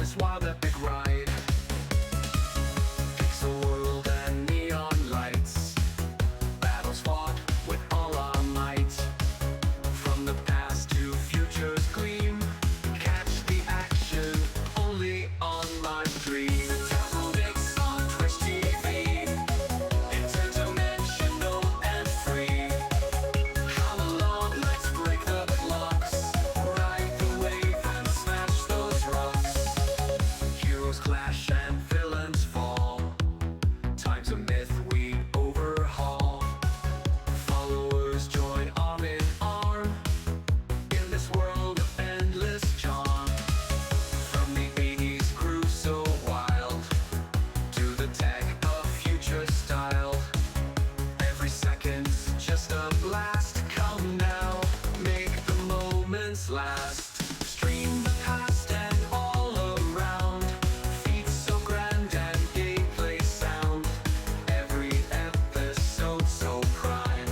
this wild epic ride. Pixel world and neon lights, battles fought with all our might. From the past to future's gleam, catch the action only on Live Stream. Tackle Mix on Twitch TV, interdimensional and free. Come along, let's break the blocks, ride the wave and smash those rocks. Heroes clash and villains fall, time's a myth we overhaul. Followers join arm in arm in this world of endless charm. From the 80s crew so wild to the tech of future style, every second's just a blast. Come now, make the moments last. Stream the past and all around, feats so grand and gameplay sound. Every episode so prime,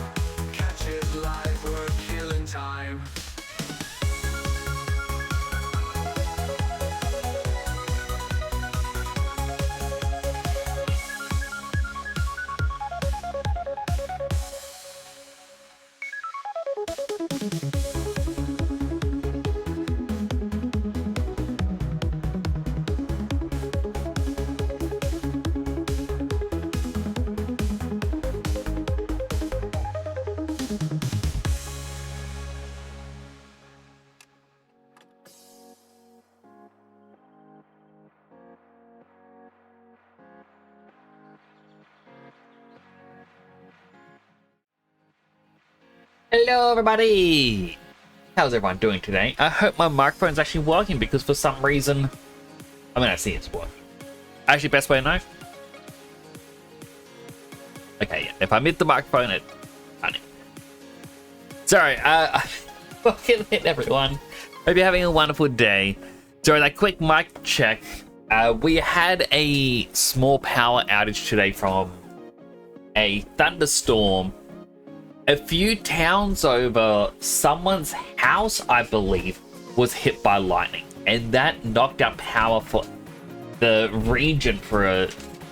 catch it live, we're killing time. Hello everybody! How's everyone doing today? I hope my microphone's actually working, because for some reason, I mean, I see it's working. Actually, best way to know? Okay, yeah, if I mute the microphone, it... funny. Sorry, welcome in everyone. Hope you're having a wonderful day. During that quick mic check, we had a small power outage today from a thunderstorm. A few towns over, someone's house, I believe, was hit by lightning, and that knocked out power for the region for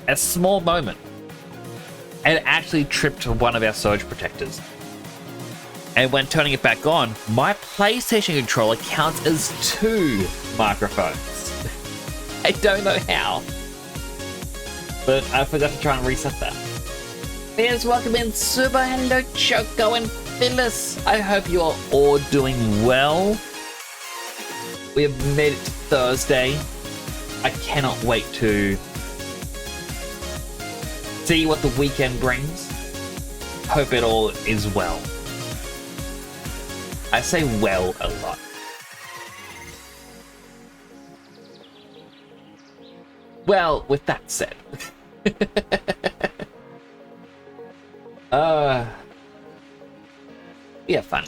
a small moment. And it actually tripped one of our surge protectors. And when turning it back on, my PlayStation controller counts as 2 microphones. I don't know how, but I forgot to try and reset that. Yes, welcome in, Super, hello, Choco, and Phyllis. I hope you are all doing well. We have made it to Thursday. I cannot wait to see what the weekend brings. Hope it all is well. I say well a lot. Well, with that said. Yeah, fun.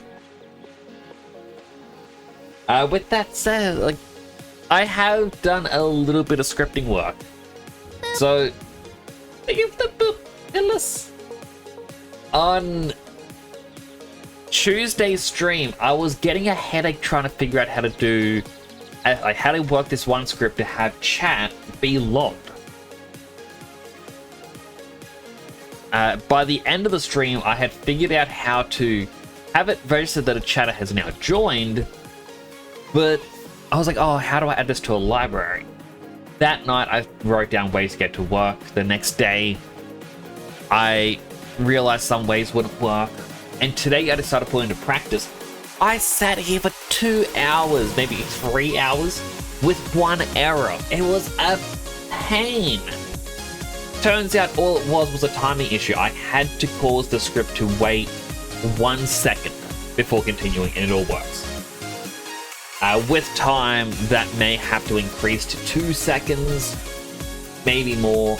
With that said, like, I have done a little bit of scripting work. So, give the book, Phyllis. On Tuesday's stream, I was getting a headache trying to figure out how to do, like, how to work this one script to have chat be logged. By the end of the stream, I had figured out how to have it registered that a chatter has now joined, but I was like, oh, how do I add this to a library? That night, I wrote down ways to get to work. The next day, I realized some ways wouldn't work, and today I decided to put into practice. I sat here for 2 hours, maybe 3 hours, with one error. It was a pain. Turns out all it was a timing issue. I had to cause the script to wait 1 second before continuing, and it all works. With time, that may have to increase to 2 seconds, maybe more.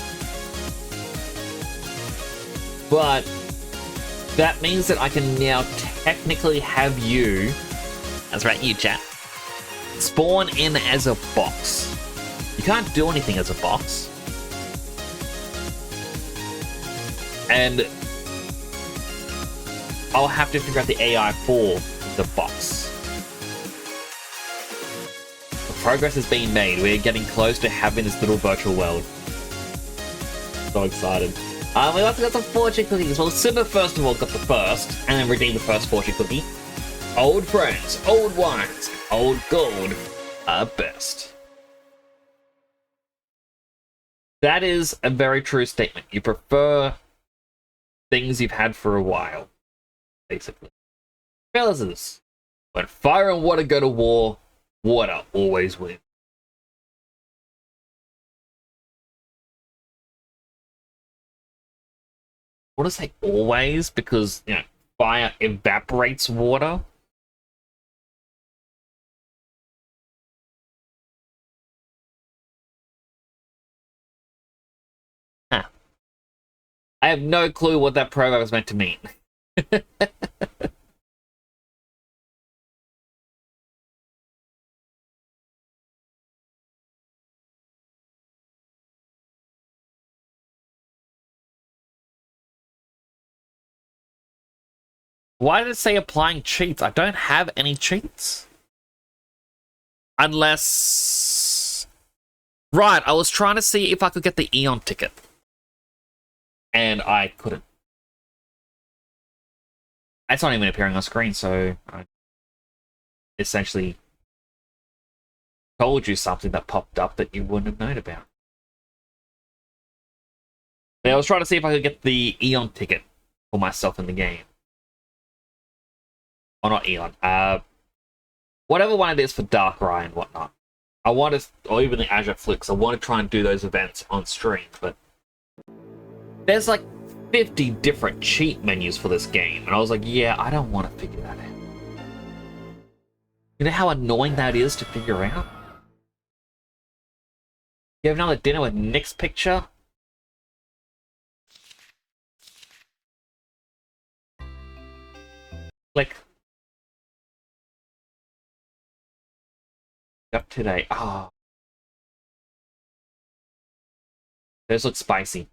But that means that I can now technically have you, that's right, you chat, spawn in as a box. You can't do anything as a box. And I'll have to figure out the AI for the box progress is being made. We're getting close to having this little virtual world. So excited. We also got some fortune cookies. Well, Simba first of all got the first, and then redeemed the first fortune cookie. Old friends, old wines, old gold are best. That is a very true statement. You prefer things you've had for a while, basically. Fellas, when fire and water go to war, water always wins. I want to say always because, you know, fire evaporates water. Huh. I have no clue what that proverb was meant to mean. Why did it say applying cheats? I don't have any cheats. Unless... Right, I was trying to see if I could get the Eon ticket. And I couldn't. It's not even appearing on screen, so I essentially told you something that popped up that you wouldn't have known about. But I was trying to see if I could get the Eon ticket for myself in the game. Or not Eon. Whatever one it is for Darkrai and whatnot. I want to, or even the Azure Flux, I want to try and do those events on stream, but there's like 50 different cheat menus for this game, and I was like, yeah, I don't want to figure that out. You know how annoying that is to figure out? You have another dinner with Nick's picture? Like, up today. Oh. Those look spicy.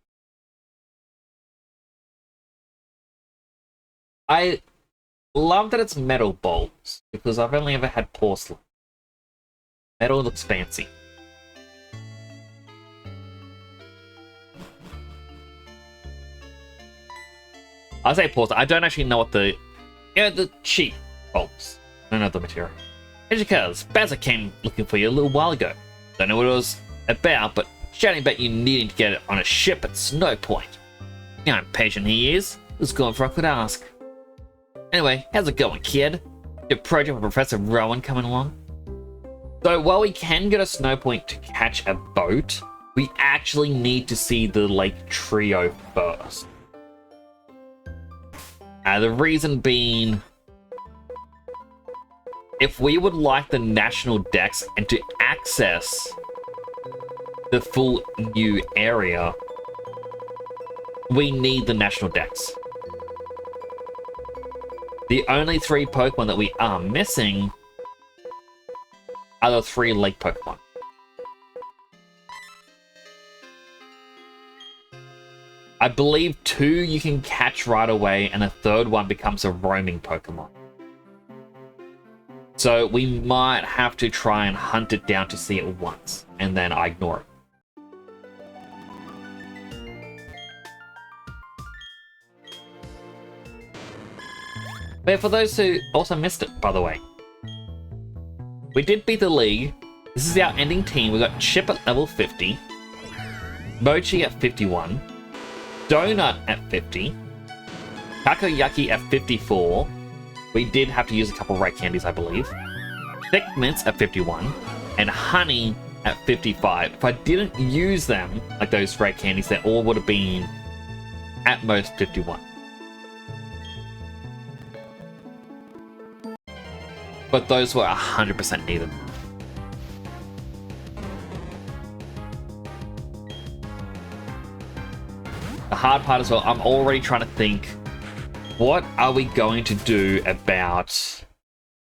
I love that it's metal bowls, because I've only ever had porcelain. Metal looks fancy. I say porcelain. I don't actually know what the... Yeah, the cheap bowls. I don't know the material. Because Bazza came looking for you a little while ago. Don't know what it was about, but shouting about you needing to get it on a ship at Snow Point. You know how impatient he is. Who's going for I could ask. Anyway, how's it going, kid? Your project with Professor Rowan coming along? So while we can go to Snow Point to catch a boat, we actually need to see the Lake Trio first. The reason being, if we would like the national decks and to access the full new area, we need the national decks. The only 3 Pokemon that we are missing are the 3 lake Pokemon. I believe 2 you can catch right away, and the 3rd one becomes a roaming Pokemon. So we might have to try and hunt it down to see it once, and then I ignore it. But for those who also missed it, by the way, we did beat the league. This is our ending team. We got Chip at level 50, Mochi at 51, Donut at 50, Takoyaki at 54. We did have to use a couple of red candies, I believe. Thick Mints at 51, and Honey at 55. If I didn't use them, like those red candies, they all would have been at most 51. But those were 100% needed. The hard part as well, I'm already trying to think, what are we going to do about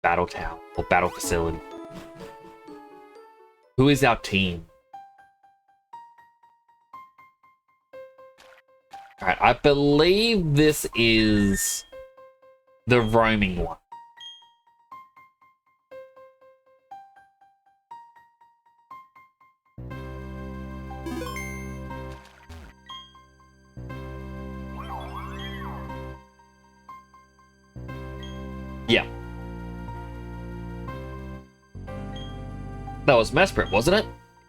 Battle Tower or Battle Facility? Who is our team? Alright, I believe this is the roaming one. That was Mesprit, wasn't it?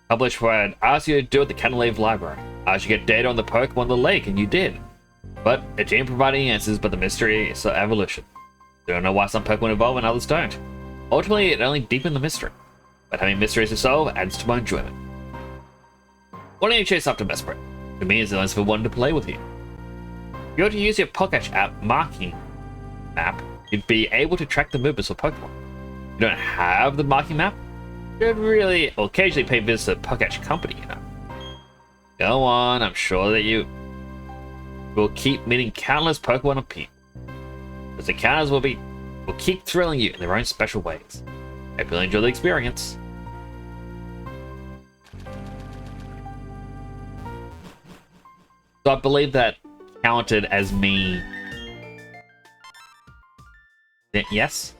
Published what I asked you to do at the Canalave Library. I asked you to get data on the Pokemon of the lake, and you did. But it didn't provide any answers, but the mystery is evolution. Don't know why some Pokemon evolve and others don't. Ultimately, it only deepened the mystery. But having mysteries to solve adds to my enjoyment. Why don't you chase after Mesprit? To me, it's nice for one to play with you. If you were to use your Pokédex app marking map, you'd be able to track the movements of Pokemon. If you don't have the marking map, you'd really or occasionally pay visits to the Pokédex company, you know. Go on, I'm sure that you will keep meeting countless Pokemon and people. Those encounters will keep thrilling you in their own special ways. Hope you'll enjoy the experience. So I believe that counted as me. Yes?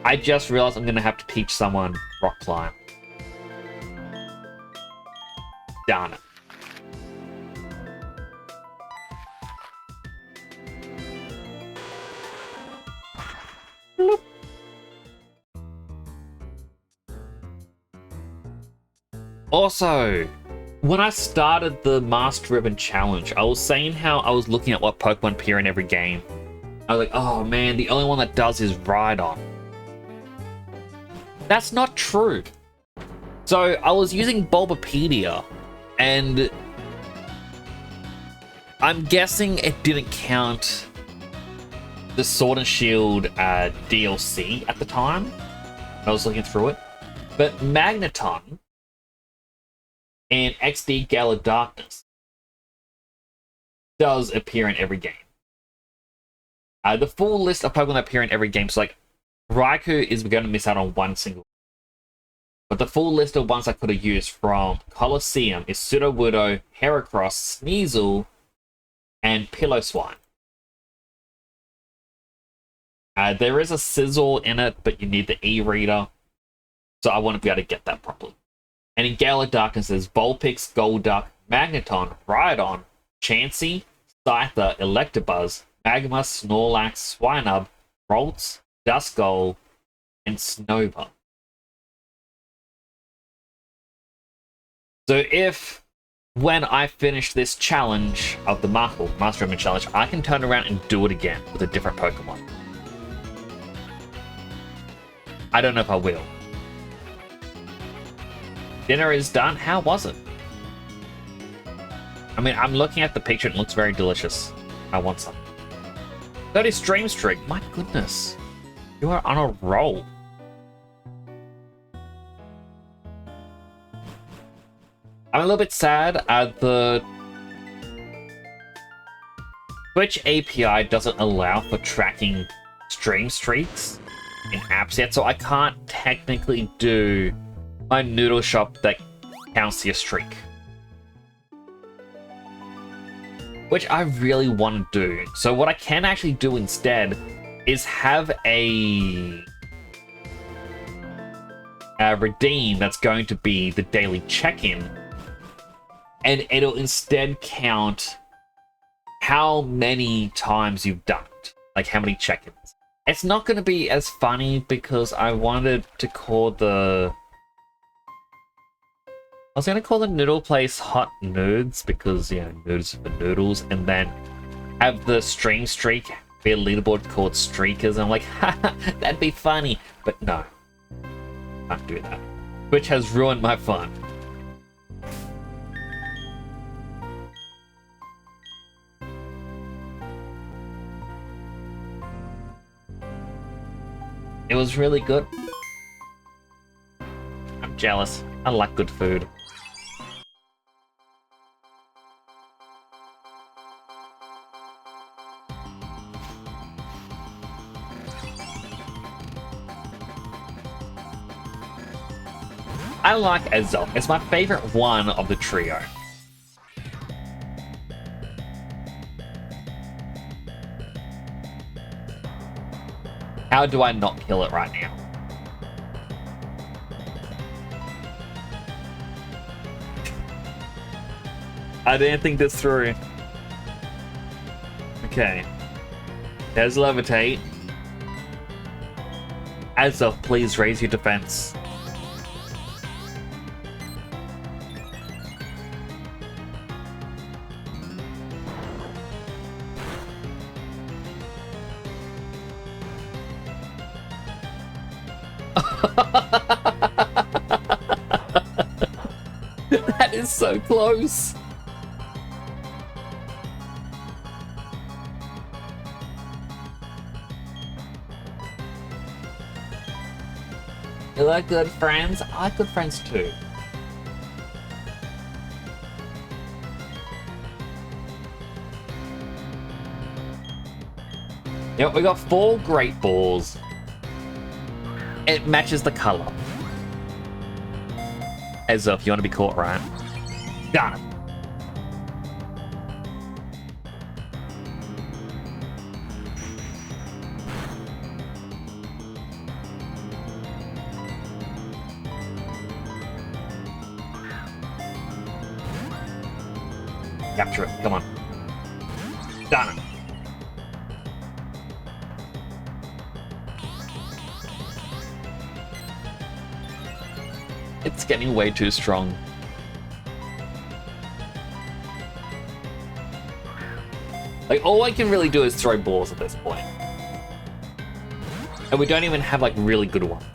I just realized I'm gonna have to teach someone rock climb. Darn it. Bloop. Also, when I started the Master Ribbon Challenge, I was saying how I was looking at what Pokemon appear in every game. I was like, oh man, the only one that does is Rhydon. That's not true. So I was using Bulbapedia, and I'm guessing it didn't count the Sword and Shield DLC at the time. I was looking through it. But Magneton and XD Gala Darkness does appear in every game. The full list of Pokemon that appear in every game, so like Raikou is going to miss out on one single. But the full list of ones I could have used from Colosseum is Sudowoodo, Heracross, Sneasel, and Piloswine. There is a Sizzle in it, but you need the E-Reader, so I wouldn't be able to get that properly. And in Gala Darkness, there's Vulpix, Golduck, Magneton, Rhydon, Chansey, Scyther, Electabuzz, Magma, Snorlax, Swinub, Ralts, Duskull, and Snover. So if, when I finish this challenge of the Master Ribbon Challenge, I can turn around and do it again with a different Pokemon. I don't know if I will. Dinner is done. How was it? I mean, I'm looking at the picture and it looks very delicious. I want some. 30 stream streak. My goodness. You are on a roll. I'm a little bit sad. The Twitch API doesn't allow for tracking stream streaks in apps yet, so I can't technically do my noodle shop that counts your streak. Which I really want to do. So what I can actually do instead is have a redeem that's going to be the daily check-in, and it'll instead count how many times you've done it, like how many check-ins. It's not going to be as funny because I wanted to call the... I was going to call the noodle place Hot Nudes because, you know, nudes for noodles, and then have the stream streak be a leaderboard called Streakers. And I'm like, haha, that'd be funny. But no, can't do that. Which has ruined my fun. It was really good. I'm jealous. I like good food. I like Azelf. It's my favorite one of the trio. How do I not kill it right now? I didn't think this through. Okay. There's Levitate. Azelf, please raise your defense. That is so close. You like good friends? I like good friends too. Yep, we got 4 great balls. It matches the color. As if you want to be caught, right? Got it. Capture it. Come on. Done it. It's getting way too strong. Like, all I can really do is throw balls at this point. And we don't even have, like, really good ones.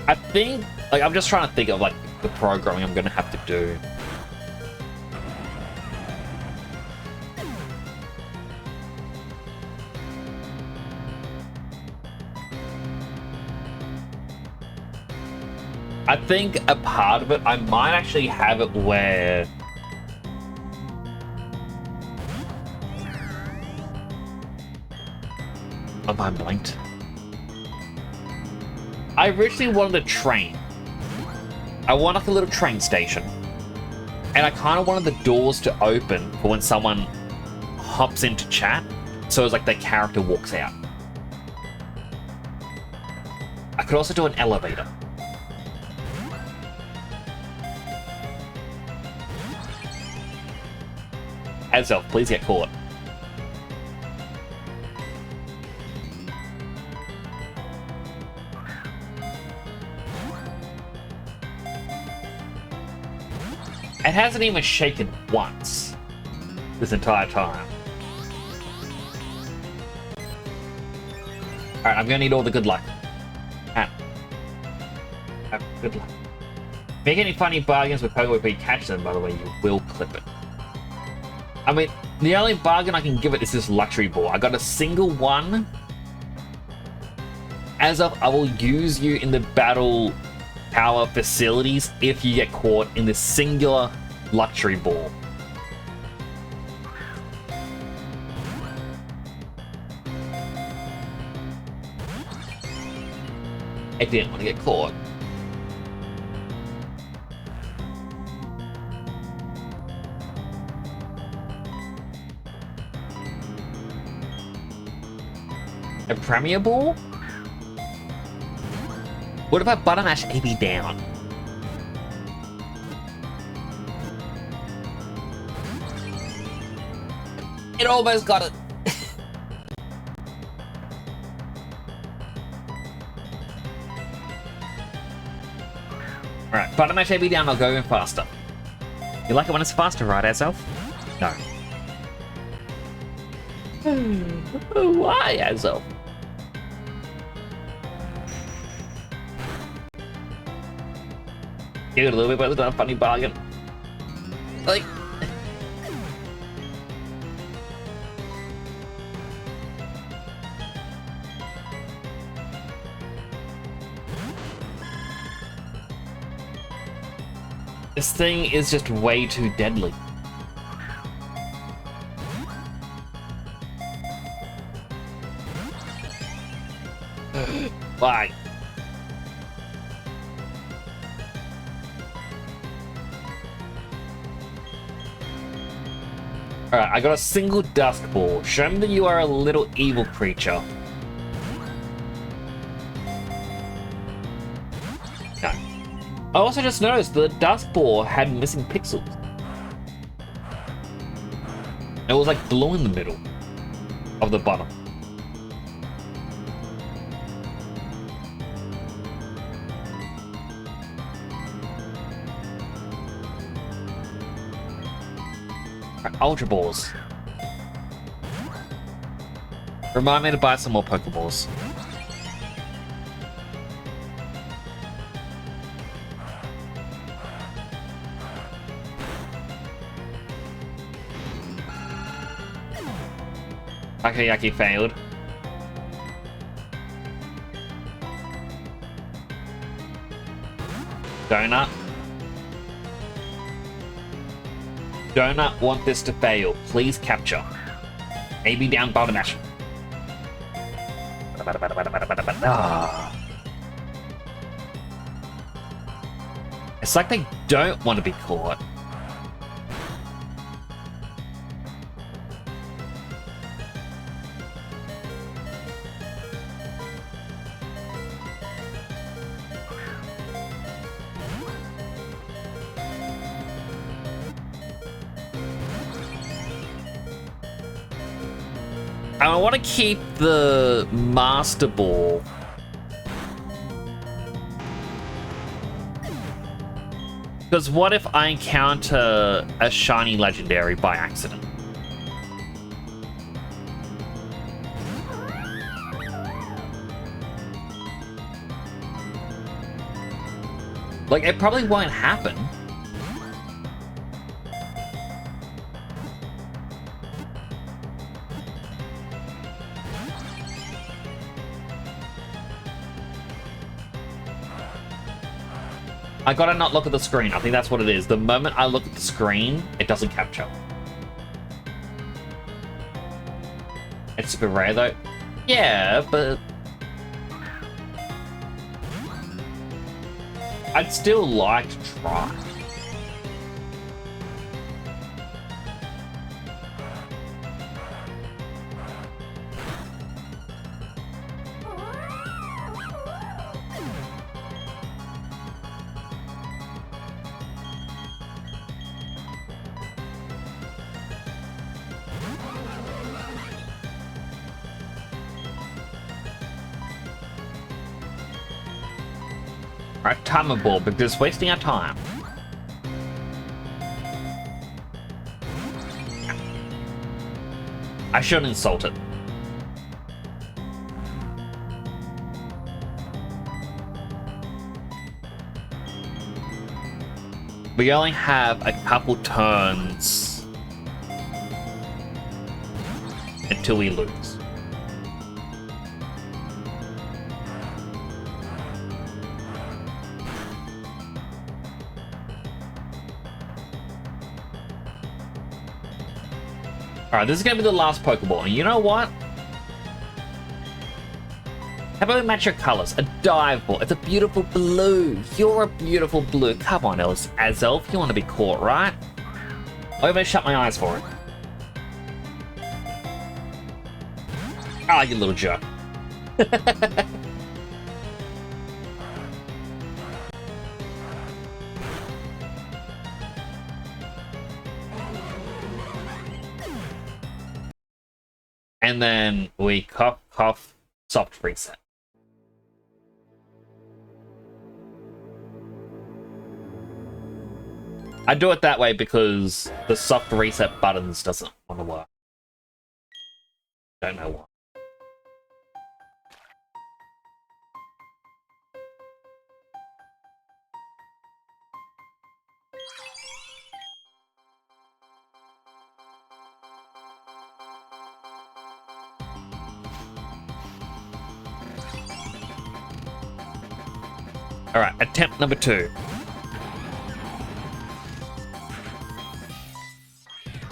I think, like, I'm just trying to think of, like, the programming I'm gonna have to do. I think a part of it, I might actually have it where... Oh, I'm blanked. I originally wanted a train. I want like a little train station. And I kind of wanted the doors to open for when someone hops into chat. So it's like their character walks out. I could also do an elevator. Azelf, please get caught. It hasn't even shaken once this entire time. Alright, I'm gonna need all the good luck. Good luck. Make any funny bargains with Pokemon where you catch them, by the way, you will clip it. I mean, the only bargain I can give it is this luxury ball. I got a single one. As of, I will use you in the battle power facilities if you get caught in this singular luxury ball. I didn't want to get caught. A Premier Ball? What about Button Mash AB down? It almost got it. Alright, Button Mash AB down, I'll go even faster. You like it when it's faster, right, Azelf? No. Why, Azelf? Give it a little bit, but it's not a funny bargain. Like... This thing is just way too deadly. Why? Alright, I got a single Dusk Ball. Show me that you are a little evil creature. No. I also just noticed the Dusk Ball had missing pixels. It was like blue in the middle of the bottom. Right, Ultra Balls. Remind me to buy some more Pokeballs. Takayaki failed. Donut. Donut want this to fail. Please capture. AB down bottom action. Ah. It's like they don't want to be caught. I want to keep the Master Ball. Because what if I encounter a shiny legendary by accident? Like, it probably won't happen. I gotta not look at the screen. I think that's what it is. The moment I look at the screen, it doesn't capture. It's super rare though. Yeah, but I'd still like to try. Alright, timer ball, because it's wasting our time. I shouldn't insult it. We only have a couple turns until we lose. Alright, this is going to be the last Pokeball. And you know what? How about we match your colors? A dive ball. It's a beautiful blue. You're a beautiful blue. Come on, Azelf. You want to be caught, right? I'm going to shut my eyes for it. Ah, you little jerk. And then we cough, soft reset. I do it that way because the soft reset buttons doesn't want to work. Don't know why. Alright, attempt number 2.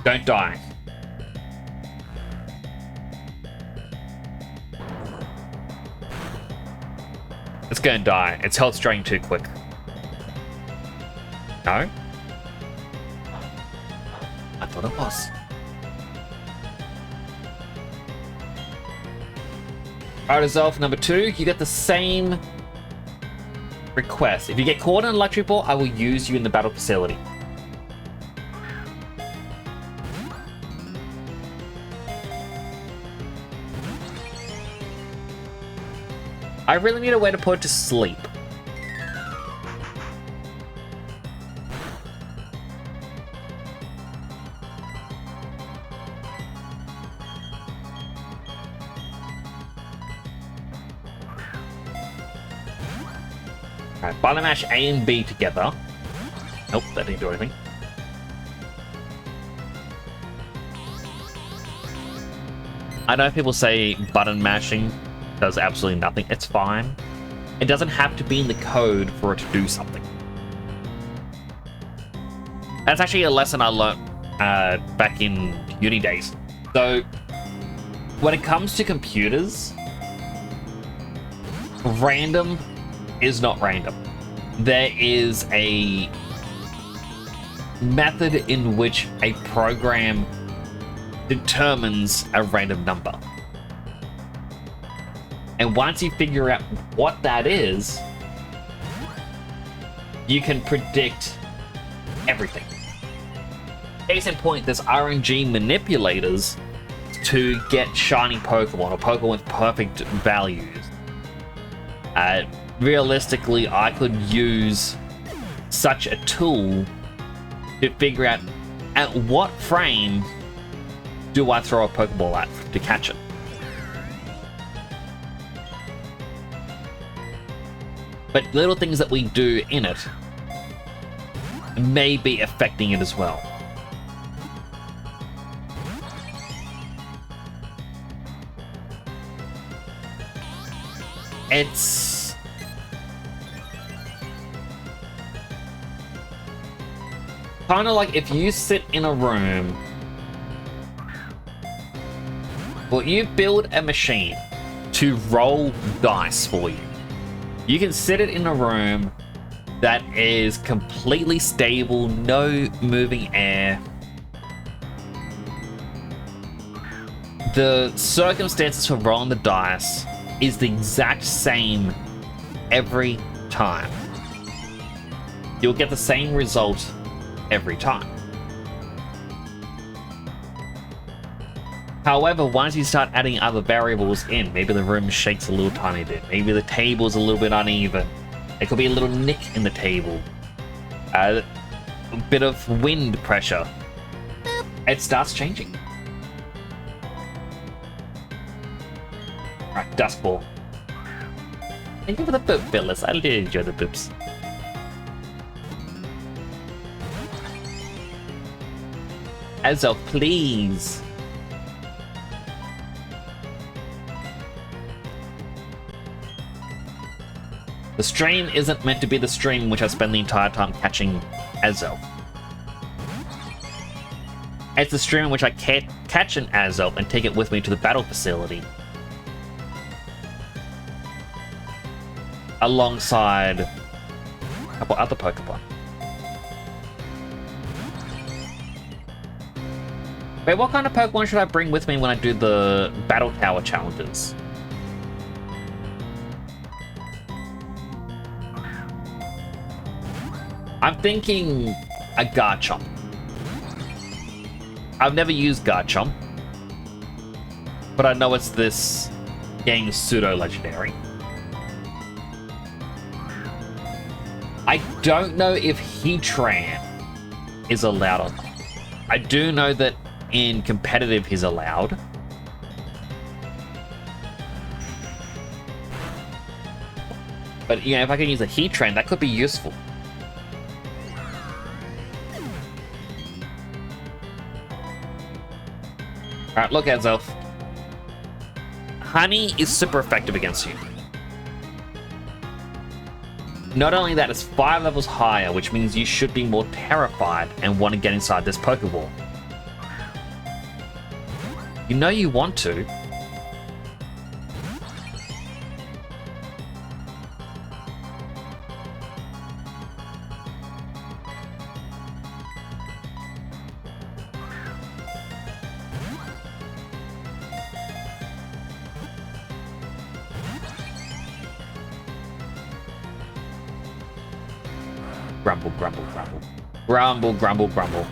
Don't die. It's gonna die. It's health drained too quick. No? I thought it was. Alright, Azelf, number 2, you get the same request. If you get caught in an electric ball, I will use you in the battle facility. I really need a way to put it to sleep. Alright, button mash A and B together. Nope, that didn't do anything. I know people say button mashing does absolutely nothing. It's fine. It doesn't have to be in the code for it to do something. That's actually a lesson I learned back in uni days. So, when it comes to computers, random is not random. There is a method in which a program determines a random number. And once you figure out what that is, you can predict everything. Case in point, there's RNG manipulators to get shiny Pokemon or Pokemon with perfect values. Realistically, I could use such a tool to figure out at what frame do I throw a Pokeball at to catch it. But little things that we do in it may be affecting it as well. It's kind of like if you sit in a room, well, you build a machine to roll dice for you. You can sit it in a room that is completely stable, no moving air. The circumstances for rolling the dice is the exact same every time. You'll get the same result every time. However, once you start adding other variables in, maybe the room shakes a little tiny bit, maybe the table's a little bit uneven, there could be a little nick in the table, a bit of wind pressure, it starts changing. Alright, Dusk Ball. Thank you for the boop, Phyllis. I did enjoy the boops. Azelf, please. The stream isn't meant to be the stream in which I spend the entire time catching Azelf. It's the stream in which I catch an Azelf and take it with me to the battle facility. Alongside a couple other Pokemon. Wait, what kind of Pokemon should I bring with me when I do the Battle Tower challenges? I'm thinking a Garchomp. I've never used Garchomp, but I know it's this game's pseudo-legendary. I don't know if Heatran is allowed or not. I do know that in competitive he's allowed. But, you know, if I can use a Heatran, that could be useful. Alright, look, Azelf. Honey is super effective against you. Not only that, it's 5 levels higher, which means you should be more terrified and want to get inside this Pokeball. You know you want to. Grumble, grumble, grumble. Grumble, grumble, grumble.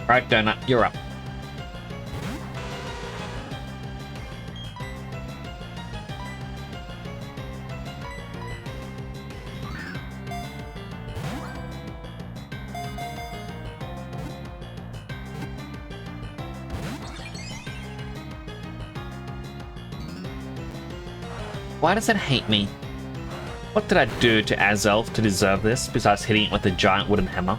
Alright, Donut, you're up. Why does it hate me? What did I do to Azelf to deserve this, besides hitting it with a giant wooden hammer?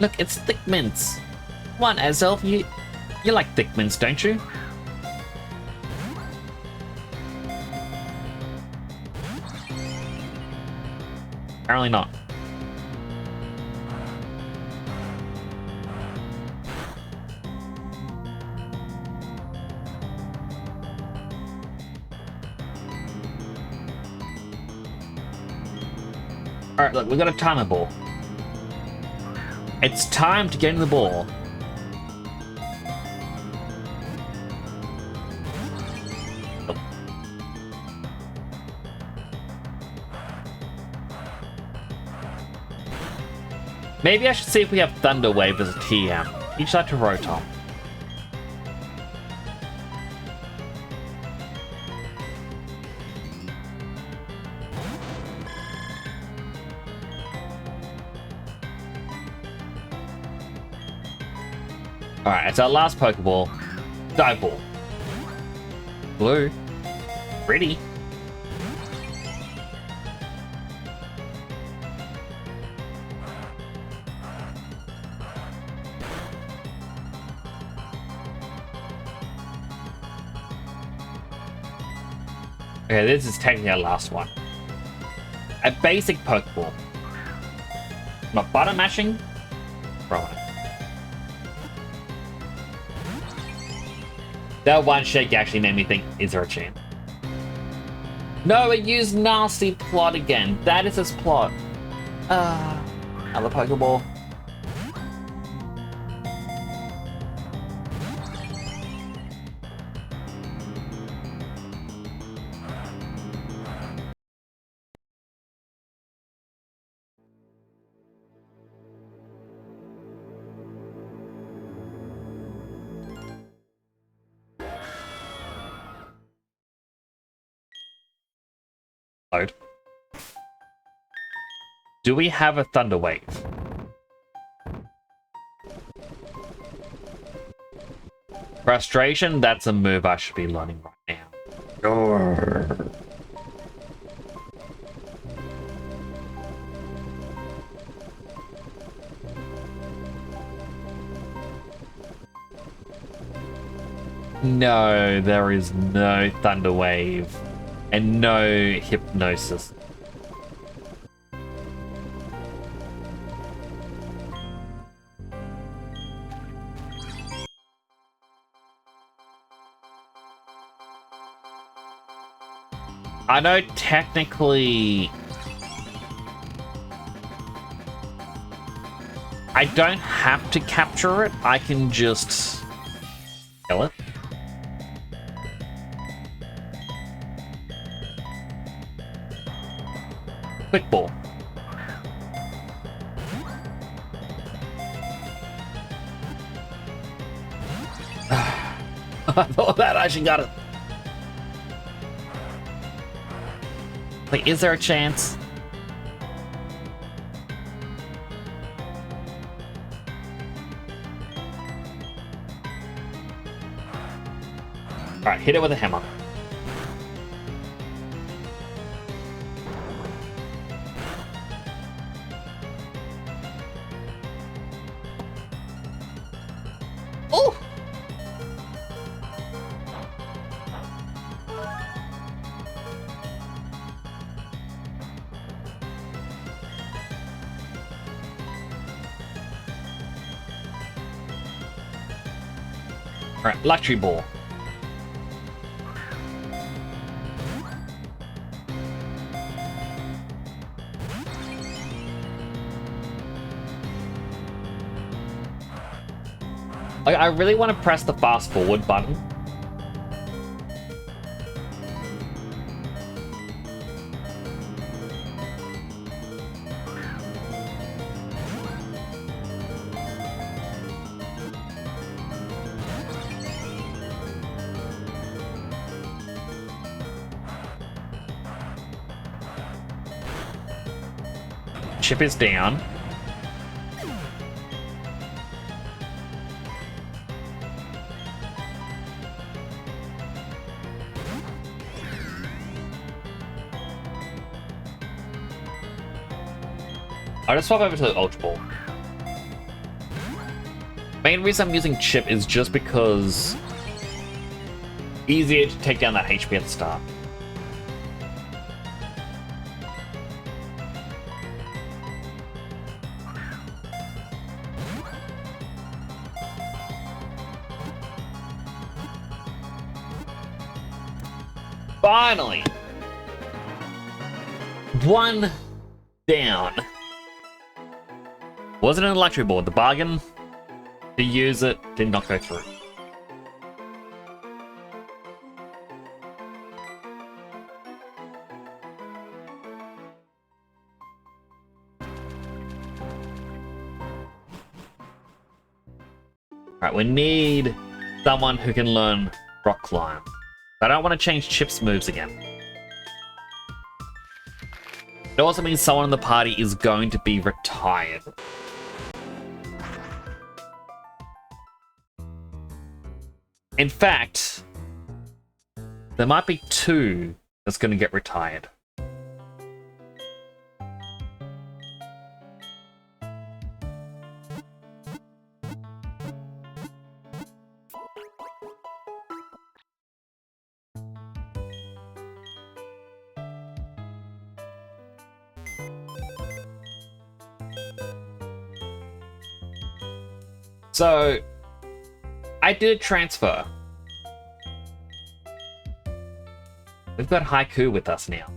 Look, it's thick mints. Come on, Azelf, you like thick mints, don't you? Apparently not. Alright, look, we've got a timer ball. It's time to get in the ball. Oh. Maybe I should see if we have Thunder Wave as a TM. Each side to Rotom. Alright, it's our last Pokeball. Dive Ball. Blue. Pretty. Okay, this is technically our last one. A basic Pokeball. Not butter mashing. Throw it. That one shake actually made me think, is there a chance? No, it used Nasty Plot again. That is his plot. Another Pokeball. Load. Do we have a Thunder Wave? Frustration, that's a move I should be learning right now. Grrr. No, there is no Thunder Wave. And no Hypnosis. I know technically I don't have to capture it, I can just kill it. Quick Ball. I thought that actually got it. Like, is there a chance? Alright, hit it with a hammer. Oh! Alright, Electric Ball. Like, I really want to press the fast forward button. Chip is down. I'll just swap over to the Ultra Ball. Main reason I'm using Chip is just because easier to take down that HP at the start. Finally! One down. Wasn't an electric board. The bargain to use it did not go through. Alright, we need someone who can learn Rock Climb. I don't want to change Chip's moves again. It also means someone in the party is going to be retired. In fact, there might be two that's going to get retired. So, I did a transfer. We've got Haiku with us now.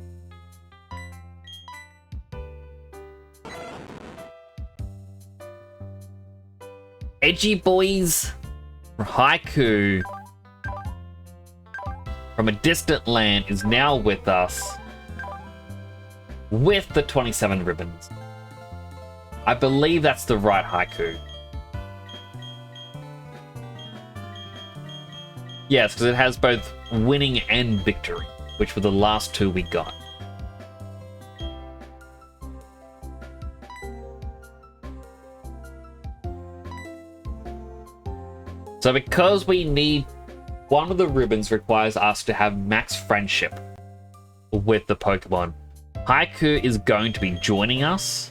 Edgy Boys Haiku from a distant land is now with us with the 27 ribbons. I believe that's the right Haiku. Yes, because it has both winning and victory, which were the last two we got. So because we need one of the ribbons requires us to have max friendship with the Pokemon, Haiku is going to be joining us.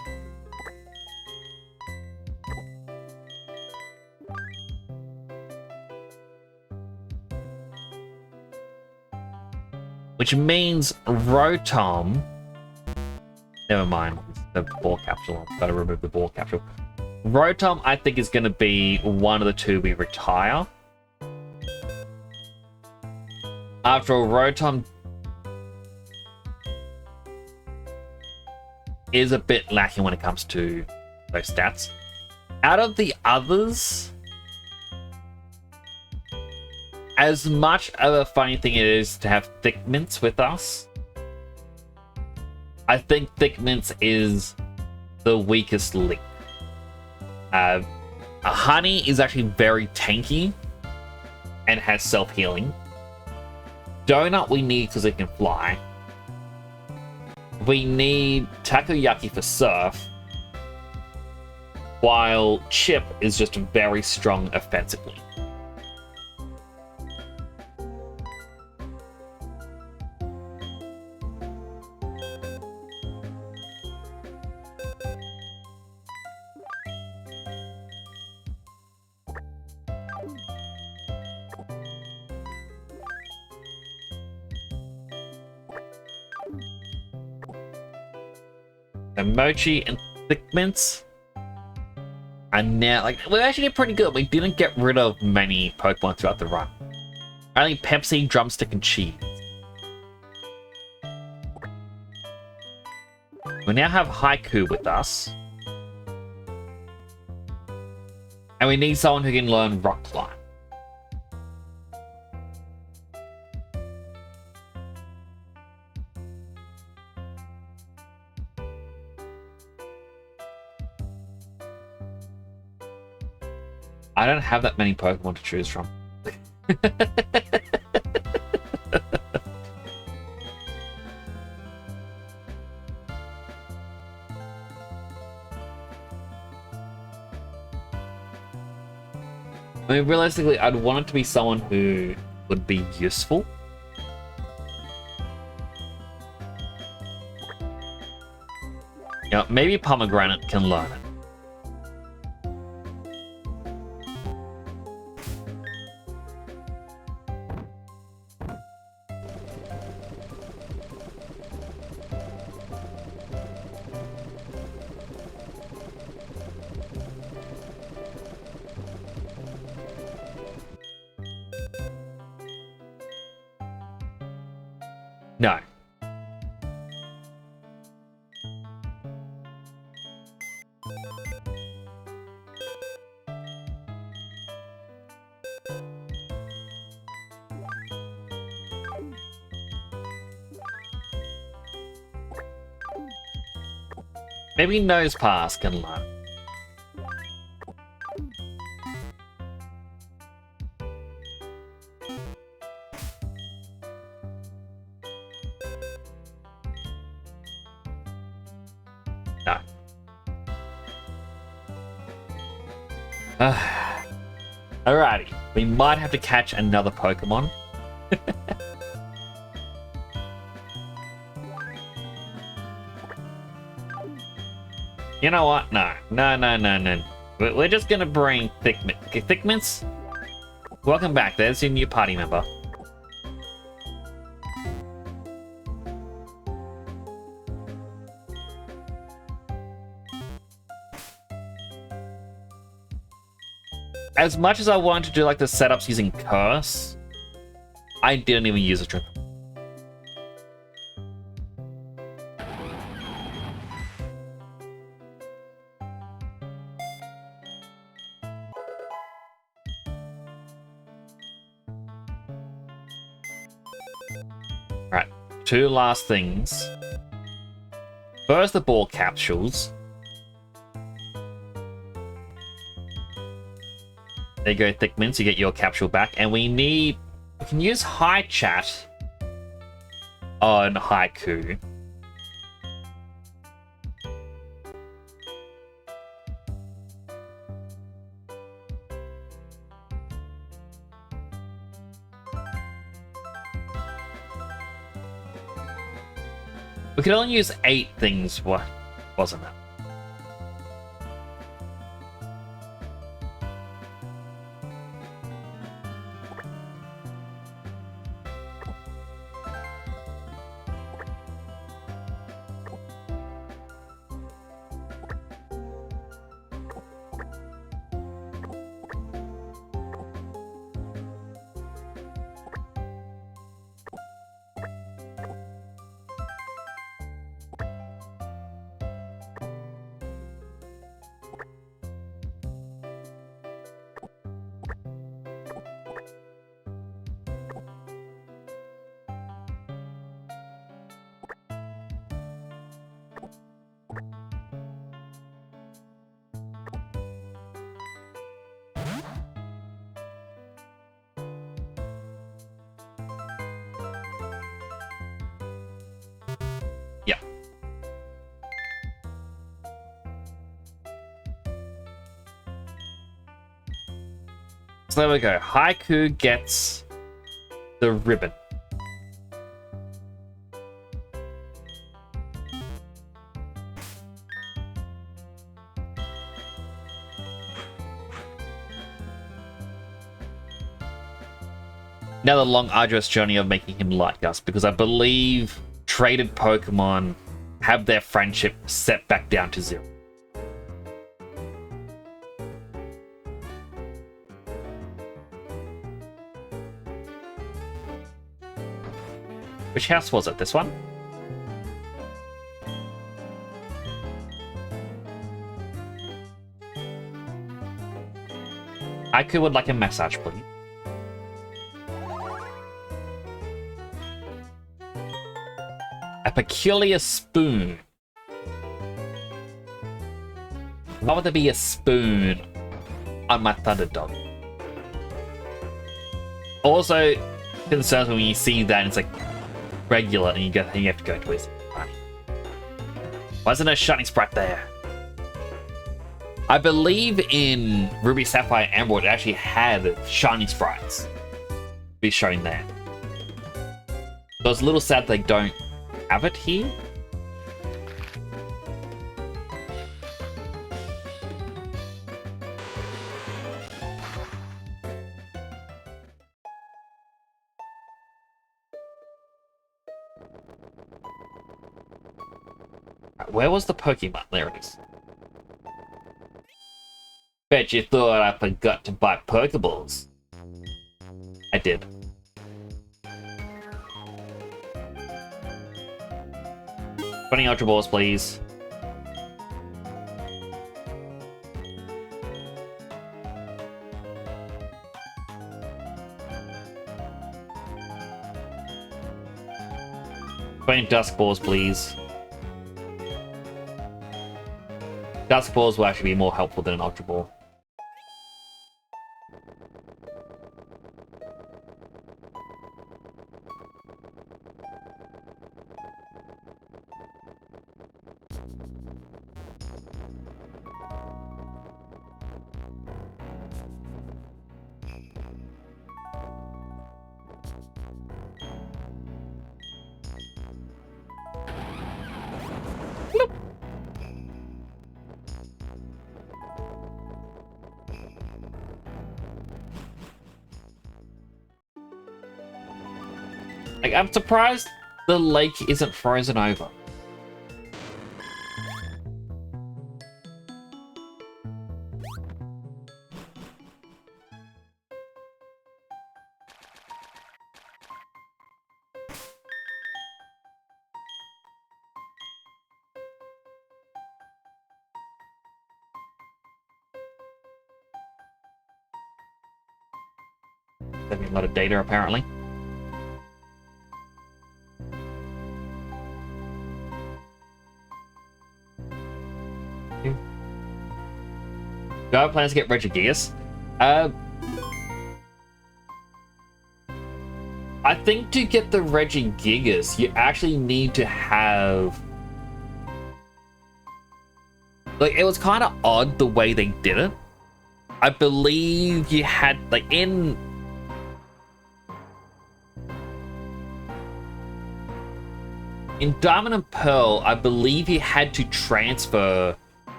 Which means Rotom... Never mind, the ball capsule. I've got to remove the ball capsule. Rotom, I think, is going to be one of the two we retire. After all, Rotom is a bit lacking when it comes to those stats. Out of the others... As much of a funny thing it is to have Thick Mints with us, I think Thick Mints is the weakest link. Honey is actually very tanky and has self-healing. Donut we need because it can fly. We need Takoyaki for Surf, while Chip is just very strong offensively. The Mochi and Thick Mints are now, like, we actually did pretty good. We didn't get rid of many Pokemon throughout the run. Only Pepsi, Drumstick, and Cheese. We now have Haiku with us. And we need someone who can learn Rock Climb. I don't have that many Pokemon to choose from. I mean, realistically, I'd want it to be someone who would be useful. You know, maybe Pomegranate can learn it. No. Maybe Nosepass can learn. No. Alrighty. We might have to catch another Pokemon. You know what? No. We're just gonna bring Thickmint. Okay, Thickmints? Welcome back. There's your new party member. As much as I wanted to do like the setups using Curse, I didn't even use a trip. Alright, two last things. First, the ball capsules. There you go, Thickmints, you get your capsule back. And we can use High Chat on Haiku. We could only use 8 things, wasn't it? Yeah. So there we go. Haiku gets the ribbon. Now the long, arduous journey of making him Light Gust, because I believe traded Pokemon have their friendship set back down to 0. Which house was it? This one? Deku would like a massage, please. A peculiar spoon. Why would there be a spoon on my Thunderdog? Also, concerns me when you see that and it's like regular and you have to go to his money. Why isn't there a Shining Sprite there? I believe in Ruby, Sapphire, Emerald it actually had Shining Sprites be shown there. So it's a little sad they don't have it here. Where was the Pokemon? There it is. Bet you thought I forgot to buy Pokeballs. I did. Putting Ultra Balls, please. Putting Dusk Balls, please. Dusk Balls will actually be more helpful than an Ultra Ball. Like, I'm surprised the lake isn't frozen over. Having a lot of data, apparently. Do I have plans to get Regigigas? I think to get the Regigigas, you actually need to have... Like, it was kind of odd the way they did it. I believe you had, like, in Diamond and Pearl, I believe you had to transfer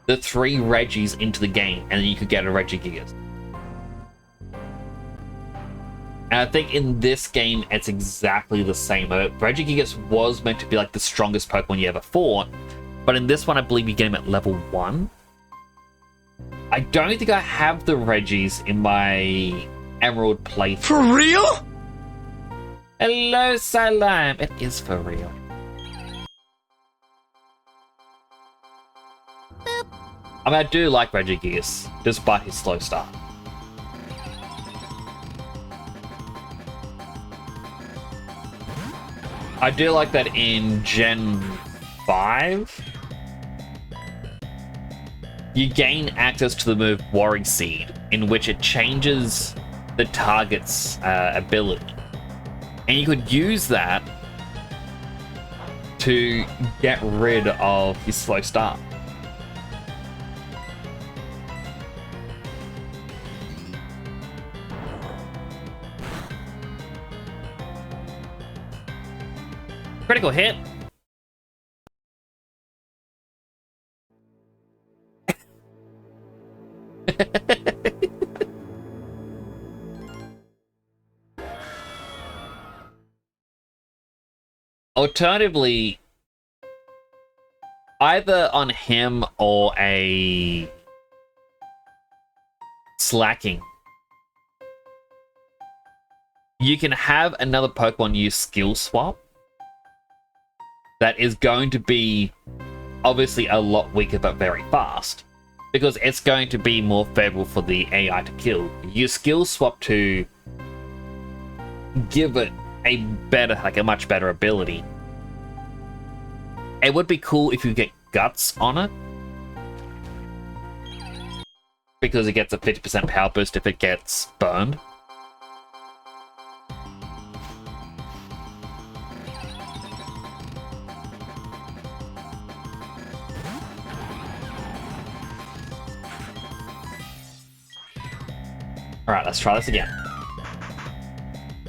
the 3 Regis into the game, and then you could get a Regigigas. And I think in this game, it's exactly the same. Regigigas was meant to be like the strongest Pokemon you ever fought, but in this one, I believe you get him at level 1. I don't think I have the Regis in my Emerald playthrough. For real? Hello, Salam. It is for real. I mean, I do like Regigigas, despite his slow start. I do like that in Gen 5, you gain access to the move Worry Seed, in which it changes the target's ability. And you could use that to get rid of his slow start. Critical hit. Alternatively, either on him or a Slacking, you can have another Pokemon use Skill Swap that is going to be obviously a lot weaker but very fast. because it's going to be more favorable for the AI to kill. You skill swap to give it a better, like a much better ability. It would be cool if you get guts on it, because it gets a 50% power boost if it gets burned. Alright, let's try this again.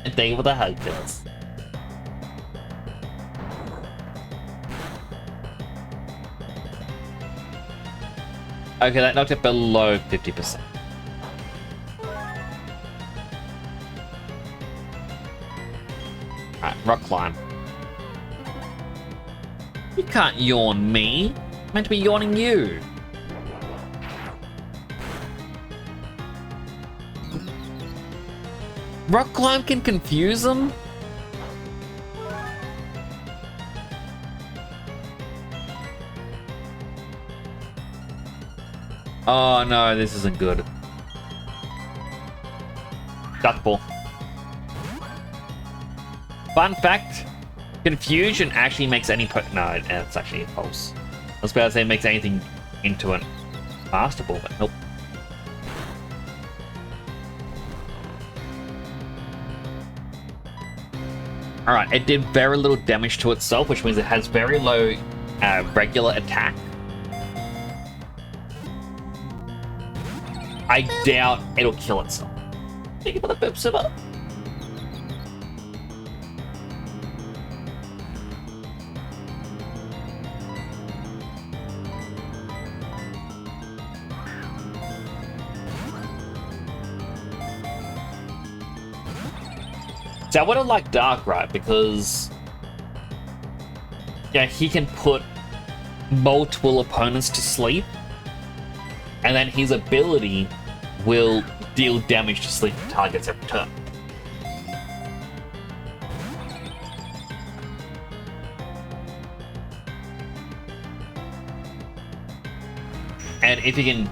And thank you for the hug, Phyllis. Okay, that knocked it below 50%. Alright, rock climb. You can't yawn me. I'm meant to be yawning you. Rock climb can confuse them? Oh no, this isn't good. Duck ball. Fun fact, confusion actually makes any no, it's actually a false. I was about to say it makes anything into a master ball, but nope. Alright, it did very little damage to itself, which means it has very low regular attack. I doubt it'll kill itself. Thank you for the pip super. So I would have liked Darkrai because, yeah, he can put multiple opponents to sleep, and then his ability will deal damage to sleep targets every turn. And if you can,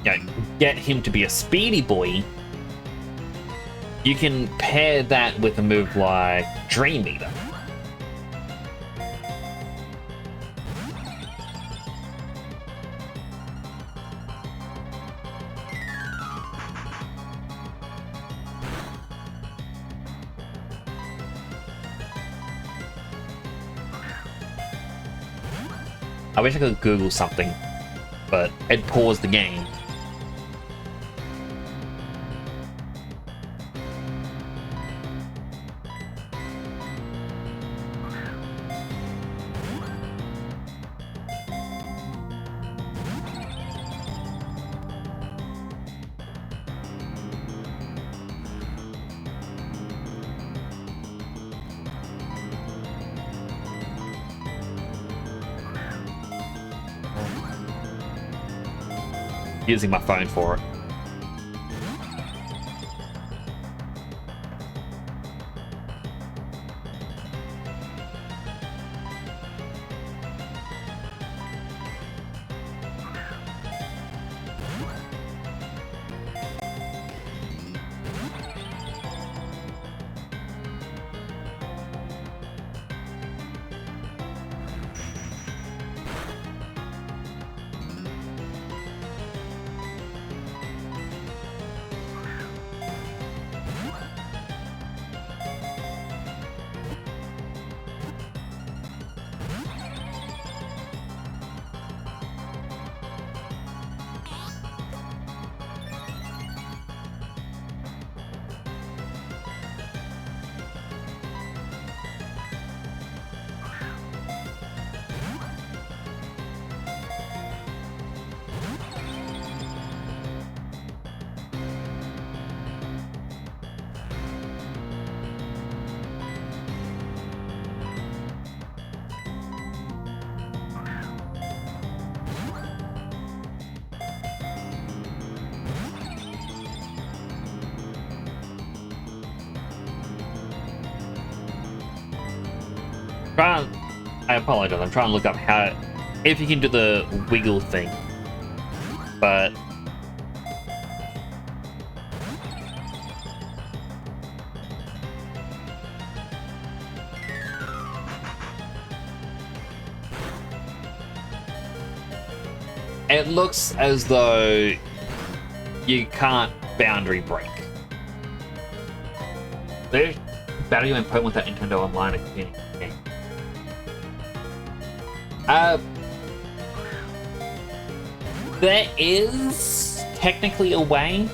you know, get him to be a speedy boy, you can pair that with a move like Dream Eater. I wish I could Google something, but it paused the game. Using my phone for it. I apologize, I'm trying to look up how, if you can do the wiggle thing. but it looks as though you can't boundary break. There's value in playing with that Nintendo Online game. There is technically a way.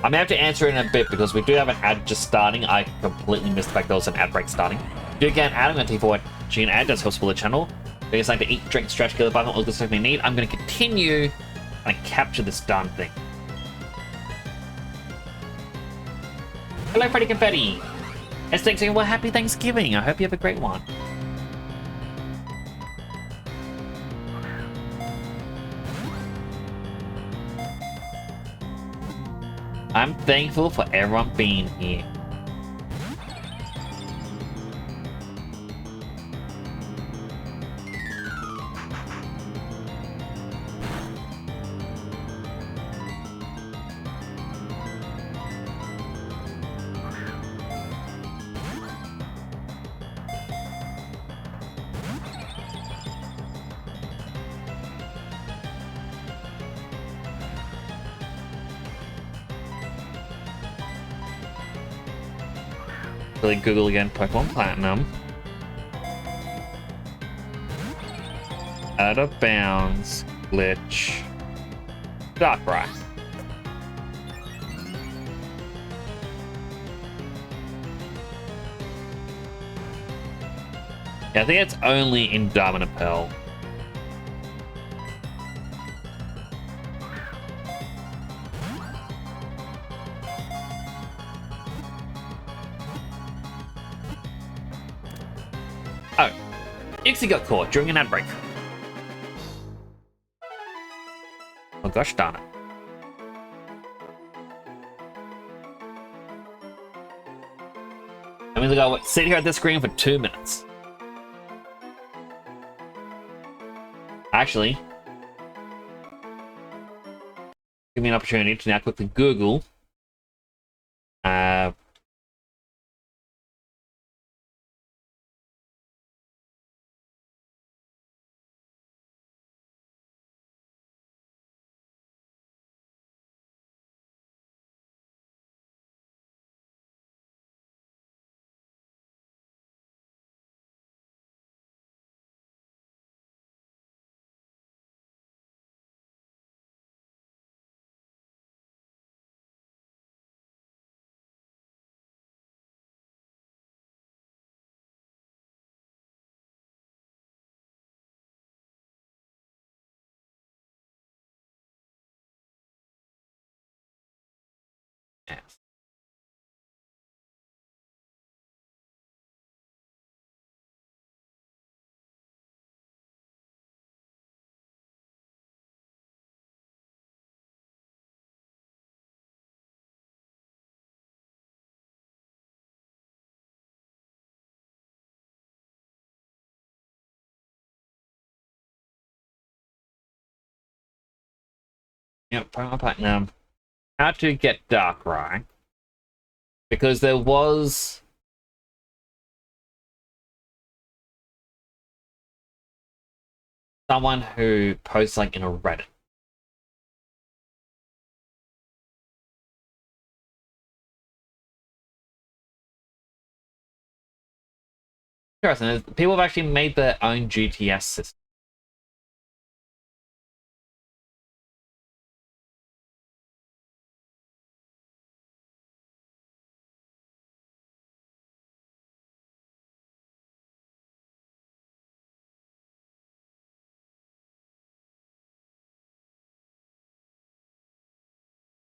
I may have to answer in a bit because we do have an ad just starting. I completely missed the fact there was an ad break starting. Do again, adding a T4 Gene ad does help support the channel. There's something to eat, drink, stretch, kill the button, all the stuff we need. I'm going to continue and capture this darn thing. Hello, Freddy Confetti. It's Thanksgiving. Well, happy Thanksgiving. I hope you have a great one. I'm thankful for everyone being here. Really Google again, Pokemon Platinum. Out of bounds, glitch, Darkrai. Yeah, I think it's only in Diamond and Pearl. Oh, Ixie got caught during an ad break. Oh gosh darn it. That means I gotta sit here at this screen for 2 minutes. Actually, give me an opportunity to now quickly Google yep, Pokemon Platinum. How to get Darkrai. Because there was someone who posts like in a Reddit. Interesting. People have actually made their own GTS system.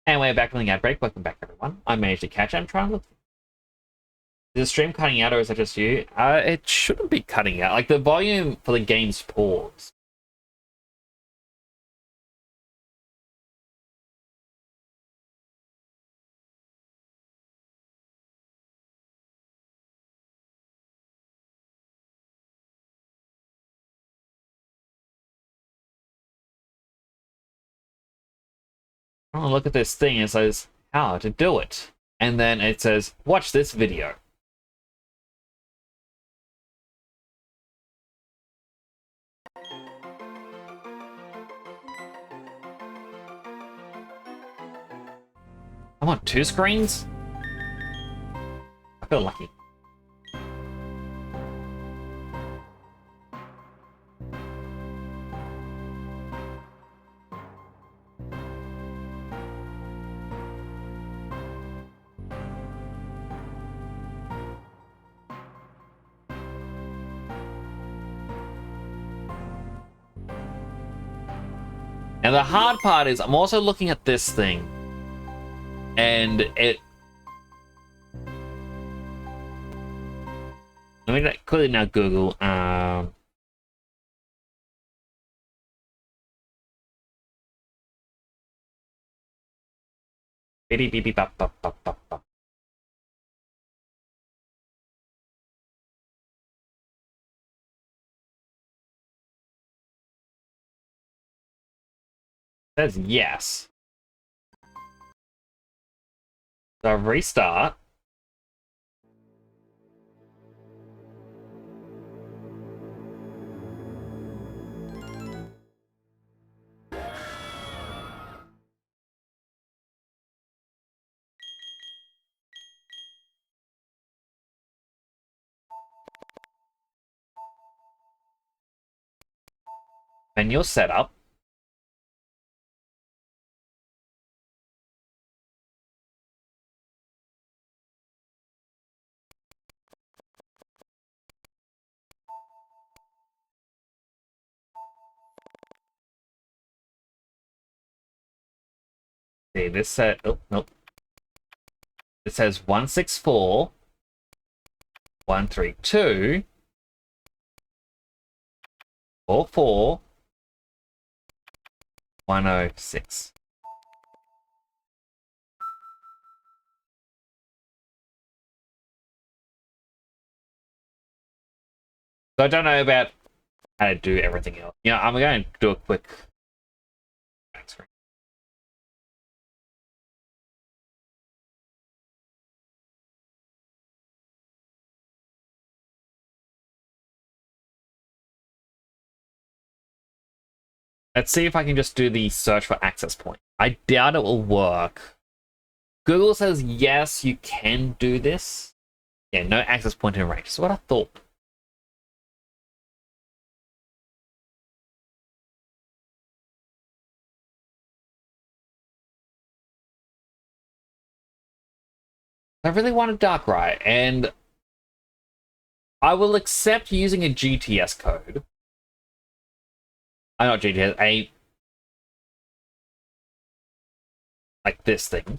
Anyway, back from the ad break. Welcome back, everyone. I managed to catch it. I'm trying to look. Is the stream cutting out or is that just you? It shouldn't be cutting out. Like, the volume for the game's paused. Oh, look at this thing. It says how to do it. And then it says, watch this video. I want 2 screens? I feel lucky. Now the hard part is I'm also looking at this thing, and it... Let me quickly now Google. Bitty beep beep bop bop bop bop bop. Says yes. So restart. Manual setup. See, this said, oh, nope. It says 164, 132, 44, 106. So I don't know about how to do everything else. Yeah, I'm going to do a quick screen. Let's see if I can just do the search for access point. I doubt it will work. Google says yes, you can do this. Yeah, no access point in range. That's what I thought. I really want a Darkrai, and I will accept using a GTS code. Not GTS, like this thing.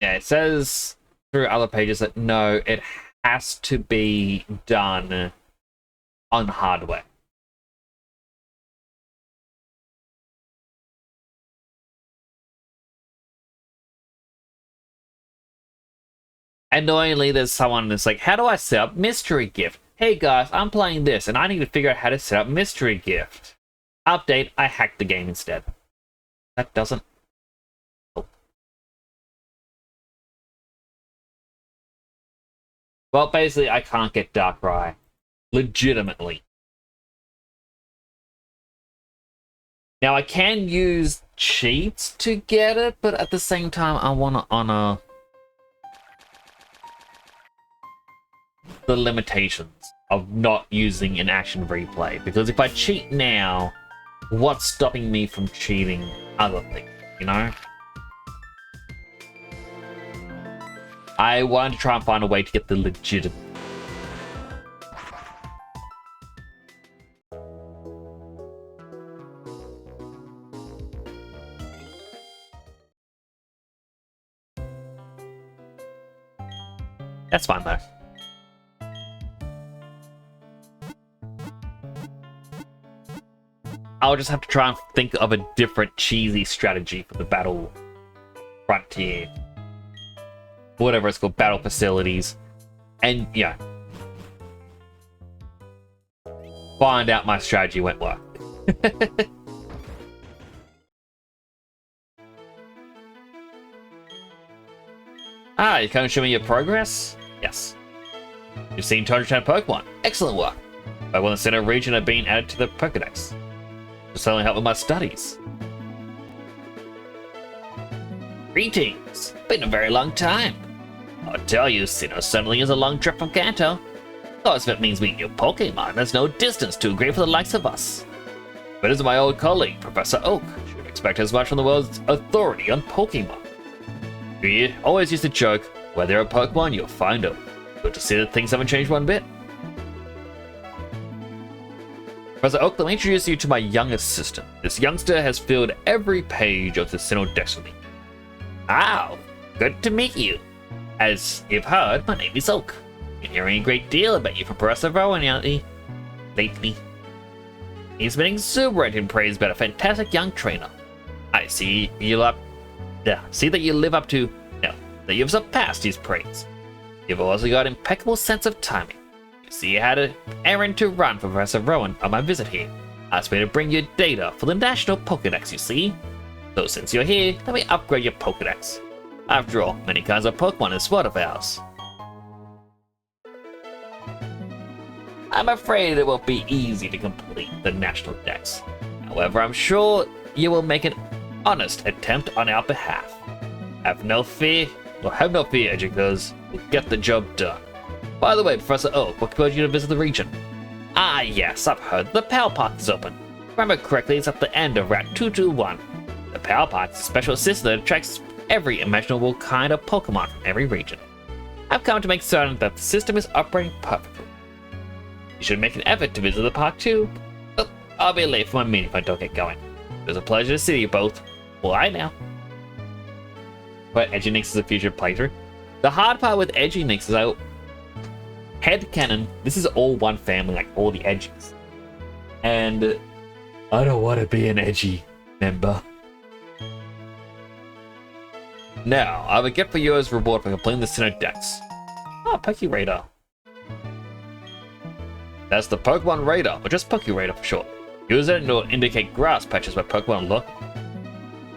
Yeah, it says through other pages that no, it has to be done on hardware. Annoyingly, there's someone that's like, how do I set up Mystery Gift? Hey guys, I'm playing this and I need to figure out how to set up Mystery Gift. Update, I hacked the game instead. That doesn't help. Well, basically, I can't get Darkrai. Legitimately. Now, I can use cheats to get it, but at the same time, I want to honor the limitations of not using an action replay. Because if I cheat now, what's stopping me from cheating other things, you know? I wanted to try and find a way to get the legitimate. That's fine though. I'll just have to try and think of a different cheesy strategy for the battle frontier. Whatever it's called, battle facilities. And, yeah. Find out my strategy won't work. You can't show me your progress? Yes. You've seen 210 Pokemon. Excellent work. Pokemon in the Center region have been added to the Pokedex. Just only help with my studies. Greetings. Been a very long time. I'll tell you, Sinnoh certainly is a long trip from Kanto. Of course, if it means meeting your Pokemon, there's no distance too great for the likes of us. But as my old colleague, Professor Oak, should expect as much from the world's authority on Pokemon. We always used to joke, where there are Pokemon, you'll find them. Good to see that things haven't changed one bit. Professor Oak, let me introduce you to my young assistant. This youngster has filled every page of the Sinnoh Dex with me. Wow, good to meet you. As you've heard, my name is Oak. Been hearing a great deal about you from Professor Rowan lately. He's been exuberant in praise about a fantastic young trainer. I see that you live up to, that you've surpassed his praise. You've also got impeccable sense of timing. You see, I had an errand to run for Professor Rowan on my visit here. Asked me to bring you data for the National Pokedex, you see. So since you're here, let me upgrade your Pokedex. After all, many kinds of Pokemon is one of ours. I'm afraid it won't be easy to complete the National Dex. However, I'm sure you will make an honest attempt on our behalf. Have no fear, Educators. We'll get the job done. By the way, Professor Oak, what caused you to visit the region? Ah, yes, I've heard the Power Park is open. If I remember correctly, it's at the end of Route 221. The Power Park is a special system that attracts every imaginable kind of Pokemon from every region. I've come to make certain that the system is operating perfectly. You should make an effort to visit the park too. Oh, I'll be late for my meeting if I don't get going. It was a pleasure to see you both. Bye now. But Edginix is a future playthrough. The hard part with Edginix is headcanon, this is all one family, like all the Edgies. And I don't want to be an Edgy member. Now, I have a gift for you as reward for completing the Sinnoh Dex. Oh, Pokeraider. That's the Pokemon Radar, or just Pokeraider for short. Use it and it will indicate grass patches where Pokemon look.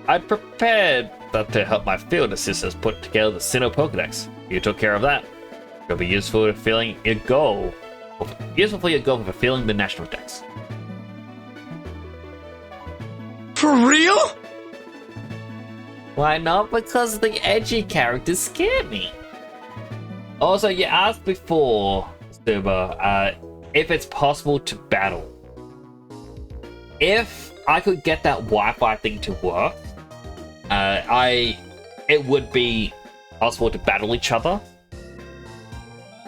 I'd prepared that to help my field assistants put together the Sinnoh Pokedex. You took care of that. It'll be useful for fulfilling your goal. Useful for your goal for fulfilling the National Dex. For real? Why not? Because the edgy characters scare me. Also, you asked before, Suba, if it's possible to battle. If I could get that Wi-Fi thing to work, it would be possible to battle each other.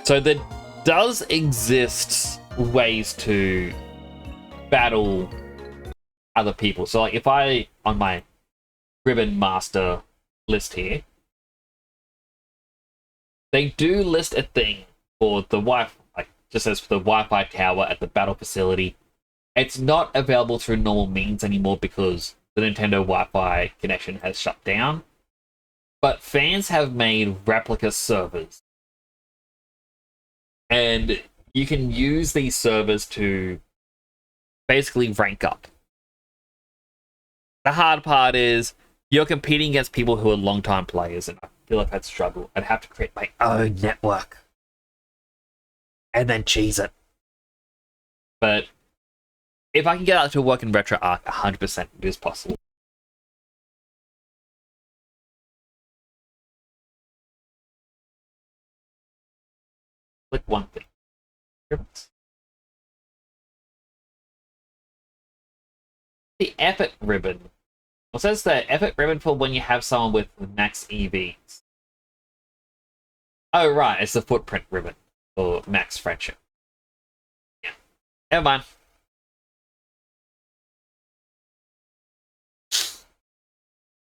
So there does exist ways to battle other people. So like if I, on my Ribbon Master list here, they do list a thing for the Wi-Fi, like just as for the Wi-Fi tower at the battle facility. It's not available through normal means anymore because the Nintendo Wi-Fi connection has shut down. But fans have made replica servers. And you can use these servers to basically rank up. The hard part is you're competing against people who are long-time players, and I feel like I'd struggle. I'd have to create my own network. And then cheese it. But if I can get that to work in RetroArch, 100% it is possible. Click one thing. The effort ribbon. It says the effort ribbon for when you have someone with max EVs. Oh right, it's the footprint ribbon for max friendship. Yeah. Never mind.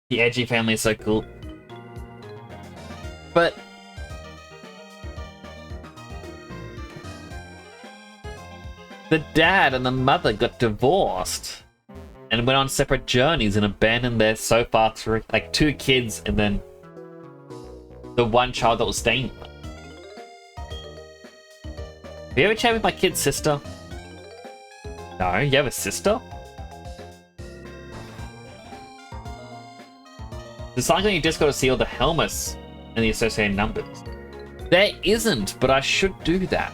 The Edgy family is so cool. But the dad and the mother got divorced. and went on separate journeys and abandoned their sofa through like 2 kids and then the 1 child that was staying with them. Have you ever chatted with my kid's sister? No, you have a sister? There's something on your Discord to see all the helmets and the associated numbers. There isn't, but I should do that.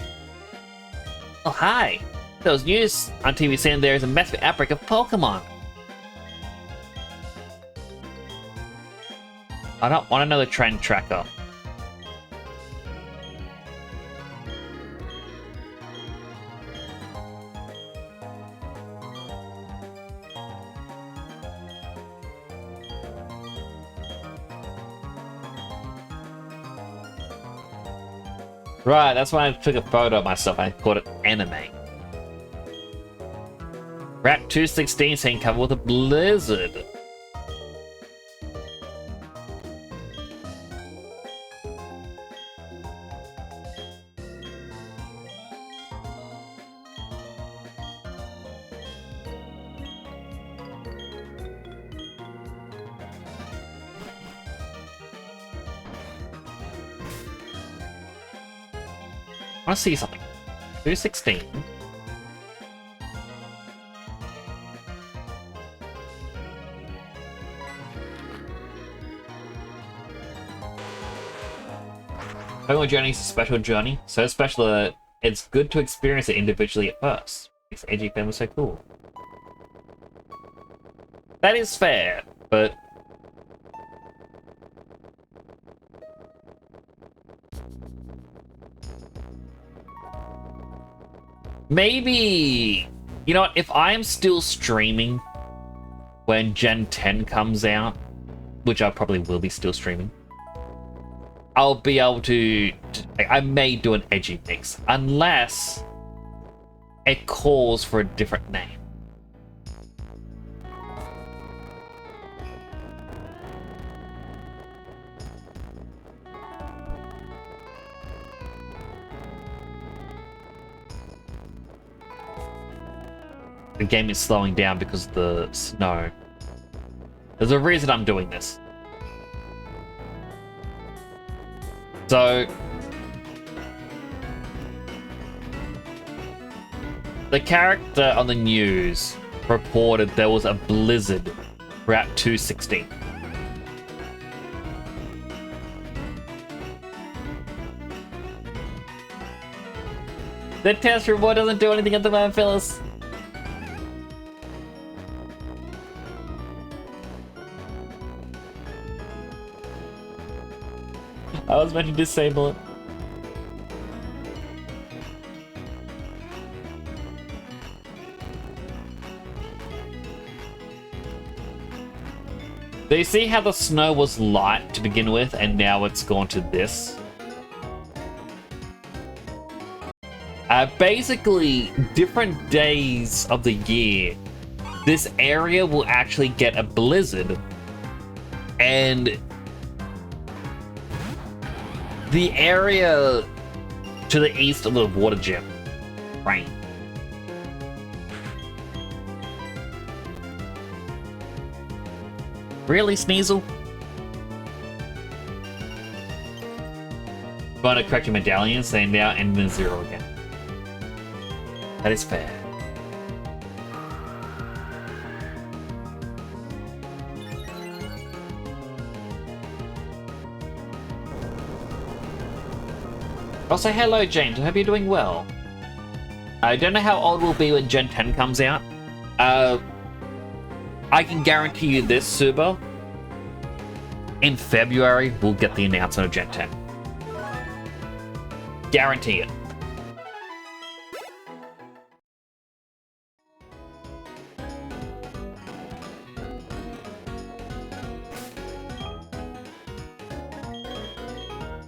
Oh, hi. There was news on TV saying there is a massive outbreak of Pokemon. I don't want another trend tracker. Right, that's why I took a photo of myself. I called it anime. Rat 216 saying covered with a blizzard. I want to see something. 216. Pokemon Journey is a special journey, so special that it's good to experience it individually at first. Makes the AG family so cool. That is fair, but maybe, you know what, if I am still streaming when Gen 10 comes out, which I probably will be still streaming, I'll be able to I may do an edgy mix, unless it calls for a different name. The game is slowing down because of the snow. There's a reason I'm doing this. So, the character on the news reported there was a blizzard Route 216. The test report doesn't do anything at the moment, Phyllis. I was meant to disable it. Do you see how the snow was light to begin with and now it's gone to this? Basically, different days of the year, this area will actually get a blizzard, and the area to the east of the water gym, rain. Really, Sneasel? Going to correct your medallion, saying now end in 0 again. That is fair. Also, hello James, I hope you're doing well. I don't know how old we'll be when Gen 10 comes out. I can guarantee you this, Suba. In February, we'll get the announcement of Gen 10. Guarantee it.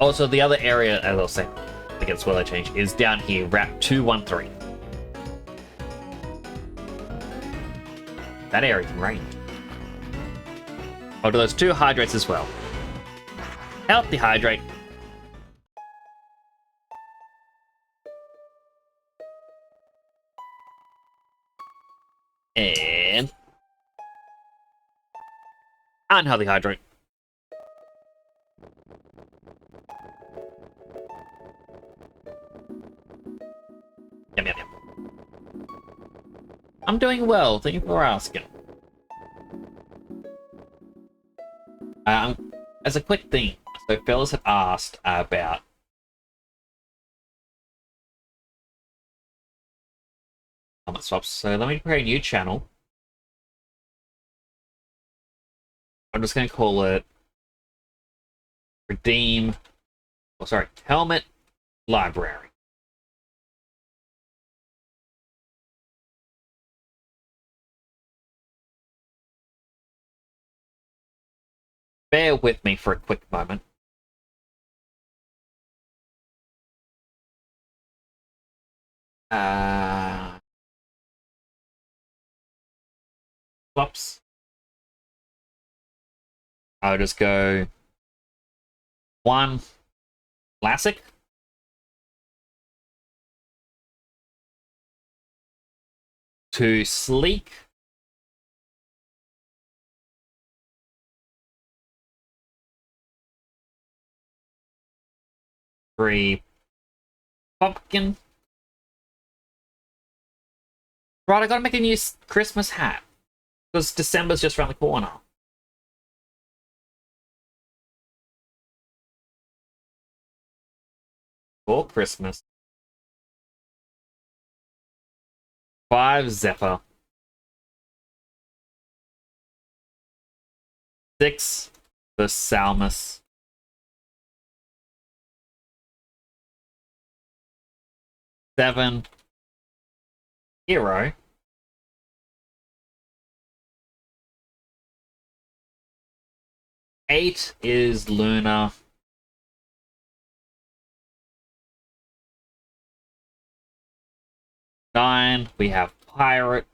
Also, the other area, as I was saying, I guess weather change, is down here, Route 213. That area can rain. Oh, do those 2 hydrates as well. Healthy hydrate. And Unhealthy hydrate. Yum, yum, yum. I'm doing well, thank you for asking. As a quick thing, so fellas had asked about helmet swaps, so let me create a new channel. I'm just going to call it Redeem, oh sorry, Helmet Library. Bear with me for a quick moment. Swaps. I'll just go 1 classic. 2 sleek. 3 pumpkin. Right, I gotta make a new Christmas hat. Because December's just around the corner. For Christmas. 5 Zephyr. 6 the Salmus. 7 Hero. 8 is Luna. 9 we have Pirate.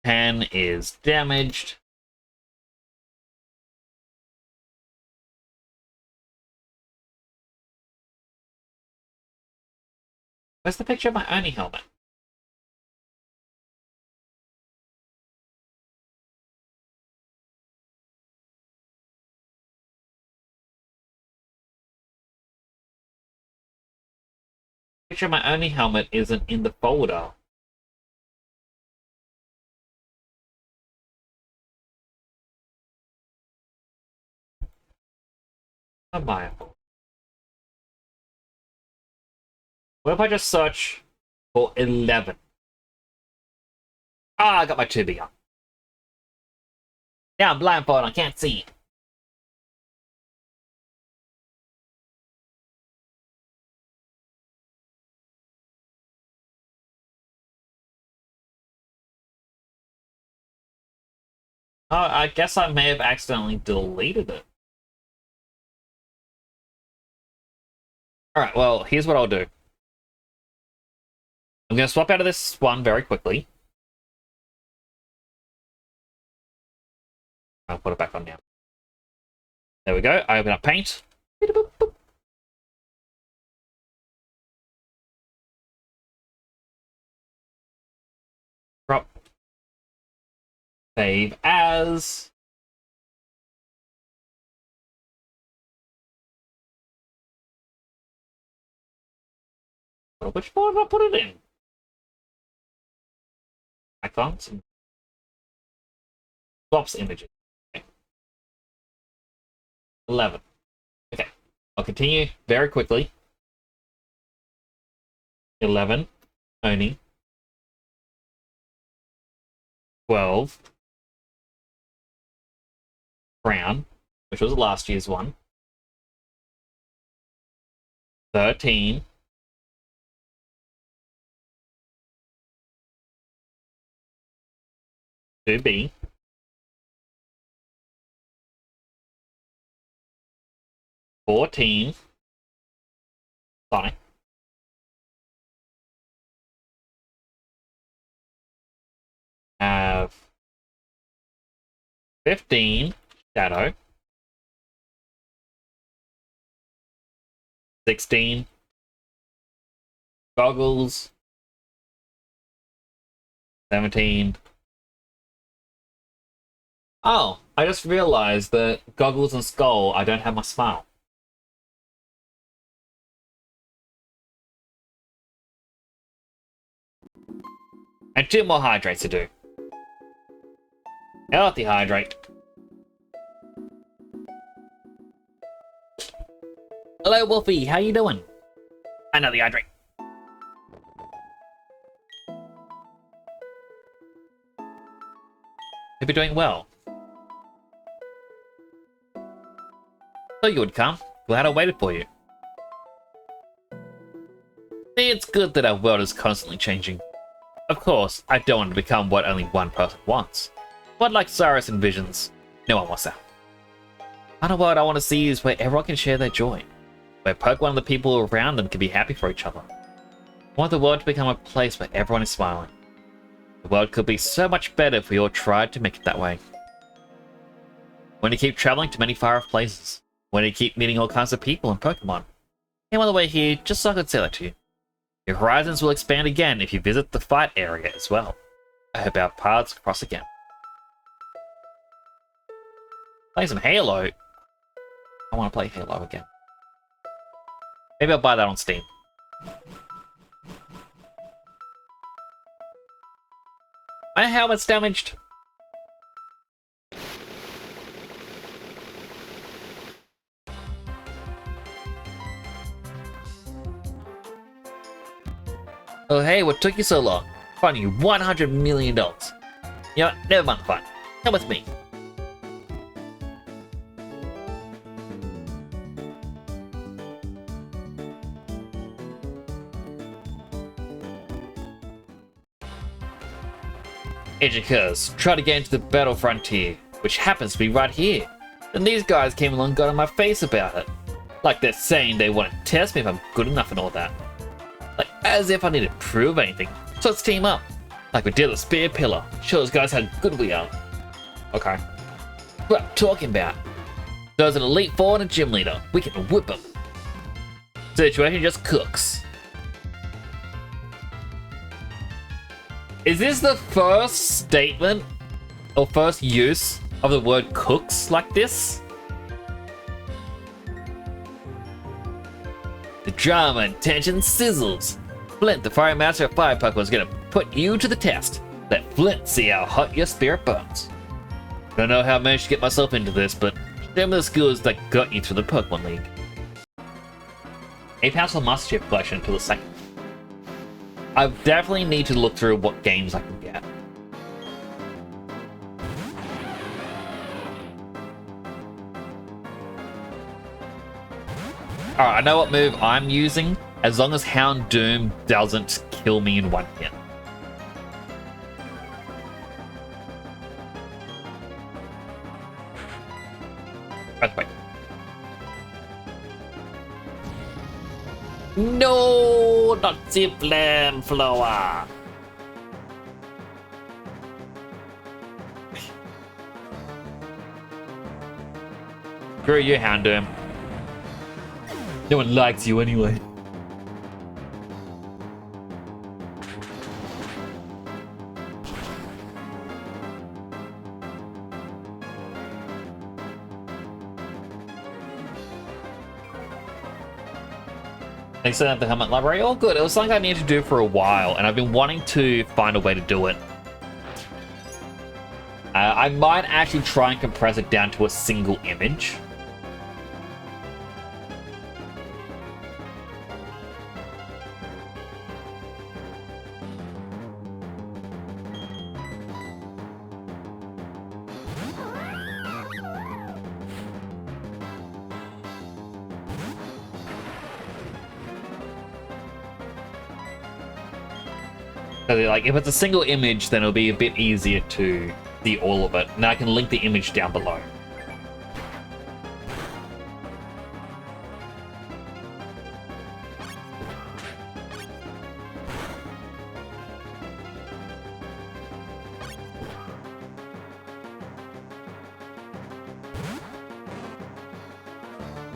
10 is Damaged. 'Where's the picture of my Oni helmet? Picture of my Oni helmet isn't in the folder. Not my fault. What if I just search for 11? Ah, I got my tubing on. Yeah, I'm blindfolded, I can't see. Oh, I guess I may have accidentally deleted it. Alright, well, here's what I'll do. I'm going to swap out of this one very quickly. I'll put it back on now. There we go. I open up Paint. Crop. Save as. Which folder did I put it in? Icons. Swaps images. Okay. 11. Okay. I'll continue very quickly. 11. Oni. 12. Brown, which was last year's one. 13. To be. 14. Sonic. 15. Shadow. 16. Goggles. 17. Oh, I just realized that Goggles and Skull, I don't have my smile. And 2 more hydrates to do. Healthy hydrate. Hello, Wolfie. How you doing? Another hydrate. Hope you're doing well. Thought you would come. Glad I waited for you. It's good that our world is constantly changing. Of course, I don't want to become what only one person wants. But like Cyrus envisions, no one wants that. Kind of world I want to see is where everyone can share their joy. Where Pokemon and the people around them can be happy for each other. I want the world to become a place where everyone is smiling. The world could be so much better if we all tried to make it that way. When you keep traveling to many far-off places. When you keep meeting all kinds of people and Pokemon. Came all the way here just so I could say that to you. Your horizons will expand again if you visit the fight area as well. I hope our paths cross again. Play some Halo. I want to play Halo again. Maybe I'll buy that on Steam. My helmet's damaged. Oh hey, what took you so long? Finding you $100 million. You know what? Never mind the fun. Come with me. Edgicurs, try to get into the battle frontier, which happens to be right here. Then these guys came along and got on my face about it. Like they're saying they want to test me if I'm good enough and all that. Like, as if I need to prove anything. So let's team up. Like we did with Spear Pillar. Show those guys how good we are. Okay. What I'm talking about. There's an Elite Four and a gym leader. We can whip them. Situation just cooks. Is this the first statement or first use of the word cooks like this? The drama and tension sizzles. Flint, the Fire Master of Fire Pokemon, is gonna put you to the test. Let Flint see how hot your spirit burns. Don't know how I managed to get myself into this, but show me the skills that got you through the Pokemon League. 8 pounds of Master Chip collection until the second. I definitely need to look through what games I can get. Alright, I know what move I'm using, as long as Houndoom doesn't kill me in one hit. Earthquake. No, not the flame flower. Screw you, Houndoom. No one likes you anyway. Thanks for the Helmet Library. All good. It was something I needed to do for a while, and I've been wanting to find a way to do it. I might actually try and compress it down to a single image. So like, if it's a single image, then it'll be a bit easier to see all of it. And I can link the image down below.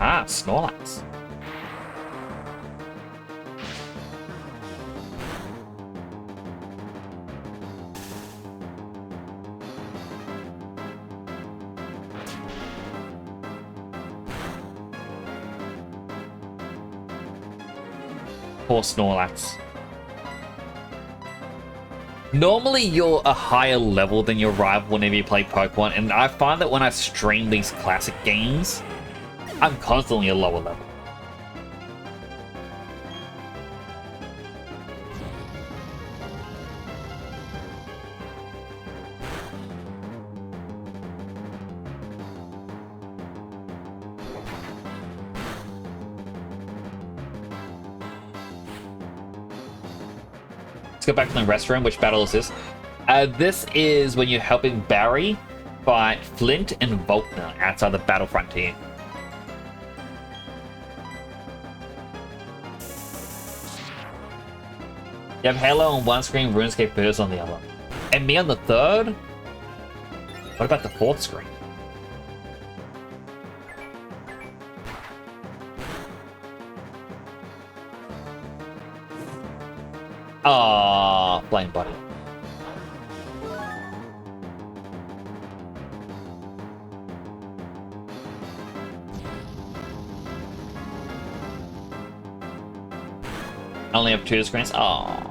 Ah, Snorlax. Poor Snorlax. Normally, you're a higher level than your rival whenever you play Pokemon, and I find that when I stream these classic games, I'm constantly a lower level. Let's go back to the restroom. Which battle is this? This is when you're helping Barry fight Flint and Volkner outside the battle frontier. You have Halo on one screen, RuneScape Burst on the other. And me on the third? What about the fourth screen? Ah, Flame Body. I only have 2 screens. Oh.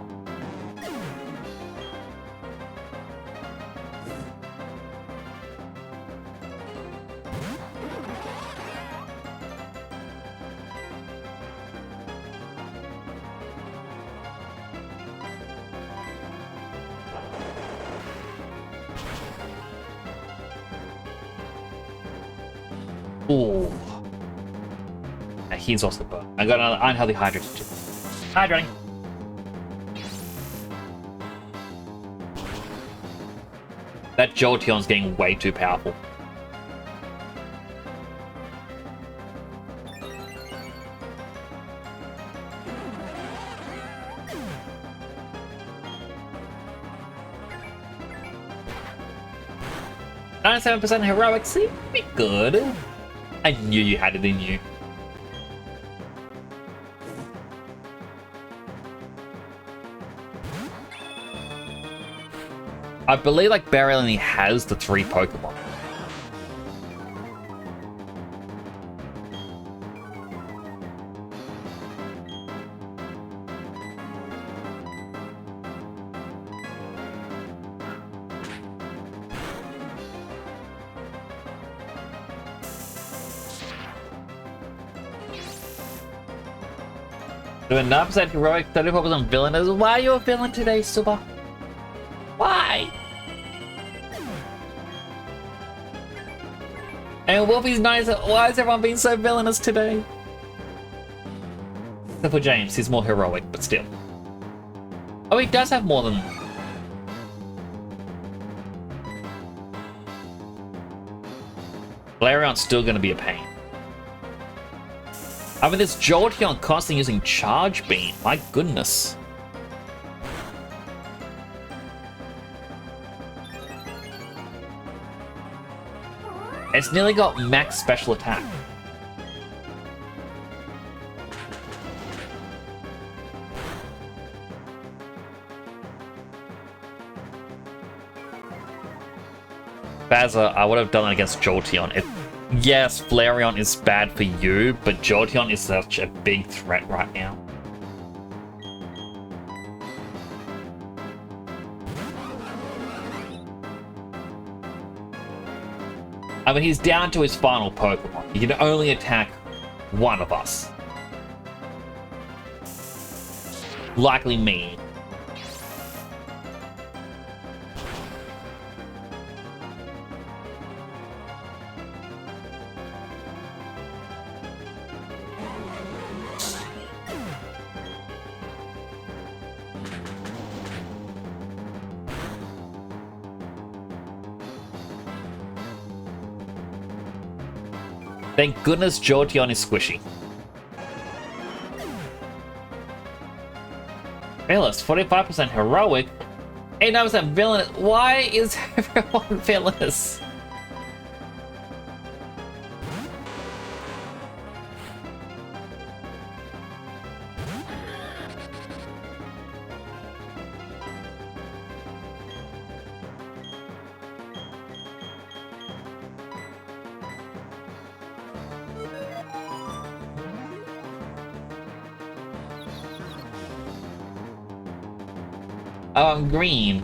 Ooh. He's also burnt. I got another unhealthy hydrated too. Hydrating. That Jolteon's getting way too powerful. "97% heroic seems pretty good." I knew you had it in you. I believe like Barry only has the 3 Pokemon. Doing 9% heroic, 34% villainous. Why are you a villain today, Suba? Why? And Wolfie's nice. Why is everyone being so villainous today? Except for James, he's more heroic, but still. Oh, he does have more than... Flareon's still gonna be a pain. I mean, this Jolteon constantly using Charge Beam. My goodness. It's nearly got max special attack. Bazza, I would have done it against Jolteon. Yes, Flareon is bad for you, but Jolteon is such a big threat right now. I mean, he's down to his final Pokemon. He can only attack one of us. Likely me. Thank goodness Jolteon is squishy. Fearless, 45% heroic, 89% villainous. Why is everyone villainous? Oh, I'm green.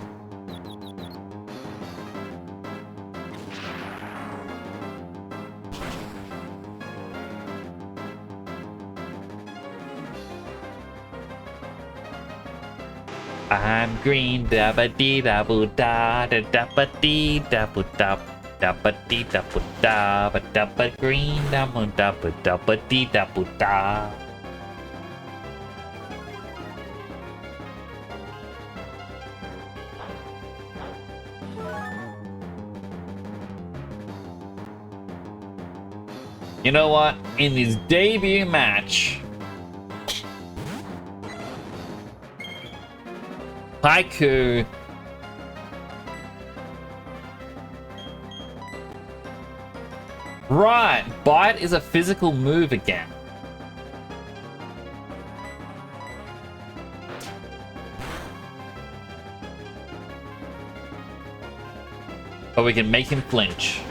I'm green, da ba dee da boo da da ba dee da boo da ba dee da boo da ba green da ba dee da boo da. You know what? In his debut match, Haiku right, bite is a physical move again. But we can make him flinch.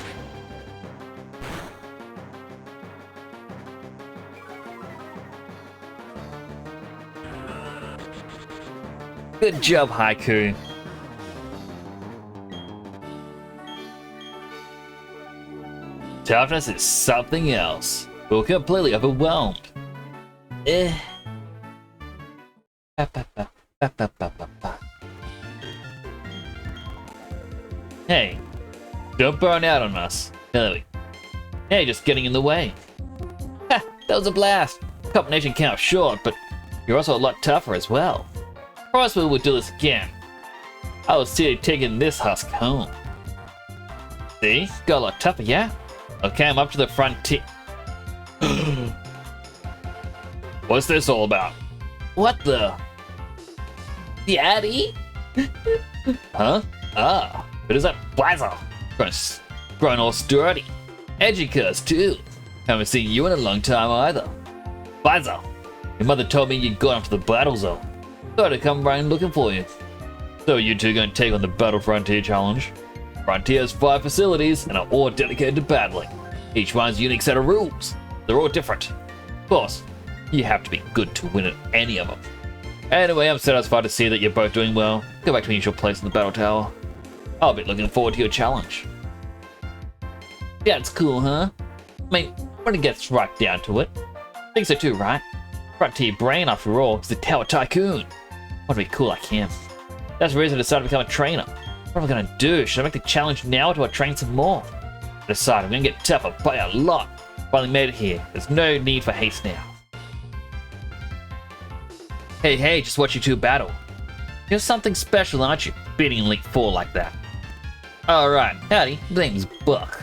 Good job, Haiku. Toughness is something else. We're completely overwhelmed. Eh. Hey, don't burn out on us. Hey, just getting in the way. Ha, that was a blast. Combination count short, but you're also a lot tougher as well. Promise we will do this again. I will see you taking this husk home. See? Got a lot tougher, yeah? Okay, I'm up to the frontier. What's this all about? What the? Daddy? Huh? Ah, what is that blazer? Grown all sturdy. Edgy cuz too. Haven't seen you in a long time either. Blazer, your mother told me you'd gone off to the battle zone. Thought I'd come running looking for you. So you two gonna take on the Battle Frontier Challenge? Frontier has 5 facilities and are all dedicated to battling. Each one has a unique set of rules. They're all different. Of course, you have to be good to win at any of them. Anyway, I'm satisfied to see that you're both doing well. Go back to your usual place in the battle tower. I'll be looking forward to your challenge. Yeah, it's cool, huh? I mean, when it gets right down to it. Think so too, right? Frontier Brain, after all, is the Tower Tycoon. Want to be cool like him. That's the reason I decided to become a trainer. What am I gonna do? Should I make the challenge now or do I train some more? I decided I'm gonna get tougher by a lot. Finally made it here. There's no need for haste now. Hey, just watch you two battle. You're something special, aren't you? Beating in League 4 like that. Alright, howdy, my name's Buck.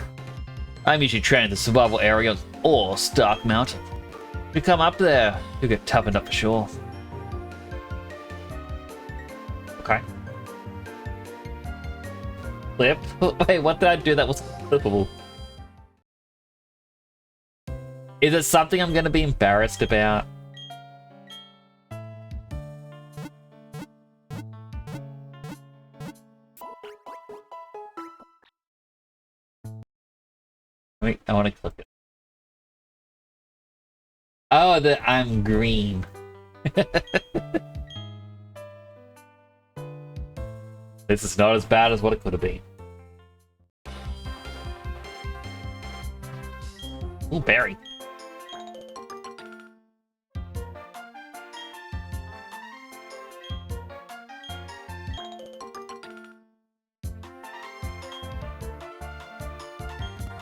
I'm usually training the survival area or Stark Mountain. If you come up there, you'll get toughened up for sure. Okay. Flip? Wait, what did I do that was flippable? Is it something I'm gonna be embarrassed about? Wait, I want to click it. Oh, I'm green. This is not as bad as what it could have been. Ooh, berry.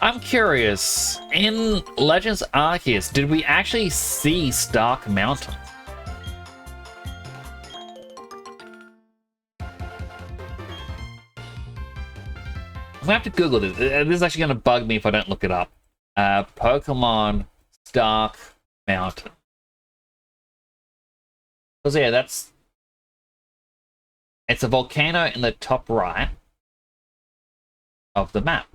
I'm curious, in Legends Arceus, did we actually see Stark Mountain? I'm gonna have to Google this. This is actually gonna bug me if I don't look it up. Pokemon Stark Mountain. Because yeah, it's a volcano in the top right of the map.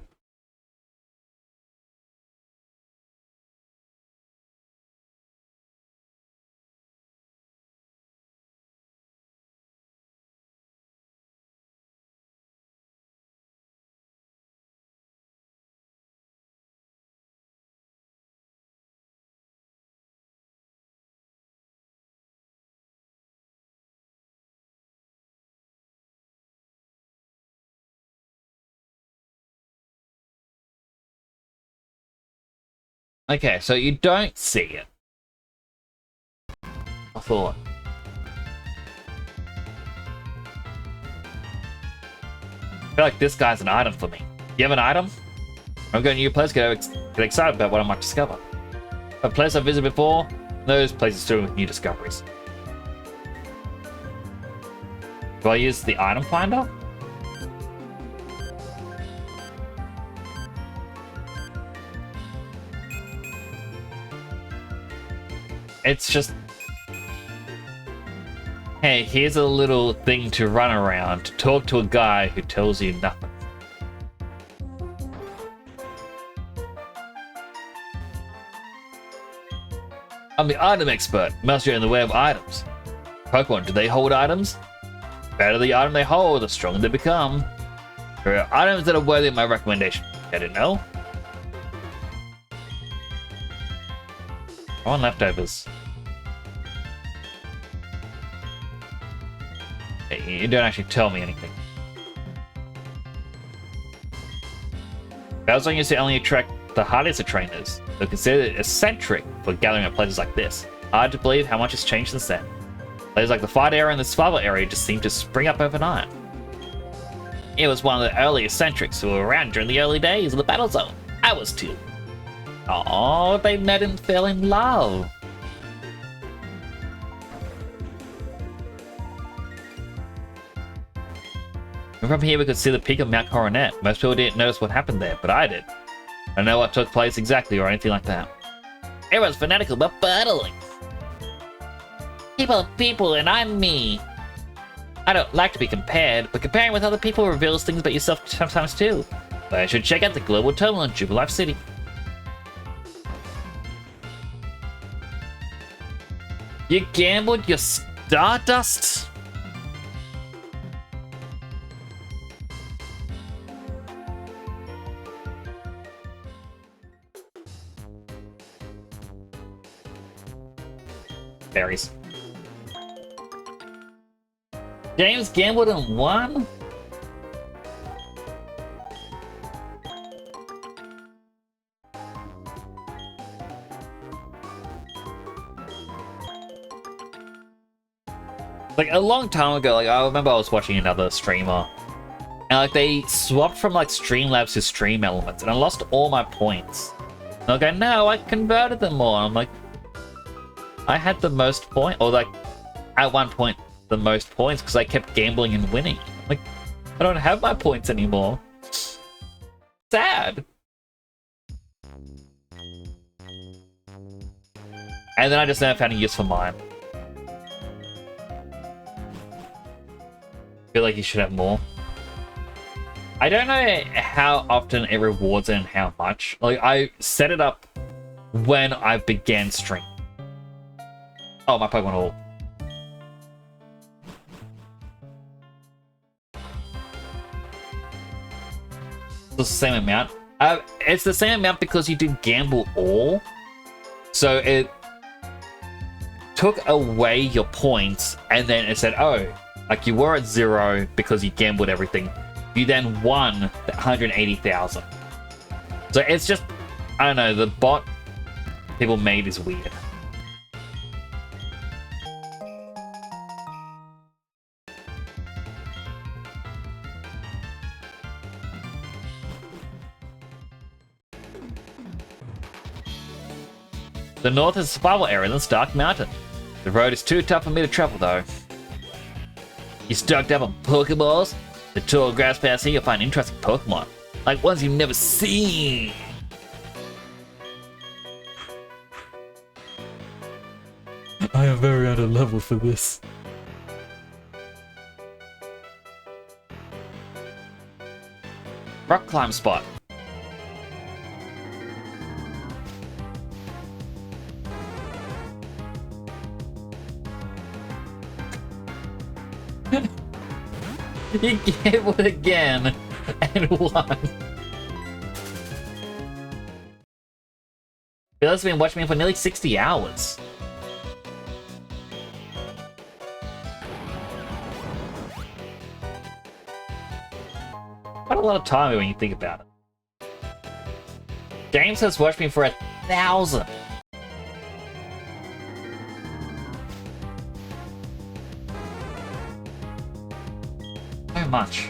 Okay, so you don't see it. I thought. I feel like this guy's an item for me. You have an item? I'm going to new place, get excited about what I might discover. A place I've visited before, those places still with new discoveries. Do I use the item finder? It's just... Hey, here's a little thing to run around to talk to a guy who tells you nothing. I'm the item expert, master in the way of items. Pokemon, do they hold items? The better the item they hold, the stronger they become. There are items that are worthy of my recommendation. I don't know. I want leftovers. Hey, you don't actually tell me anything. Bowser used to only attract the hardest of trainers, though considered eccentric for gathering at places like this. Hard to believe how much has changed since then. Places like the fight area and the survival area just seem to spring up overnight. It was one of the early eccentrics who were around during the early days of the battle zone. I was too. Oh, they met and fell in love. From here we could see the peak of Mount Coronet. Most people didn't notice what happened there, but I did. I don't know what took place exactly or anything like that. Everyone's fanatical about battling. People are people and I'm me. I don't like to be compared, but comparing with other people reveals things about yourself sometimes too. But I should check out the Global Terminal in Jubilife City. You gambled your Stardust? Berries. James gambled and won? Like a long time ago, like I remember I was watching another streamer and like they swapped from like Streamlabs to Stream Elements and I lost all my points. And I go, no, I converted them all. And I'm like, I had the most point, or like at one point the most points because I kept gambling and winning. Like, I don't have my points anymore. Sad. And then I just never found a use for mine. Feel like you should have more. I don't know how often it rewards and how much. Like, I set it up when I began stream. Oh, my Pokemon Hall. It's the same amount. It's the same amount because you did gamble all. So it took away your points and then it said, oh, like you were at 0 because you gambled everything. You then won 180,000. So it's just, I don't know, the bot people made is weird. The north is a survival area in Stark Mountain. The road is too tough for me to travel though. You stocked up on Pokeballs? The tall grass paths here you'll find interesting Pokemon. Like ones you've never seen. I am very out of level for this. Rock climb spot. You gambled again and won. Bill's been watching me for nearly 60 hours. Quite a lot of time when you think about it. James has watched me for 1,000. So much.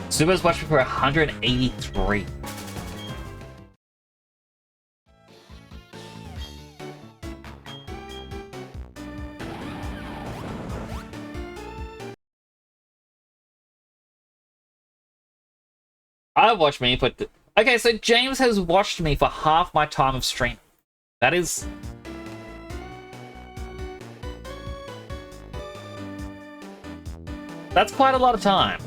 Super's watched me for 183. I watched me for... Okay, so James has watched me for half my time of stream. That is... That's quite a lot of time.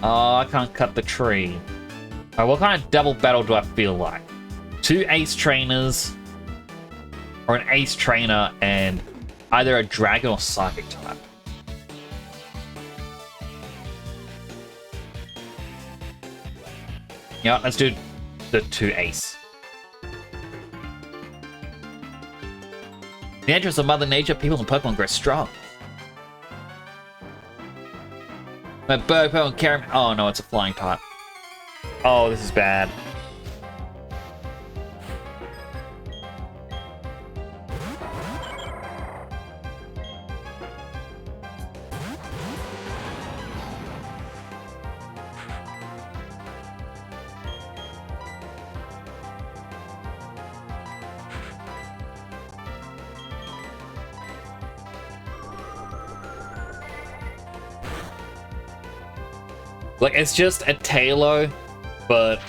Oh, I can't cut the tree. Alright, what kind of double battle do I feel like? 2 ace trainers, or an ace trainer and either a dragon or psychic type. Yeah, let's do the 2 ace. In the interest of Mother Nature, people in Pokemon grow strong. My bird Pokemon carry. Oh no, it's a flying type. Oh, this is bad. Like, it's just a Tailo, but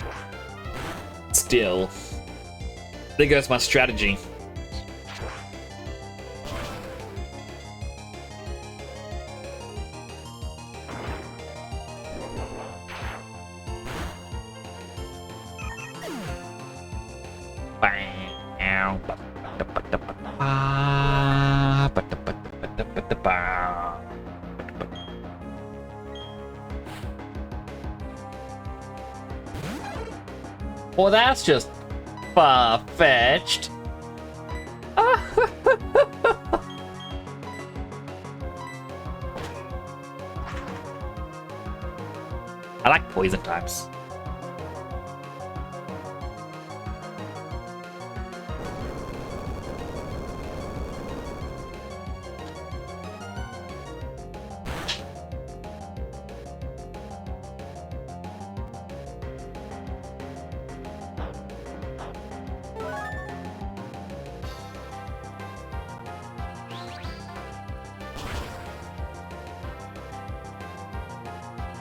still. There goes my strategy. Well, that's just far-fetched. I like poison types.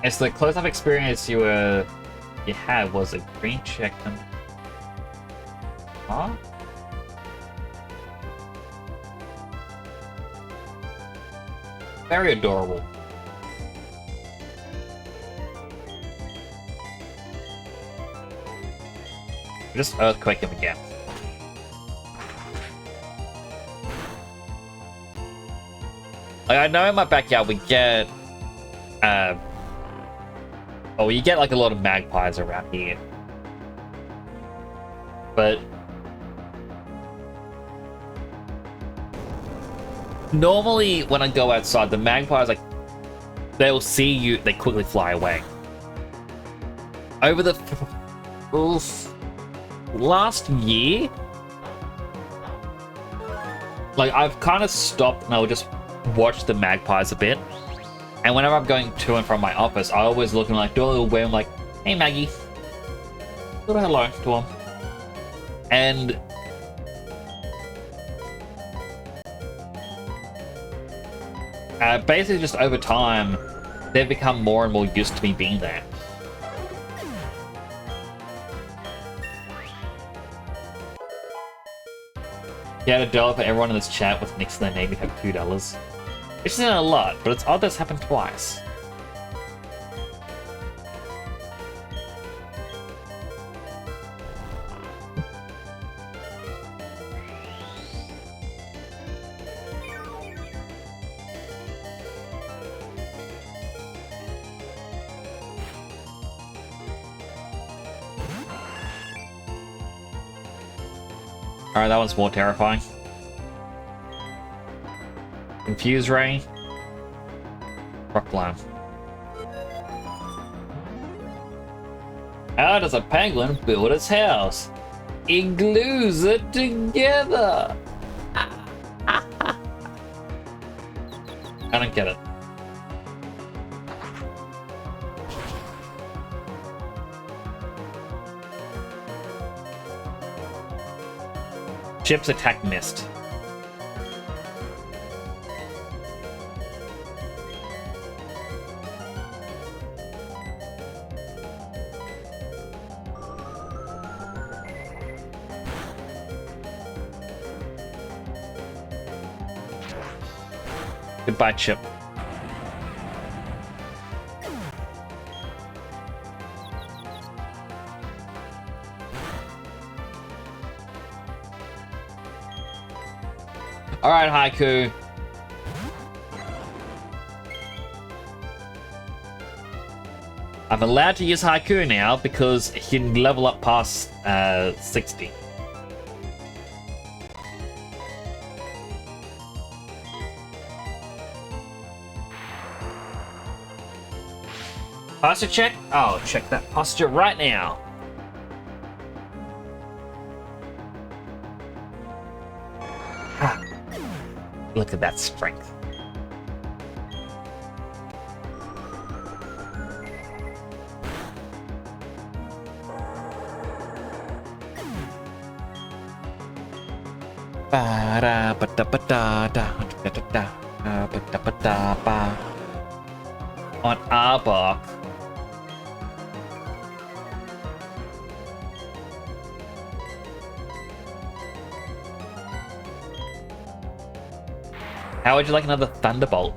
It's the close-up experience you had was a green check. Huh? Very adorable. Just earthquake him again. Like, I know in my backyard we get oh, you get like a lot of magpies around here. But normally when I go outside, the magpies, like, they'll see you, they quickly fly away. Over the last year, like, I've kind of stopped and I'll just watch the magpies a bit. And whenever I'm going to and from my office, I always look and like do a little wave. I'm like, "Hey, Maggie," little hello to him, and basically just over time, they've become more and more used to me being there. Yeah, a dollar for everyone in this chat with next to their name, you have $2. Which isn't a lot, but it's odd this happened twice. Alright, that one's more terrifying. Fuse Ray. Rock Climb. How does a penguin build its house? It glues it together. I don't get it. Chip's attack missed. Goodbye, Chip. All right, Haiku. I'm allowed to use Haiku now because he can level up past 60. Posture check? Oh, check that posture right now. Ah, look at that strength. On Arbok. How would you like another Thunderbolt?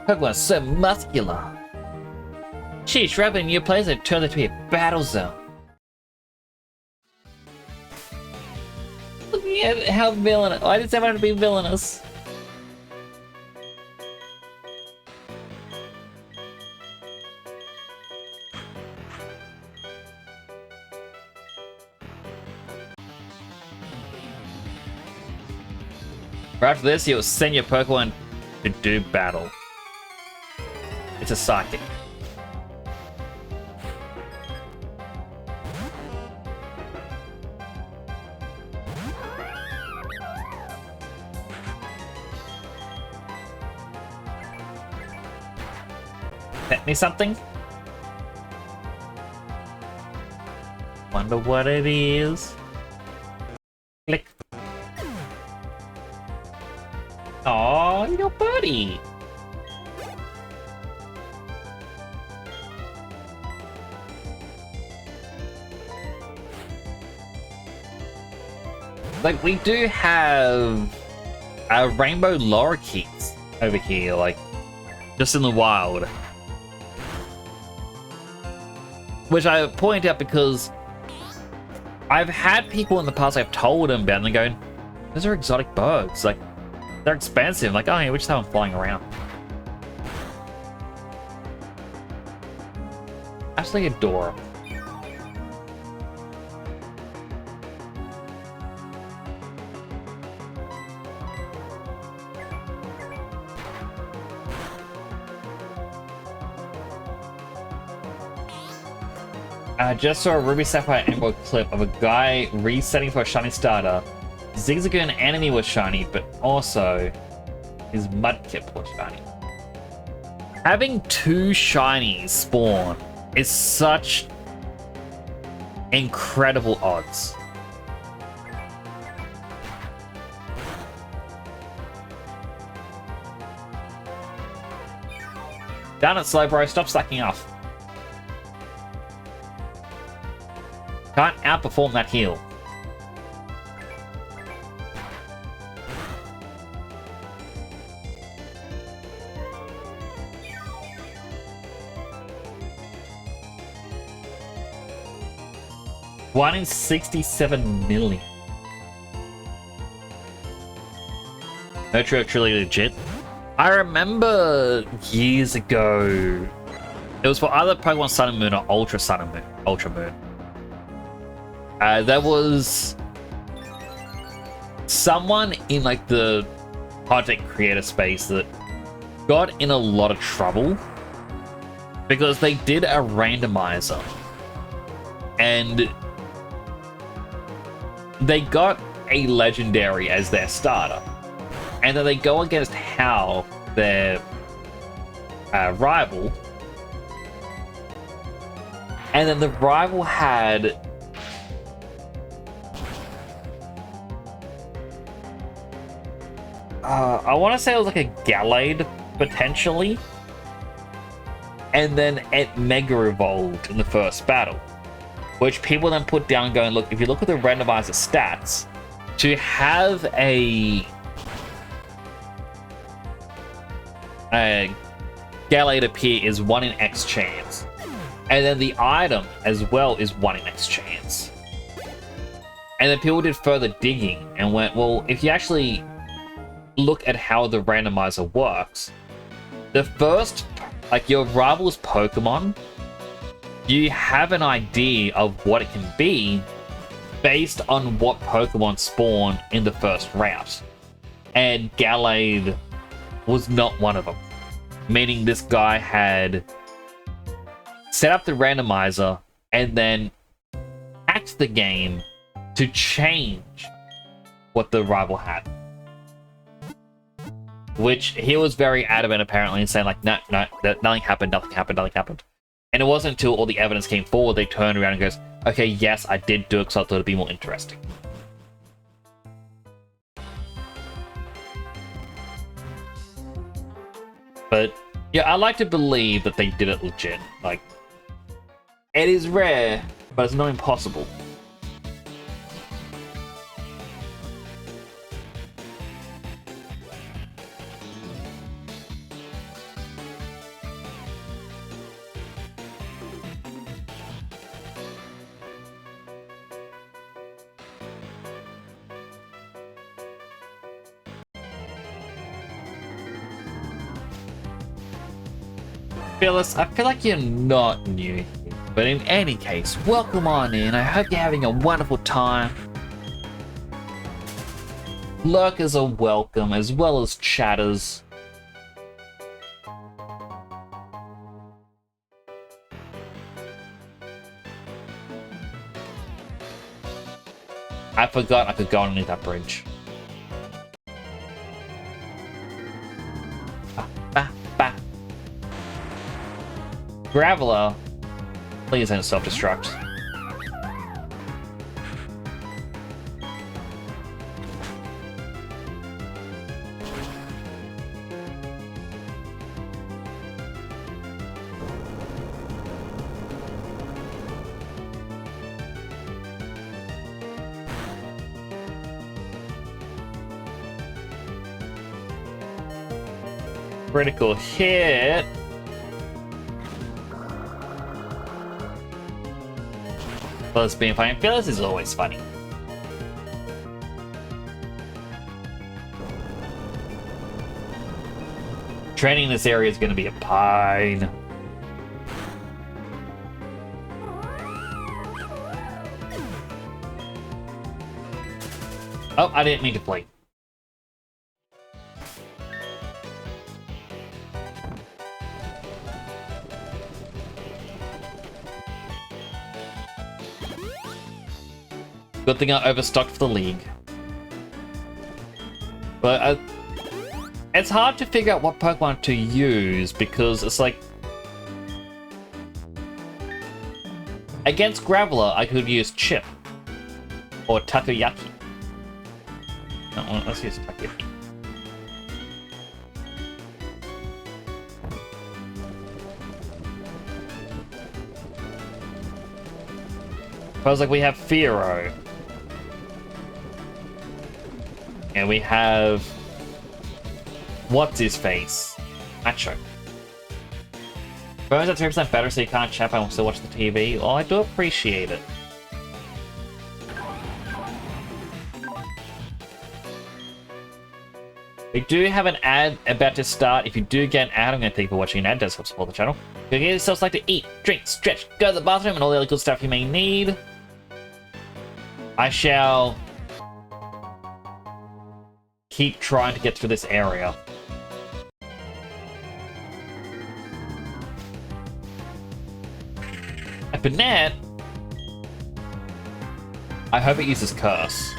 Pokemon so muscular. Sheesh, right when you place it turns it to be a battle zone. Look at how villainous. Why did someone have to be villainous? Right after this, you'll send your Pokemon to do battle. It's a psychic. Bet me something? Wonder what it is. Click. Aw, your buddy. Like, we do have rainbow lorikeets over here, like, just in the wild. Which I point out because I've had people in the past I've told them about and they're going, those are exotic bugs, like, they're expensive. Like, oh yeah, we just have them flying around. Absolutely adorable. I just saw a Ruby Sapphire Emerald clip of a guy resetting for a shiny starter. Zigzagoon enemy was shiny, but also his Mudkip was shiny. Having two shinies spawn is such incredible odds. Down it, Slowbro, stop slacking off. Can't outperform that heal. One in 67 million. No, truly legit. I remember years ago, it was for either Pokemon Sun and Moon or Ultra Sun and Moon. Ultra Moon. There was someone in like the content creator space that got in a lot of trouble because they did a randomizer and they got a legendary as their starter, and then they go against Hal, their rival, and then the rival had I want to say it was like a Gallade, potentially. And then it Mega Evolved in the first battle. Which people then put down going, look, if you look at the randomizer stats, to have a Gallade appear is 1 in X chance. And then the item as well is 1 in X chance. And then people did further digging and went, well, if you actually look at how the randomizer works, the first, like your rival's Pokemon, you have an idea of what it can be based on what Pokemon spawn in the first route. And Gallade was not one of them. Meaning this guy had set up the randomizer and then hacked the game to change what the rival had. Which he was very adamant apparently and saying like, no, nothing happened. And it wasn't until all the evidence came forward they turned around and goes, okay, yes, I did do it because I thought it'd be more interesting. But yeah, I like to believe that they did it legit. Like, it is rare, but it's not impossible. Phyllis, I feel like you're not new here, but in any case, welcome on in. I hope you're having a wonderful time. Lurkers are welcome, as well as chatters. I forgot I could go underneath that bridge. Graveler, please don't self-destruct. Critical hit. Phyllis being funny. Phyllis is always funny. Training in this area is going to be a pain. Oh, I didn't mean to play. Good thing I overstocked for the league. But it's hard to figure out what Pokemon to use because it's like... Against Graveler, I could use Chip. Or Takoyaki. No, let's use Takoyaki. I was like, we have Fearow. And we have... What's his face? Macho. Phones are 3% better so you can't chat and still watch the TV. Well, I do appreciate it. We do have an ad about to start. If you do get an ad, I'm going to thank you for watching an ad. It does help support the channel. Go get yourself like to eat, drink, stretch, go to the bathroom, and all the other good stuff you may need. I shall keep trying to get through this area. And Burnett, I hope it uses curse.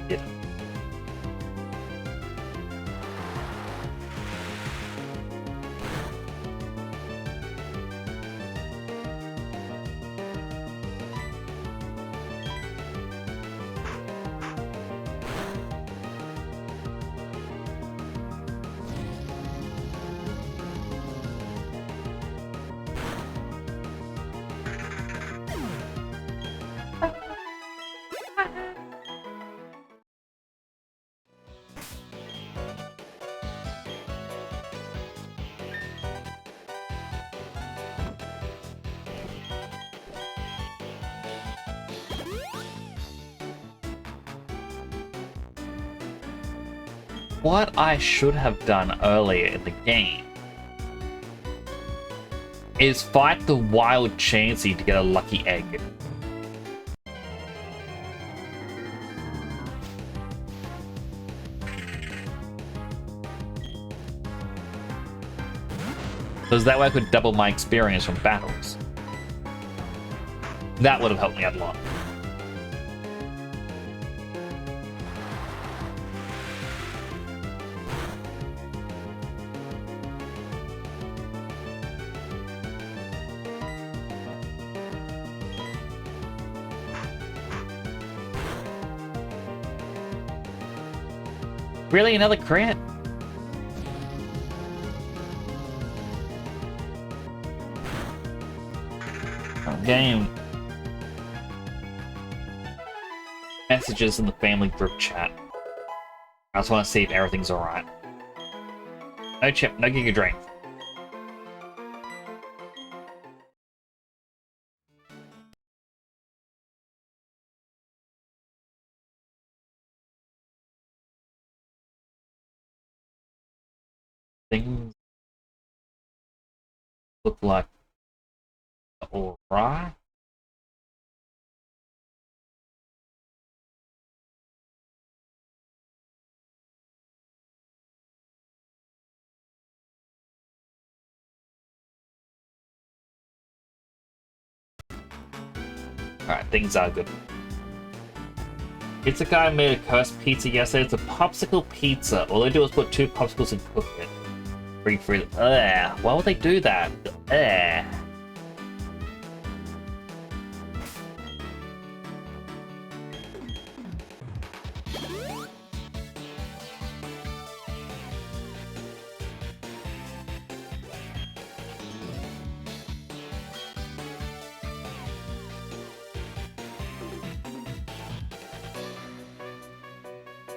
Yeah. What I should have done earlier in the game is fight the wild Chansey to get a lucky egg. Because that way I could double my experience from battles. That would have helped me out a lot. Really, another crit? Oh, game. Messages in the family group chat. I just want to see if everything's alright. No chip, no Giga Drain. Things look like alright. Alright, things are good. Pizza guy made a cursed pizza yesterday. It's a popsicle pizza. All they do is put 2 popsicles and cook it. Bring free. Ugh. Why would they do that? Ugh.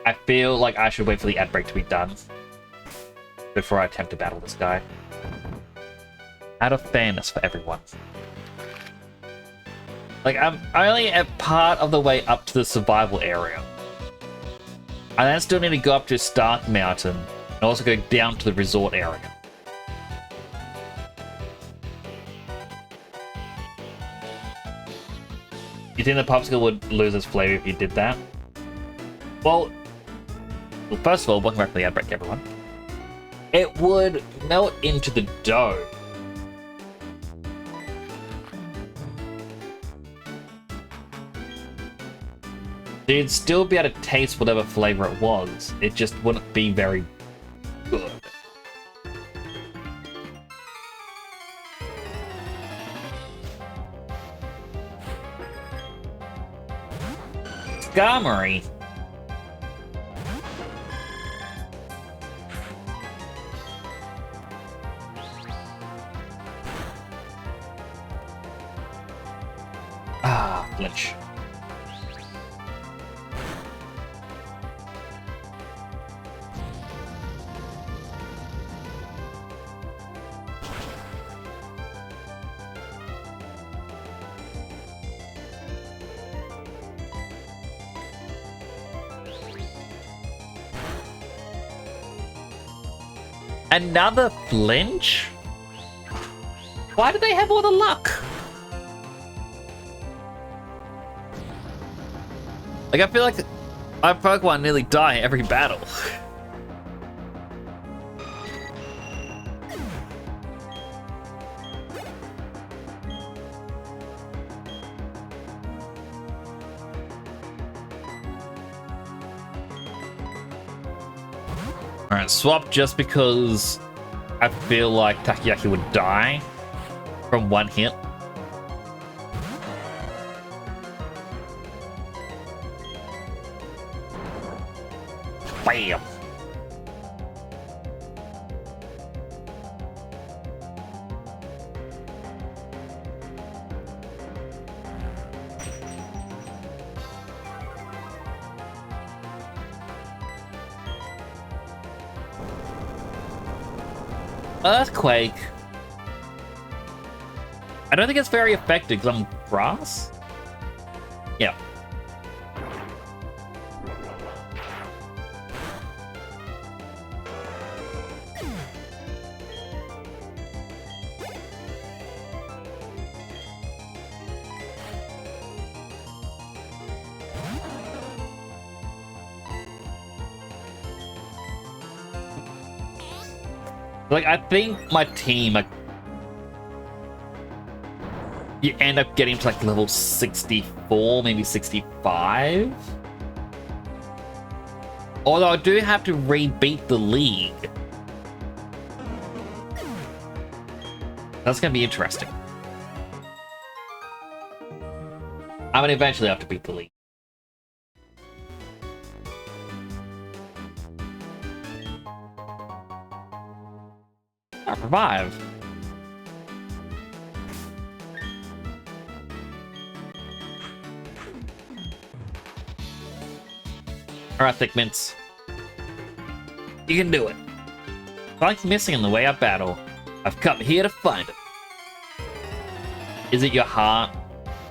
I feel like I should wait for the ad break to be done before I attempt to battle this guy. Out of fairness for everyone. Like, I'm only at part of the way up to the survival area. And I still need to go up to Stark Mountain and also go down to the resort area. You think the popsicle would lose its flavor if you did that? Well, first of all, welcome back to the ad break, everyone. It would melt into the dough. So you'd still be able to taste whatever flavor it was. It just wouldn't be very good. Skarmory. Ah, flinch. Another flinch? Why do they have all the luck? Like, I feel like our Pokemon nearly die every battle. Alright, swap just because I feel like Takoyaki would die from one hit. Bam! Earthquake. I don't think it's very effective because I'm grass. Yeah. Like, I think my team, like, you end up getting to like level 64, maybe 65. Although I do have to re-beat the league. That's gonna be interesting. I mean, eventually I have to beat the league. I revive. Alright, Thick Mints. You can do it. Something's missing in the way I battle. I've come here to find it. Is it your heart?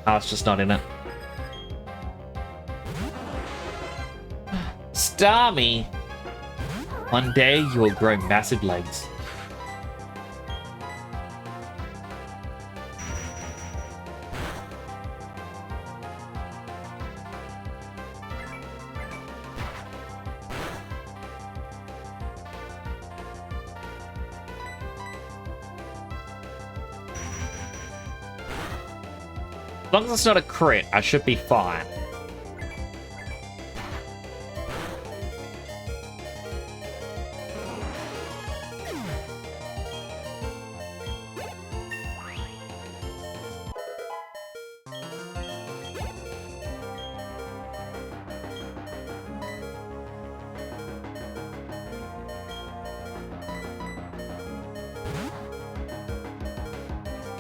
Oh, it's just not in it. Starmie! One day you will grow massive legs. As long as it's not a crit, I should be fine.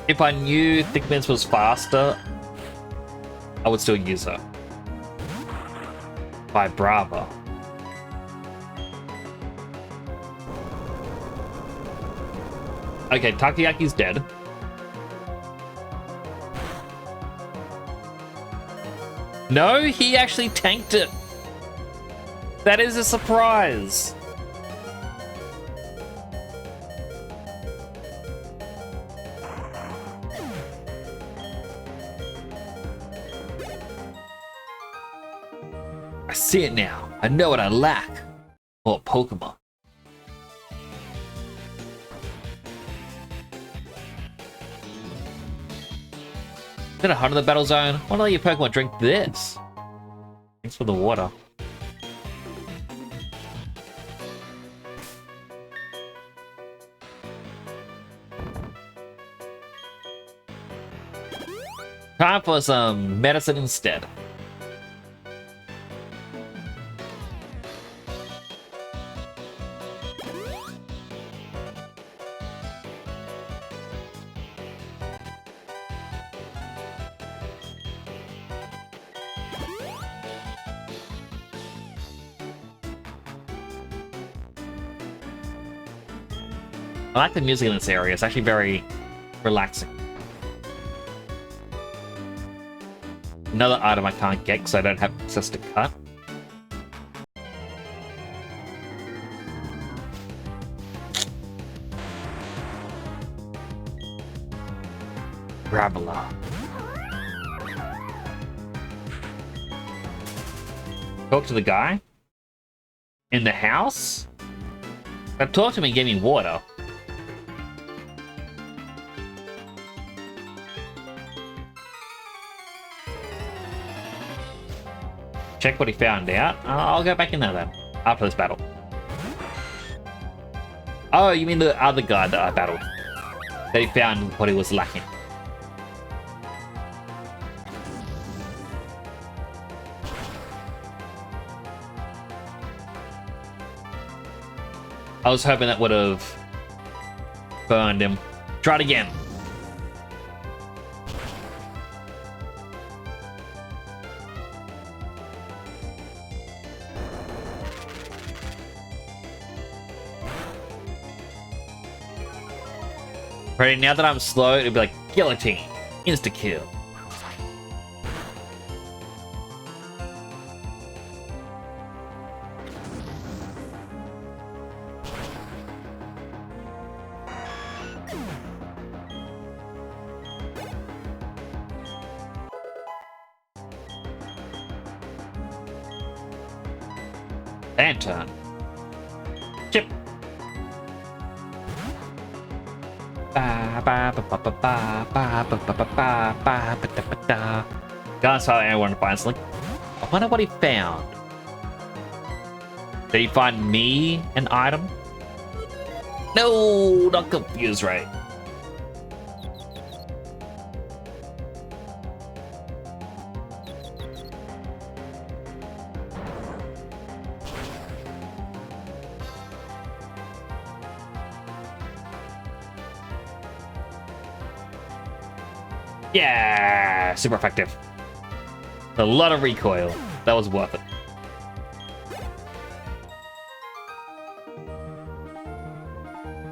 If I knew Thick Mints was faster, I would still use her. By Bravo. Okay, Takoyaki's dead. No, he actually tanked it. That is a surprise. I see it now. I know what I lack. More Pokemon. Is that a hunt in the battle zone? Why don't let your Pokemon drink this? Thanks for the water. Time for some medicine instead. I like the music in this area. It's actually very relaxing. Another item I can't get because I don't have access to cut. Graveler. Talk to the guy? In the house? Talk to me and give me water. Check what he found out. I'll go back in there then, after this battle. Oh, you mean the other guy that I battled? That he found what he was lacking. I was hoping that would have burned him. Try it again. Right, now that I'm slow, it'll be like guillotine, insta kill. Lantern. Chip. That's how everyone finds Link. I wonder what he found. Did he find me an item? No, not confused, right? Yeah, super effective. A lot of recoil. That was worth it.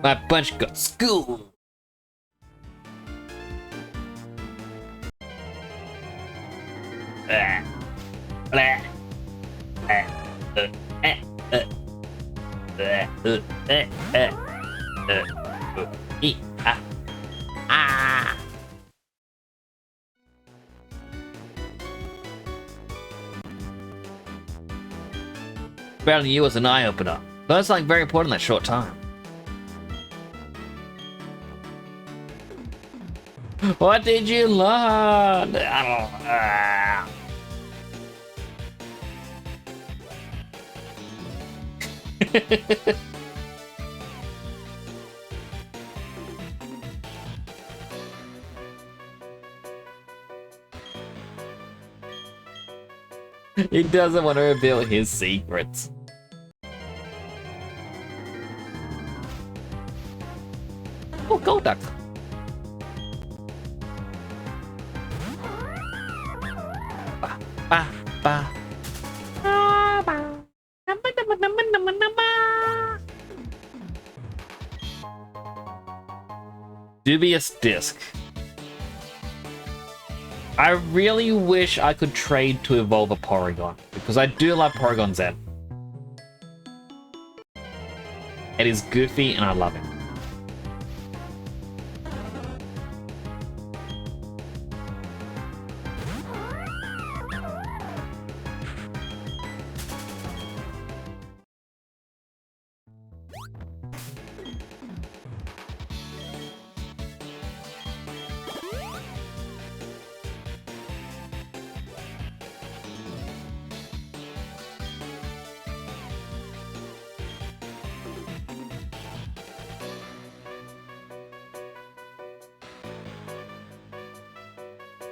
My bunch got schooled. Battling you was an eye-opener. Learned something very important in that short time. What did you learn? I don't know. He doesn't want to reveal his secrets. Oh, Golduck. Ba, ba, ba. Dubious Disc. I really wish I could trade to evolve a Porygon, because I do love Porygon Z. It is goofy and I love him.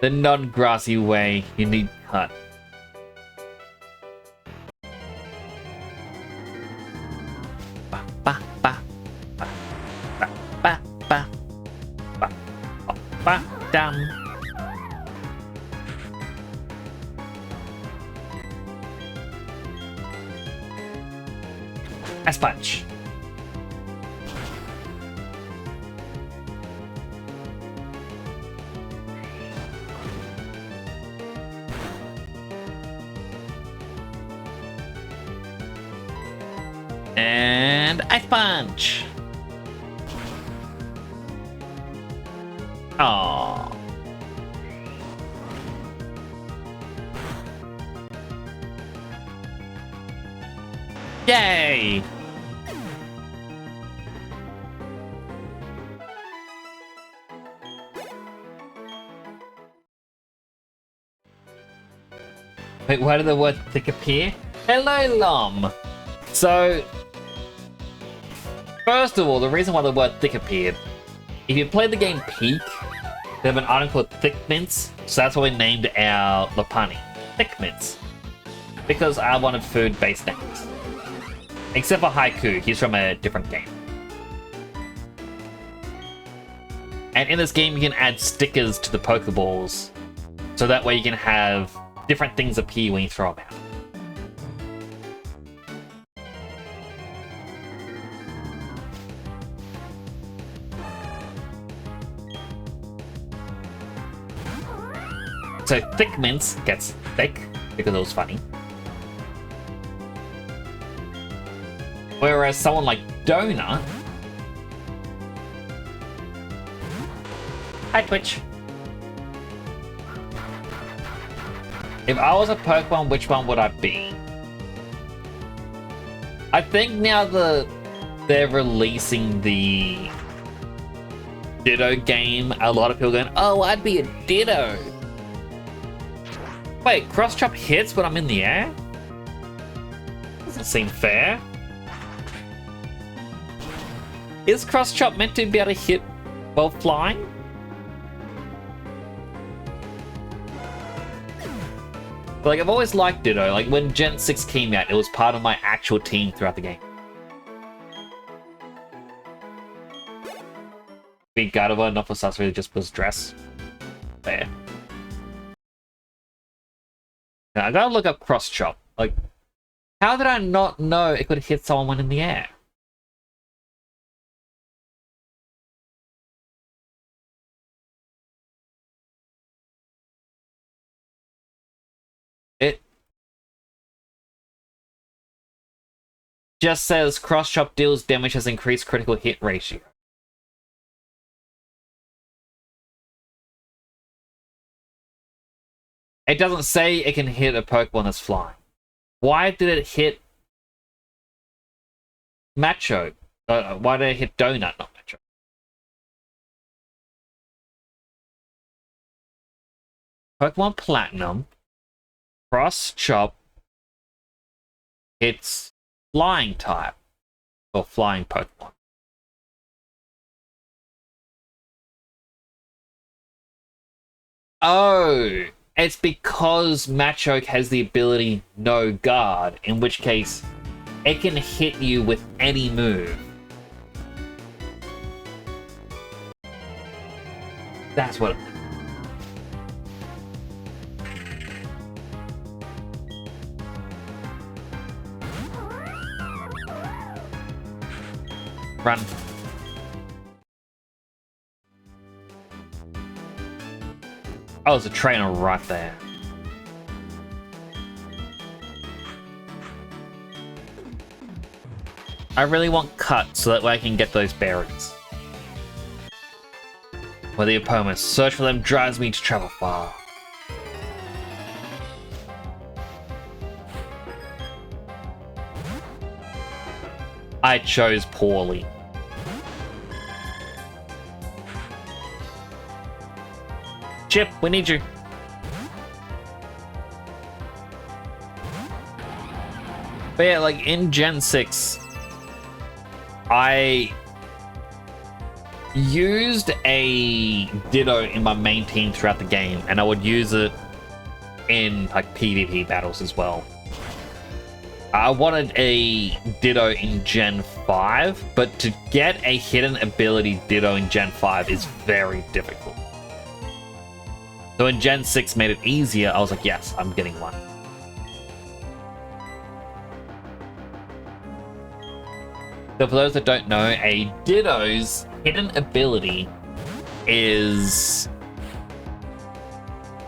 The non-grassy way you need cut. Ba ba ba ba ba ba ba ba ba dum. Ice punch. And Ice Punch! Aww. Hey! Wait, why did the word thick appear? Hello, Lom! So, first of all, the reason why the word thick appeared, if you played the game Peak, they have an item called Thick Mints, so that's why we named our Lopunny Thick Mints. Because I wanted food-based names. Except for Haiku, he's from a different game. And in this game, you can add stickers to the Pokeballs, so that way you can have different things appear when you throw them out. So Thick Mints gets thick because it was funny. Whereas someone like Donut... Hi Twitch. If I was a Pokemon, which one would I be? I think now that they're releasing the Ditto game, a lot of people are going, oh, I'd be a Ditto. Wait, Cross Chop hits when I'm in the air? Doesn't seem fair. Is Cross Chop meant to be able to hit while flying? Like, I've always liked Ditto. Like, when Gen 6 came out, it was part of my actual team throughout the game. Beat Gardevoir, not for Sasori, just was dress. Fair. Now, I gotta look up Cross Chop. Like, how did I not know it could hit someone when in the air? It just says Cross Chop deals damage has increased critical hit ratio. It doesn't say it can hit a Pokemon that's flying. Why did it hit Macho? Why did it hit Donut, not Macho? Pokemon Platinum, Cross Chop hits flying type, or flying Pokemon. Oh! It's because Machoke has the ability No Guard, in which case it can hit you with any move. That's what... Run. Oh, there's a trainer right there. I really want Cut so that way I can get those berries. Where the opponents search for them drives me to travel far. I chose poorly. Chip, we need you. But yeah, like in Gen 6, I used a Ditto in my main team throughout the game, and I would use it in like PvP battles as well. I wanted a Ditto in Gen 5, but to get a hidden ability Ditto in Gen 5 is very difficult. So when Gen 6 made it easier, I was like, yes, I'm getting one. So for those that don't know, a Ditto's hidden ability is...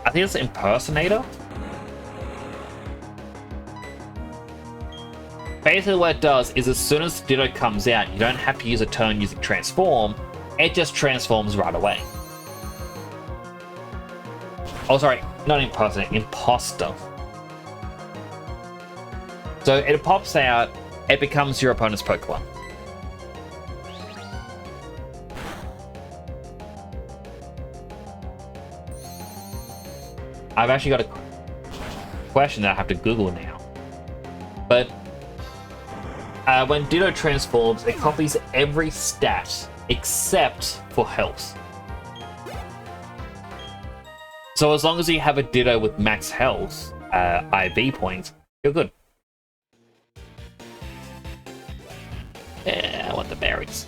I think it's Impersonator? Basically what it does is as soon as Ditto comes out, you don't have to use a turn using Transform, it just transforms right away. Oh, sorry, not Impersonator, Imposter. So it pops out, it becomes your opponent's Pokemon. I've actually got a question that I have to Google now. But when Ditto transforms, it copies every stat except for health. So as long as you have a Ditto with max health, IV points, you're good. Yeah, I want the berries.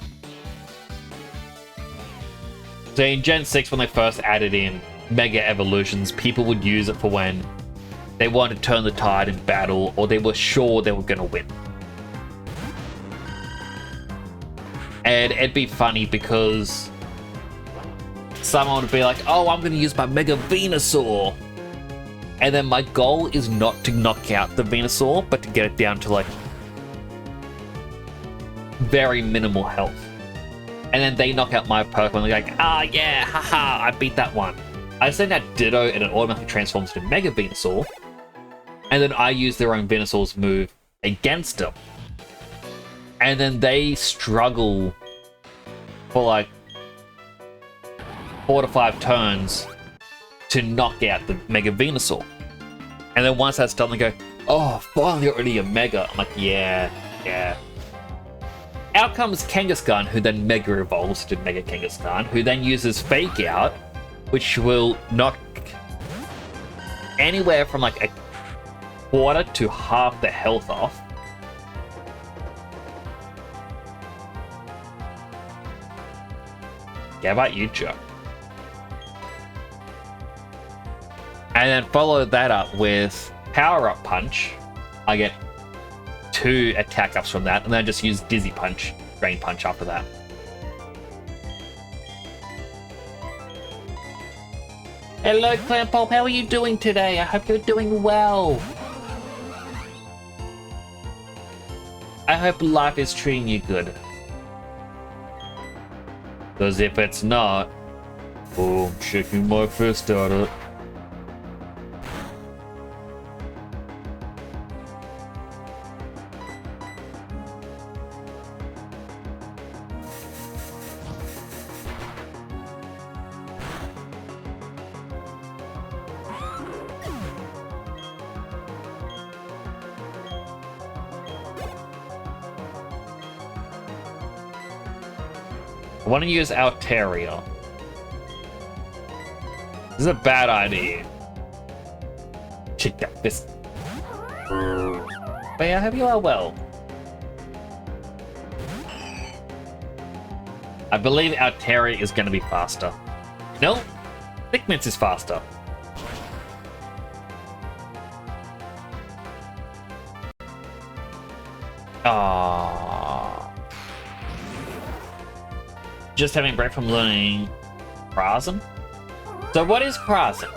So in Gen 6, when they first added in Mega Evolutions, people would use it for when they wanted to turn the tide in battle, or they were sure they were going to win. And it'd be funny because someone would be like, oh, I'm going to use my Mega Venusaur. And then my goal is not to knock out the Venusaur, but to get it down to like very minimal health. And then they knock out my Pokemon, they're like, ah, yeah, haha, I beat that one. I send out Ditto and it automatically transforms into Mega Venusaur. And then I use their own Venusaur's move against them. And then they struggle for like 4 to 5 turns to knock out the Mega Venusaur. And then once that's done, they go, oh, finally already a Mega. I'm like, yeah. Out comes Kangaskhan, who then Mega Evolves to Mega Kangaskhan, who then uses Fake Out, which will knock anywhere from like a quarter to half the health off. Yeah, how about you, Joe? And then follow that up with Power Up Punch. I get 2 attack ups from that, and then I just use Dizzy Punch, Drain Punch after that. Hello, Clampulp, how are you doing today? I hope you're doing well. I hope life is treating you good. Because if it's not, oh, I'm shaking my fist at it. I want to use Altaria. This is a bad idea. Shake that fist. But yeah, I hope you are well. I believe Altaria is going to be faster. No, Thickmints is faster. Just having a break from learning Prazen. So what is Prazen?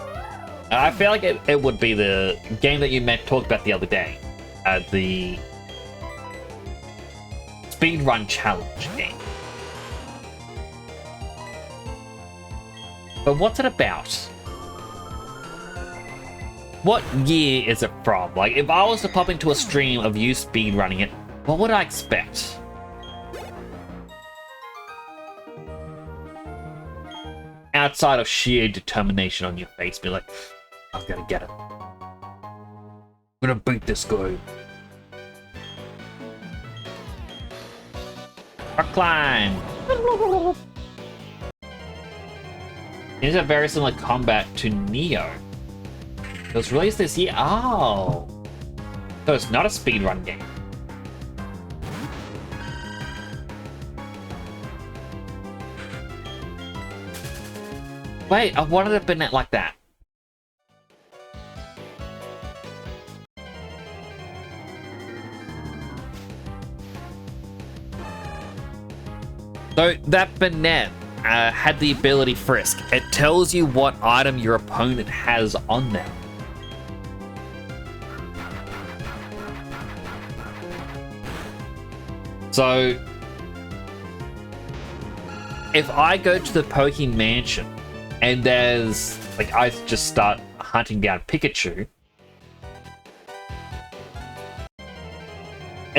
I feel like it would be the game that you talked about the other day. The speedrun challenge game. But what's it about? What year is it from? Like, if I was to pop into a stream of you speedrunning it, what would I expect? Outside of sheer determination on your face, be like, I'm gonna get it. I'm gonna beat this guy. Rock climb! It's a very similar combat to Neo. It was released this year. Oh! So it's not a speedrun game. Wait, I wanted it been like that. So that Banette had the ability Frisk. It tells you what item your opponent has on them. So if I go to the Poke Mansion and there's, like, I just start hunting down Pikachu,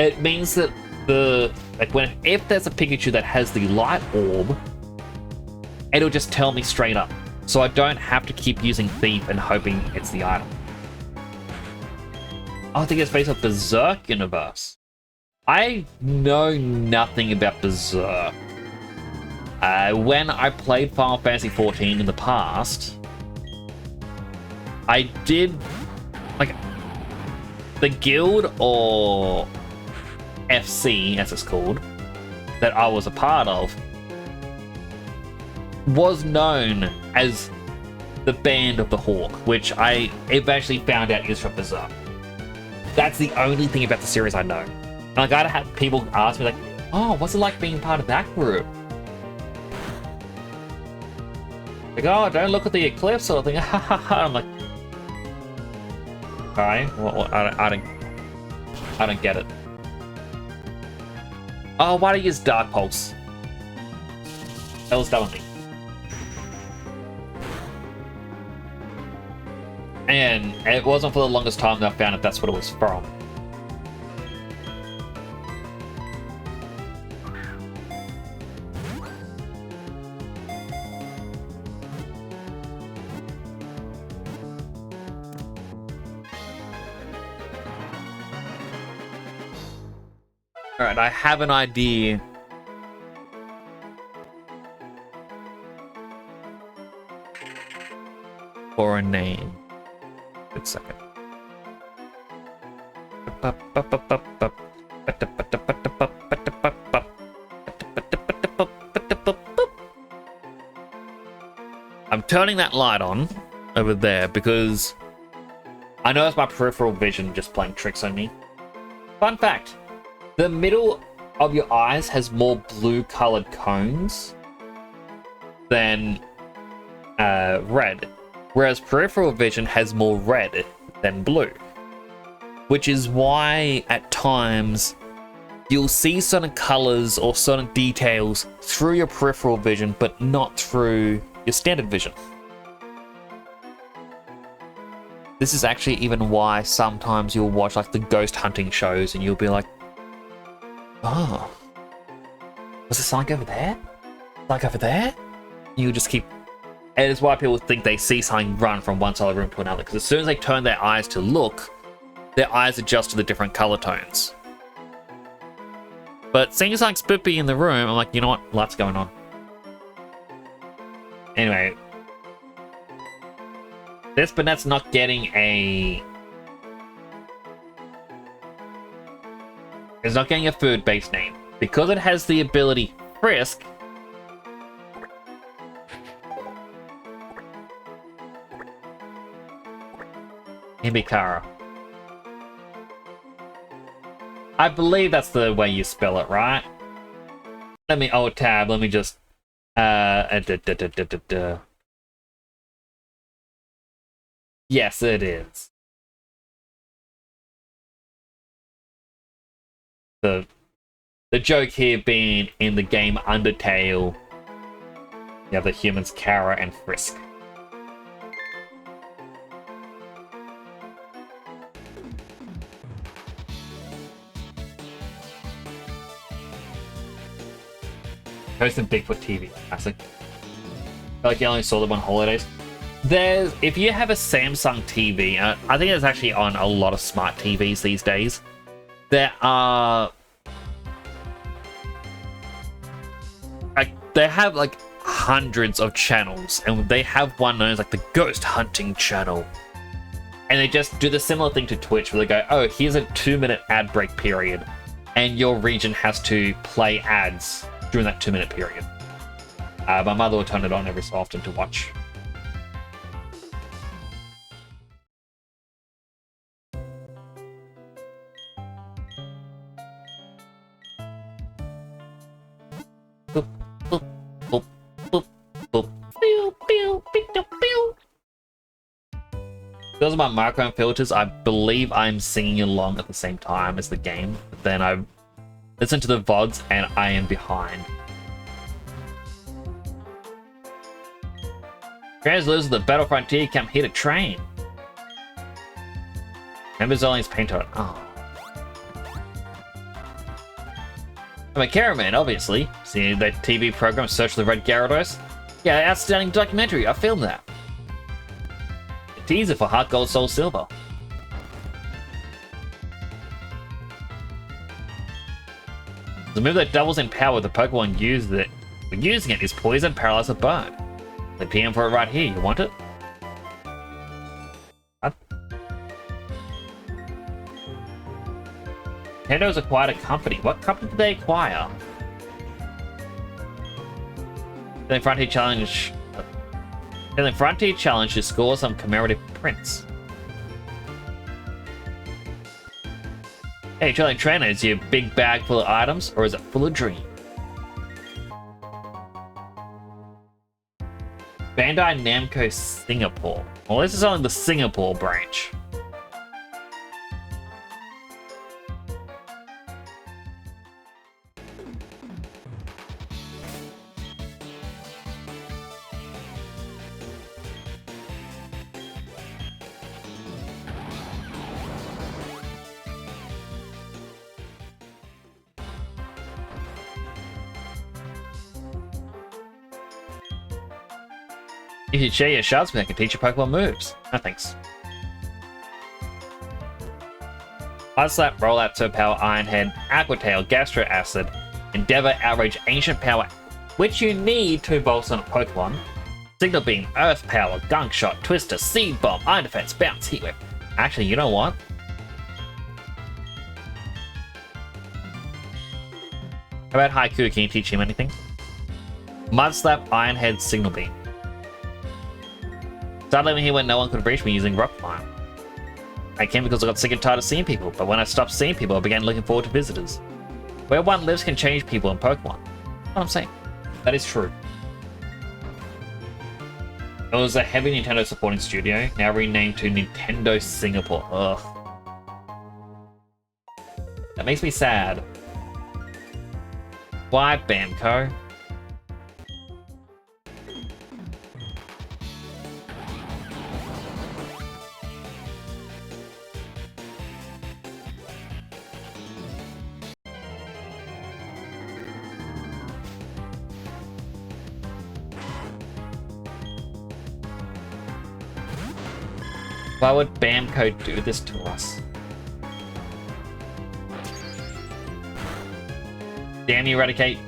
it means that if there's a Pikachu that has the light orb, it'll just tell me straight up. So I don't have to keep using Thief and hoping it's the item. I think it's based on Berserk universe. I know nothing about Berserk. When I played Final Fantasy XIV in the past, I did, like, the guild, or FC as it's called, that I was a part of, was known as the Band of the Hawk, which I eventually found out is from Berserk. That's the only thing about the series I know. And I gotta have people ask me, like, oh, what's it like being part of that group? Like, oh, don't look at the eclipse sort of thing. I'm like, alright, well, I don't get it. Oh, why do you use Dark Pulse? That was dumb of me. And it wasn't for the longest time that I found out that's what it was from. Alright, I have an idea. For a name. Good second. I'm turning that light on over there because I know it's my peripheral vision just playing tricks on me. Fun fact, the middle of your eyes has more blue colored cones than red. Whereas peripheral vision has more red than blue. Which is why, at times, you'll see certain colors or certain details through your peripheral vision, but not through your standard vision. This is actually even why sometimes you'll watch like the ghost hunting shows and you'll be like, oh, was it something over there? Like over there? You just keep... And it's why people think they see something run from one side of the room to another, because as soon as they turn their eyes to look, their eyes adjust to the different color tones. But seeing something spoopy in the room, I'm like, you know what? Lots going on. Anyway. This Banette's not getting a... It's not getting a food-based name. Because it has the ability Frisk, Hibikara. I believe that's the way you spell it, right? Let me alt tab, let me just Yes, it is. The joke here being in the game Undertale, you have the humans Kara and Frisk. Posted Bigfoot TV, classic. I like you only saw them on holidays. If you have a Samsung TV, I think it's actually on a lot of smart TVs these days. There are, they have like hundreds of channels, and they have one known as like the Ghost Hunting channel. And they just do the similar thing to Twitch, where they go, oh, here's a 2-minute ad break period, and your region has to play ads during that 2-minute period. My mother will turn it on every so often to watch. Boop, boop, boop, boop, boop. Pew, pew, pew, pew, pew. Because of my microphone filters, I believe I'm singing along at the same time as the game. But then I listen to the VODs and I am behind. Grand losers of the Battle Frontier come here to train. Members only is painted. Oh. I'm a cameraman, obviously. See the TV program Search the Red Gyarados? Yeah, outstanding documentary. I filmed that. A teaser for Heart Gold Soul Silver. The move that doubles in power the Pokemon uses it. When using it is Poison, Paralyze, or Burn. The PM for it right here. You want it? What? Nintendo's acquired a company. What company did they acquire? The Frontier Challenge. The Frontier Challenge to score some commemorative prints. Hey, Trillion Trainer, is your big bag full of items, or is it full of dreams? Bandai Namco Singapore. Well, this is only the Singapore branch. If you share your shots, I can teach you Pokemon moves. No thanks. Ice Slap, Rollout, Turbo Power, Iron Head, Aqua Tail, Gastro Acid, Endeavor, Outrage, Ancient Power, which you need to bolster on a Pokemon. Signal Beam, Earth Power, Gunk Shot, Twister, Seed Bomb, Iron Defense, Bounce, Heat Whip. Actually, you know what? How about Haiku? Can you teach him anything? Mud Slap, Iron Head, Signal Beam. Started living here when no one could reach me using Rock Climb. I came because I got sick and tired of seeing people, but when I stopped seeing people, I began looking forward to visitors. Where one lives can change people in Pokemon. That's what I'm saying. That is true. It was a heavy Nintendo supporting studio, now renamed to Nintendo Singapore. Ugh. That makes me sad. Why, Bamco? Why would Bamco do this to us? Damn you, Eradicate.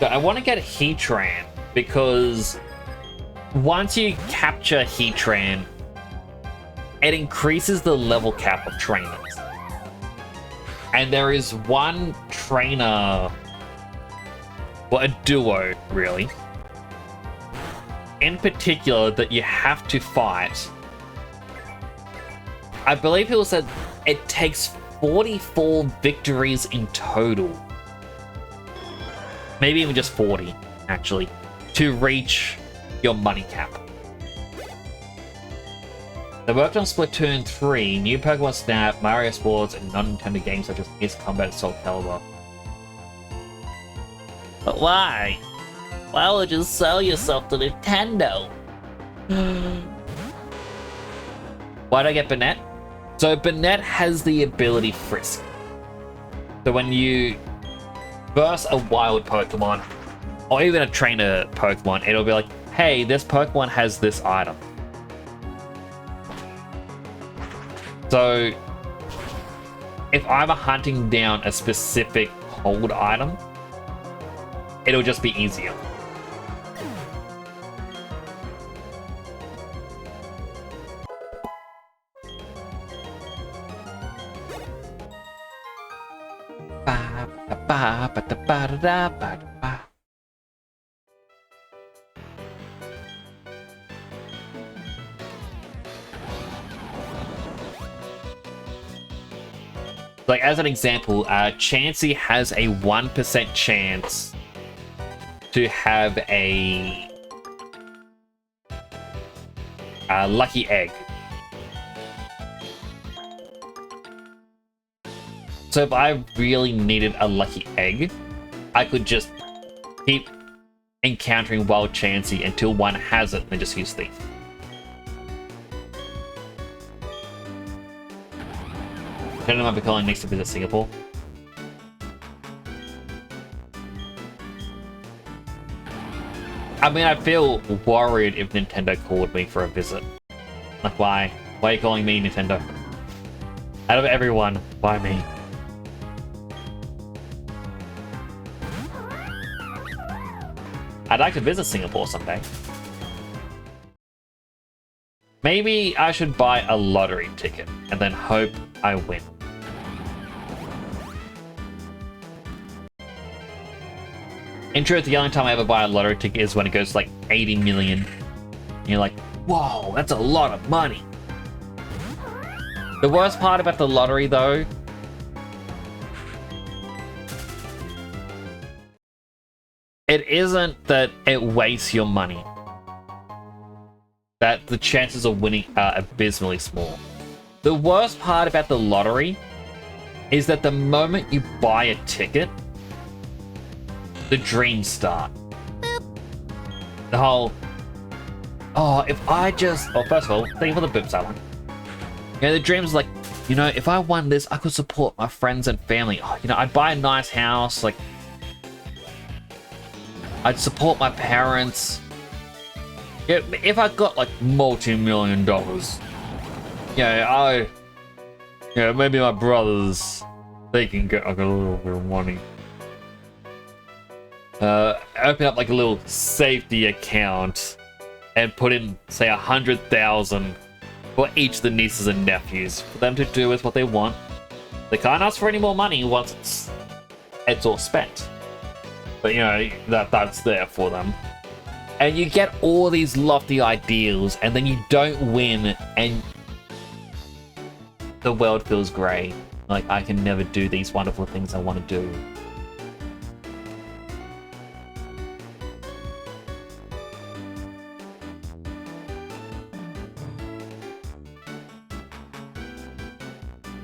I want to get Heatran because once you capture Heatran, it increases the level cap of trainers. And there is one trainer, well, a duo, really, in particular that you have to fight. I believe it said it takes 44 victories in total. Maybe even just 40, actually, to reach your money cap. They worked on Splatoon 3, new Pokemon Snap, Mario Sports, and non-Nintendo games such as Ace Combat and Soul Calibur. But why? Why would you sell yourself to Nintendo? Why did I get Banette? So Banette has the ability Frisk. So when you versus a wild Pokemon, or even a trainer Pokemon, it'll be like, hey, this Pokemon has this item. So if I'm hunting down a specific hold item, it'll just be easier. Like, as an example, Chansey has a 1% chance to have a lucky egg. So if I really needed a lucky egg, I could just keep encountering Wild Chansey until one has it and then just use Thief. Nintendo might be calling next to visit Singapore. I mean, I feel worried if Nintendo called me for a visit. Like, why? Why are you calling me, Nintendo? Out of everyone, why me? I'd like to visit Singapore someday. Maybe I should buy a lottery ticket and then hope I win. In truth, the only time I ever buy a lottery ticket is when it goes to like 80 million. And you're like, whoa, that's a lot of money. The worst part about the lottery, though, it isn't that it wastes your money. That the chances of winning are abysmally small. The worst part about the lottery is that the moment you buy a ticket, the dreams start. The whole, oh, if I just, oh, first of all, thank you for the boob silent. You know, the dreams like, you know, if I won this, I could support my friends and family. Oh, you know, I'd buy a nice house, like, I'd support my parents. Yeah, if I got like multi-million dollars, yeah, maybe my brothers, they can get like a little bit of money. Open up like a little safety account and put in, say, 100,000 for each of the nieces and nephews for them to do with what they want. They can't ask for any more money once it's all spent. But you know, that's there for them. And you get all these lofty ideals, and then you don't win, and the world feels grey. Like, I can never do these wonderful things I want to do.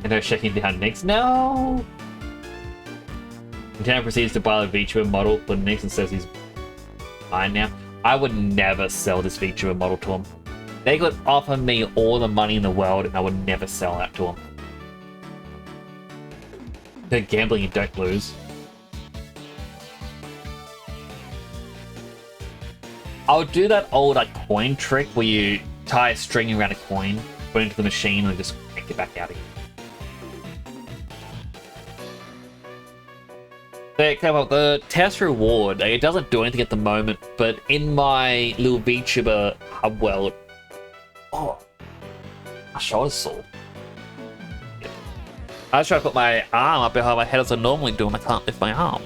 And they're shaking down Nix. No! Nintendo proceeds to buy the VTuber model for Nix and says he's fine now. I would never sell this VTuber model to him. They could offer me all the money in the world and I would never sell that to him. They're gambling, you don't lose. I'll do that old like coin trick where you tie a string around a coin, put it into the machine and just take it back out again. The test reward, it doesn't do anything at the moment, but in my little VTuber hub world, oh, my shoulder's sore. Yeah. I was trying to put my arm up behind my head as I normally do, and I can't lift my arm.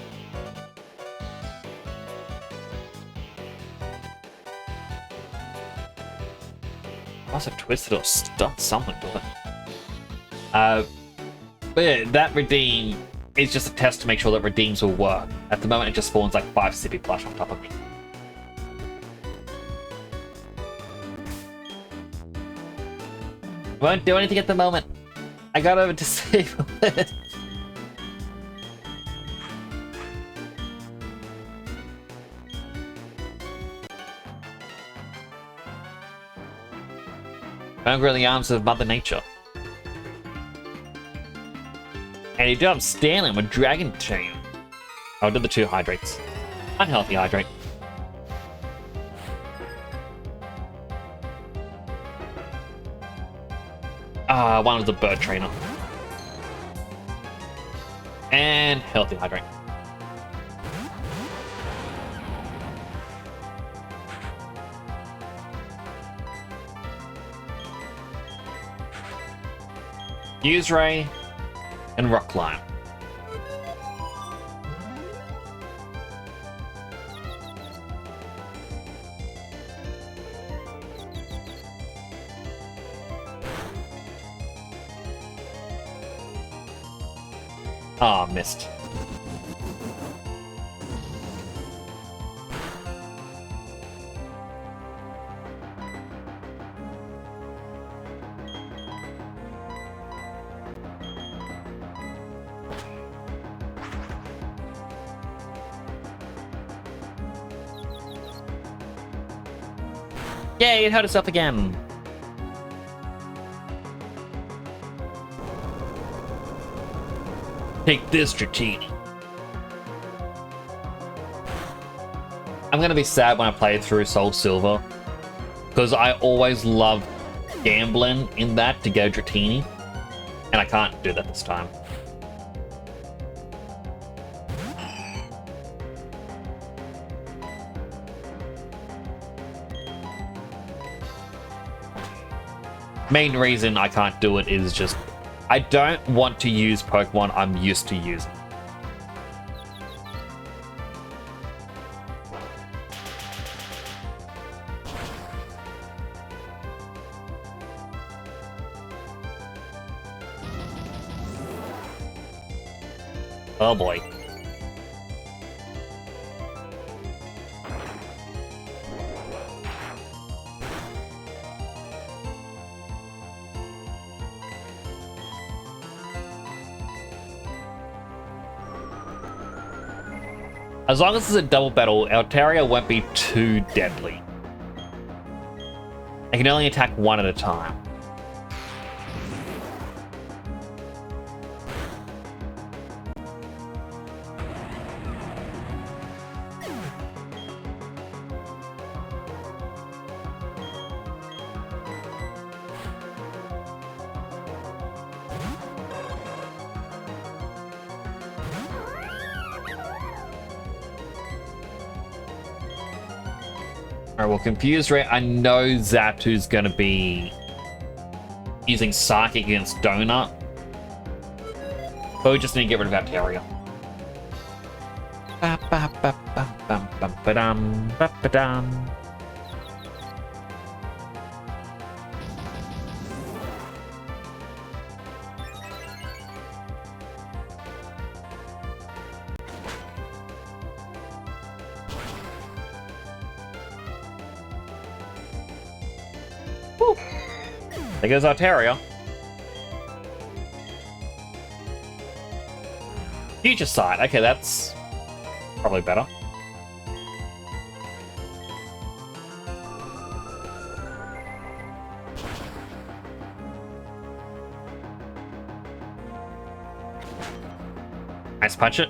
I must have twisted or stuck something to it. But yeah, that redeem is just a test to make sure that redeems will work. At the moment, it just spawns like 5 Sippy Plush on top of me. Won't do anything at the moment. I got over to disable it. Don't grow the arms of Mother Nature. And he did up Stanley with Dragon Chain. Oh, I did the 2 hydrates. Unhealthy hydrate. One was the bird trainer. And healthy hydrate. Use Ray and Rock Climb. Ah, missed. Yay, it hurt itself again. Take this, Dratini. I'm gonna be sad when I play through Soul Silver, because I always loved gambling in that to get Dratini, and I can't do that this time. Main reason I can't do it is just I don't want to use Pokemon I'm used to using. Oh boy. As long as it's a double battle, Altaria won't be too deadly. I can only attack one at a time. Alright, well, Confused Ray, I know Zaptu's gonna be using Psychic against Donut. But we just need to get rid of Altaria. Ba-ba-ba-ba-bum-bum-ba-dum, there goes Altaria. Future Sight. Okay, that's probably better. Nice punch it.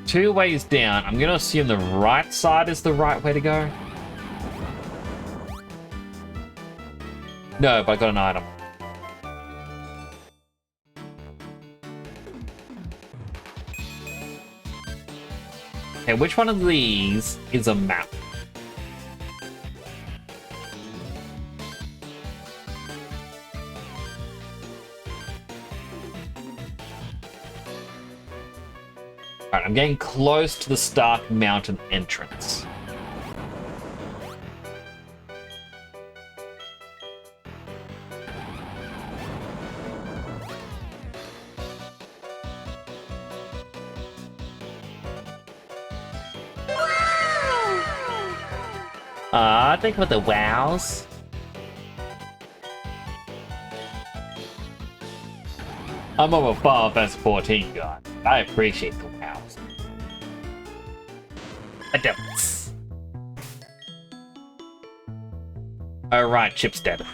Two ways down. I'm gonna assume the right side is the right way to go. No, but I got an item. Okay, which one of these is a map? Alright, I'm getting close to the Stark Mountain entrance. Think about the wows. I'm on a Final Fantasy 14 guy. I appreciate the wows. I don't. Alright, Chip's dead.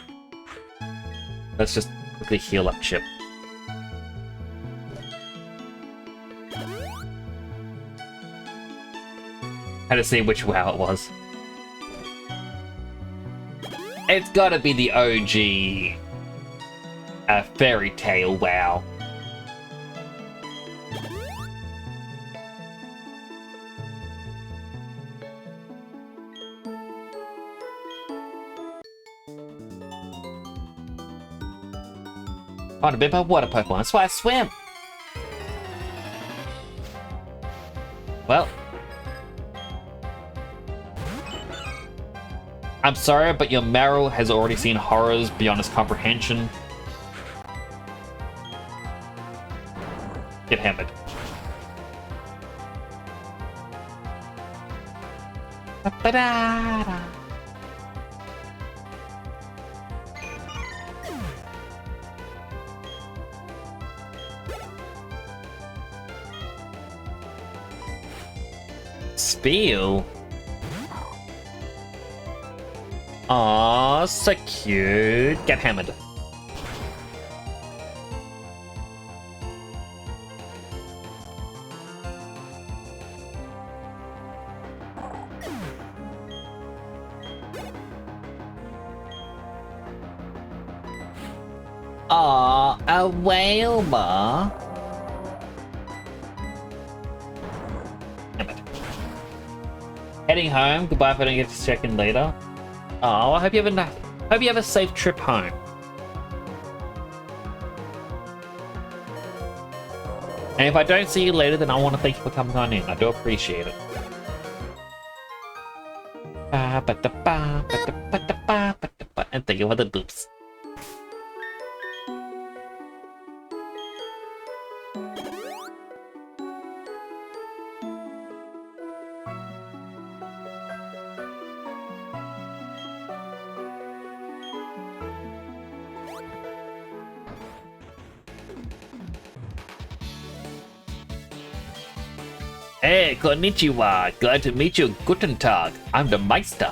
Let's just quickly heal up Chip. Had to see which WoW it was. It's gotta be the OG Fairy Tail WoW. On a bit of water Pokemon, that's why I swim. Well. I'm sorry, but your Meryl has already seen horrors beyond his comprehension. Get hammered. Ba-da-da. Spiel? Aw, so cute. Get hammered. Aw, a whale bar. Damn it. Heading home. Goodbye if I don't get to check in later. Oh, I hope you have a safe trip home. And if I don't see you later, then I want to thank you for coming on in. I do appreciate it. And thank you for the boops. Hey, konnichiwa. Glad to meet you. Guten Tag. I'm the Meister.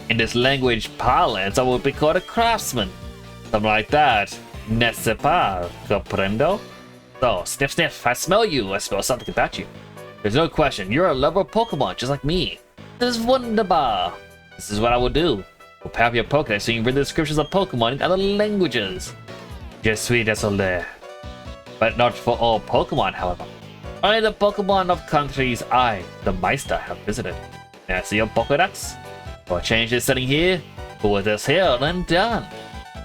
In this language parlance, I would be called a craftsman. Something like that. N'est-ce pas? Comprendo? So, sniff sniff, I smell you. I smell something about you. There's no question. You're a lover of Pokemon, just like me. This is wunderbar. This is what I will do. We'll power up your Pokédex so you can read the descriptions of Pokemon in other languages. Je suis désolé. But not for all Pokemon, however. Only the Pokemon of countries I, the Meister, have visited. Now see your Pokédex? I'll change this setting here, but with this here and done.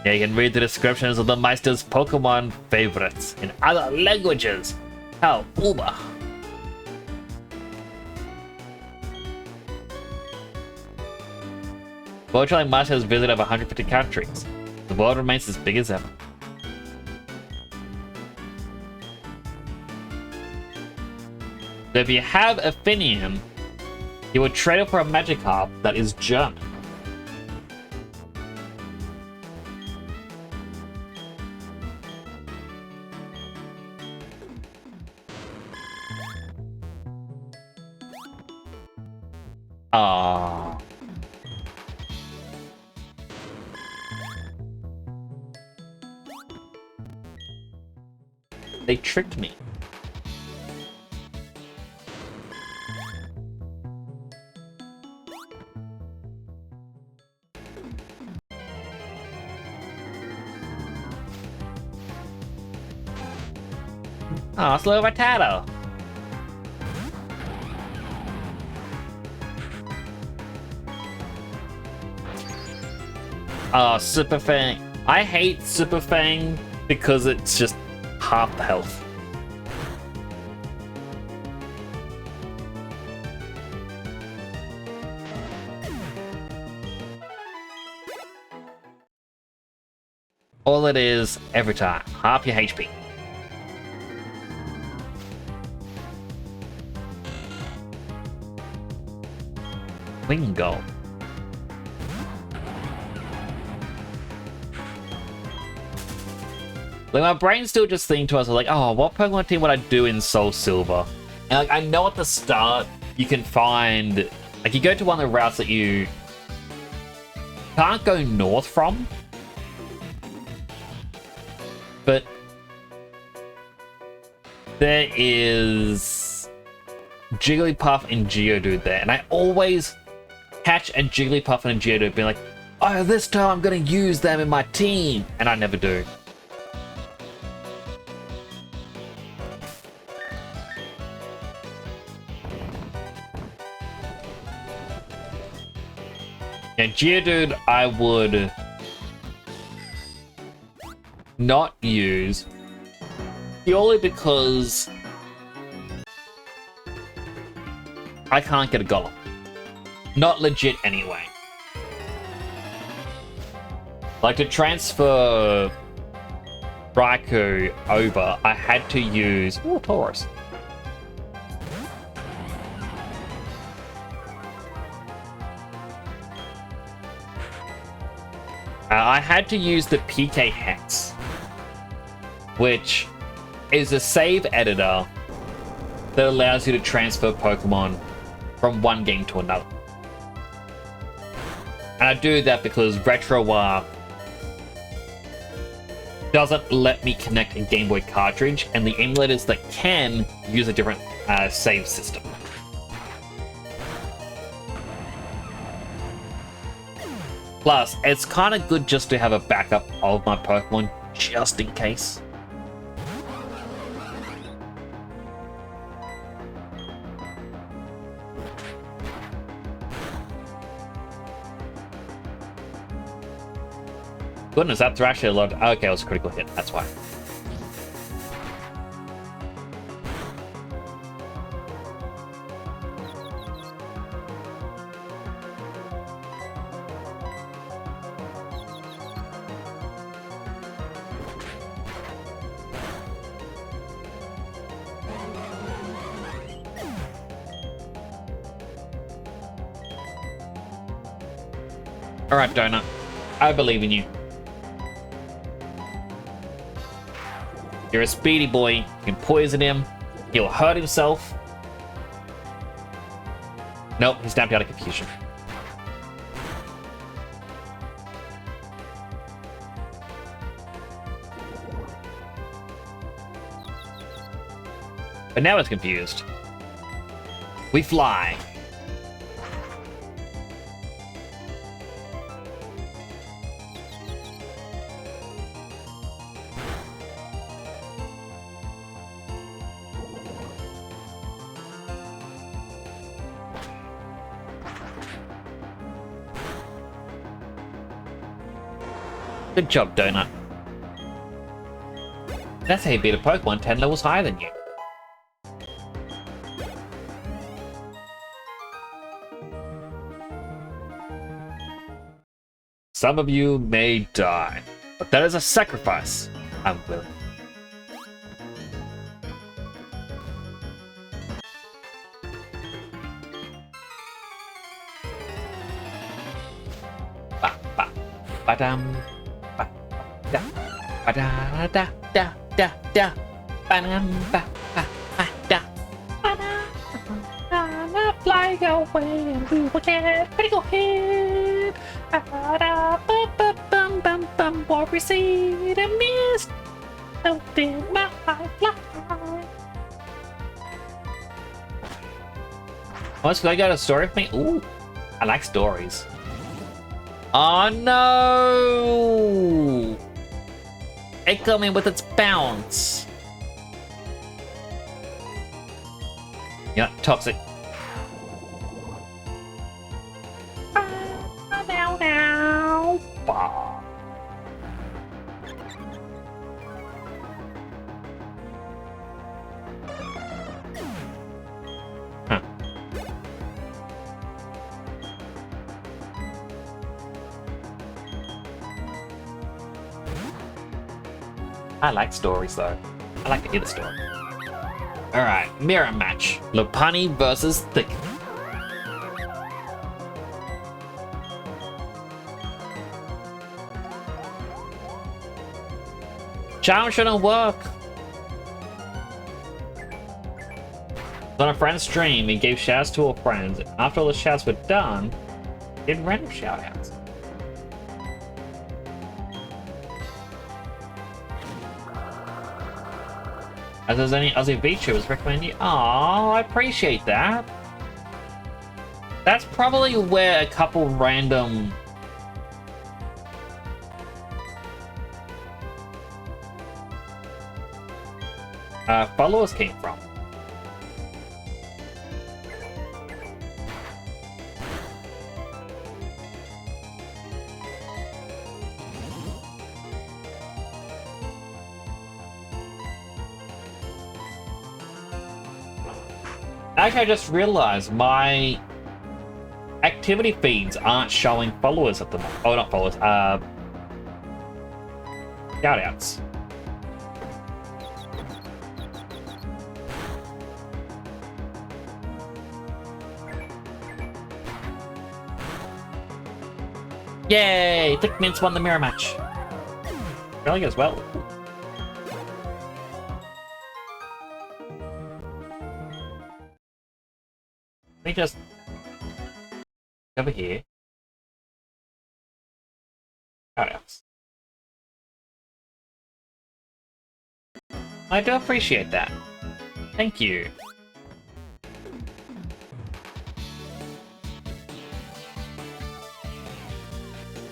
Now you can read the descriptions of the Meister's Pokemon favorites in other languages. How uber. Virtually Meister has visited over 150 countries. The world remains as big as ever. So if you have Affinium, you would trade it for a Magikarp that is German. Ah. They tricked me. Oh, slow Rattata. Oh, Super Fang. I hate Super Fang because it's just half the health. All it is every time, half your HP. Wingo. Like, my brain's still just thinking to us, like, oh, what Pokemon team would I do in Soul Silver? And like, I know at the start you can find, like, you go to one of the routes that you can't go north from, but there is Jigglypuff and Geodude there, and I always catch a Jigglypuff and a Geodude being like, oh, this time I'm gonna use them in my team, and I never do. And Geodude I would not use purely because I can't get a Golem. Not legit anyway. Like, to transfer Raikou over, I had to use... Ooh, Tauros. I had to use the PK Hex, which is a save editor that allows you to transfer Pokemon from one game to another. And I do that because RetroArch doesn't let me connect a Game Boy cartridge, and the emulators that can use a different save system. Plus, it's kind of good just to have a backup of my Pokemon just in case. Goodness, that's actually a lot. Okay, it was a critical hit. That's why. All right, Donut. I believe in you. You're a speedy boy. You can poison him. He'll hurt himself. Nope, he's snapped out of confusion. But now it's confused. We fly. Good job, Donut. That's how you beat a Pokemon 10 levels higher than you. Some of you may die, but that is a sacrifice I'm willing. Ba ba ba dum. Da ba da da da da da ba ba ba ba da ba da fly away and we will get critical hit. Ba da ba ba bum bum bum Warrior Seed and mist. So did my fly. Oh, so I got a story with me? Ooh, I like stories. Oh no! It got me with its bounce. Yeah, toxic. Now, now. Bah. Huh. I like stories though. I like to hear the story. Alright, mirror match. Lopunny versus Thick. Charm shouldn't work. On a friend's stream, he gave shouts to all friends. After all the shouts were done, he did random shoutouts. As there's any Aussie VTubers recommend you. Aww, I appreciate that. That's probably where a couple random followers came from. Actually, I just realized my activity feeds aren't showing followers at the moment. Oh, not followers. Shoutouts. Yay! Thick Mints won the mirror match. Really as well. Let me just over here. What else? I do appreciate that. Thank you.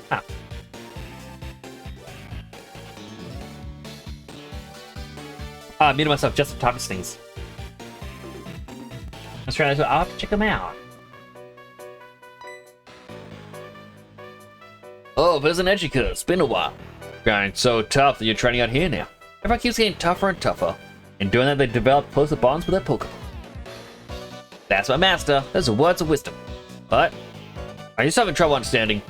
Ah. I muted myself just in time to sneeze. Let's try this. I'll have to check them out. Oh, but it's an edgy curve. It's been a while. Grinding so tough that you're training out here now. Everyone keeps getting tougher and tougher. In doing that, they develop closer bonds with their Pokemon. That's my master. Those are words of wisdom. But are you still having trouble understanding?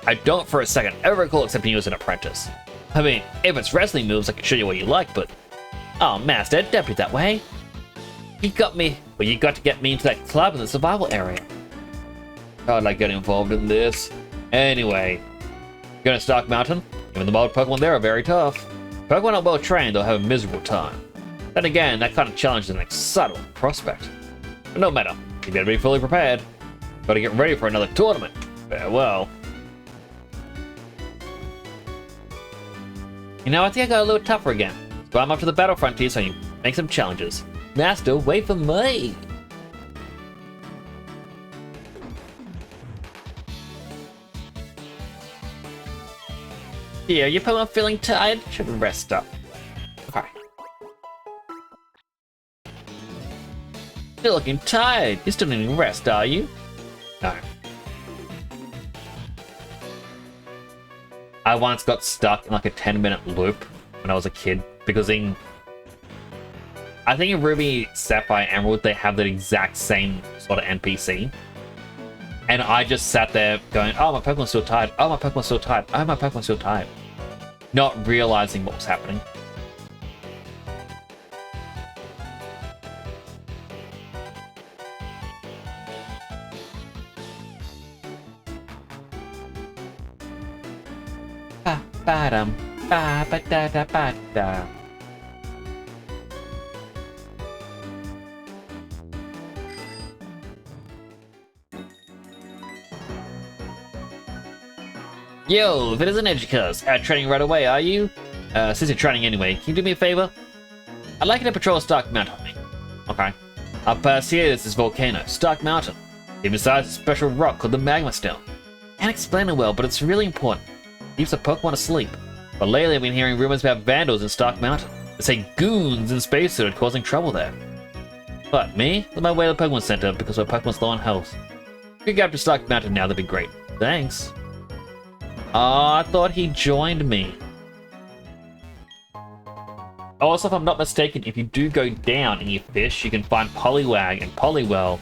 I don't for a second ever recall accepting you as an apprentice. I mean, if it's wrestling moves, I can show you what you like, but... Oh, master, don't be that way. You got me. Well, you got to get me into that club in the survival area. I'd like getting involved in this. Anyway, going to Stark Mountain? Even the wild Pokemon there are very tough. Pokemon not well trained, they'll have a miserable time. Then again, that kind of challenge is an exciting prospect. But no matter, you better be fully prepared. Gotta get ready for another tournament. Farewell. You know, I think I got a little tougher again. So I'm up to the battlefront here so you make some challenges. Master, wait for me! Yeah, your Pokemon feeling tired? Should rest up. Okay. You're looking tired. You still needing rest, are you? No. I once got stuck in like a 10-minute loop when I was a kid because I think in Ruby, Sapphire, Emerald, they have the exact same sort of NPC. And I just sat there going, oh, my Pokemon's still tired. Oh, my Pokemon's still tired. Oh, my Pokemon's still tired. Not realizing what was happening. Ba ba dum ba ba da da ba da. Yo, if it isn't Edgecast, training right away, are you? Since you're training anyway, can you do me a favor? I'd like you to patrol Stark Mountain with me. Okay. Up past here, there's this volcano, Stark Mountain. Even besides a special rock called the Magma Stone. Can't explain it well, but it's really important. Keeps a Pokemon asleep. But lately I've been hearing rumors about vandals in Stark Mountain. They say goons in spacesuit are causing trouble there. But me? I'm on my way to the Pokemon Center because my Pokemon's low on health. If you could get up to Stark Mountain now, that'd be great. Thanks. Oh, I thought he joined me. Also, if I'm not mistaken, if you do go down in your fish, you can find Poliwag and Poliwell.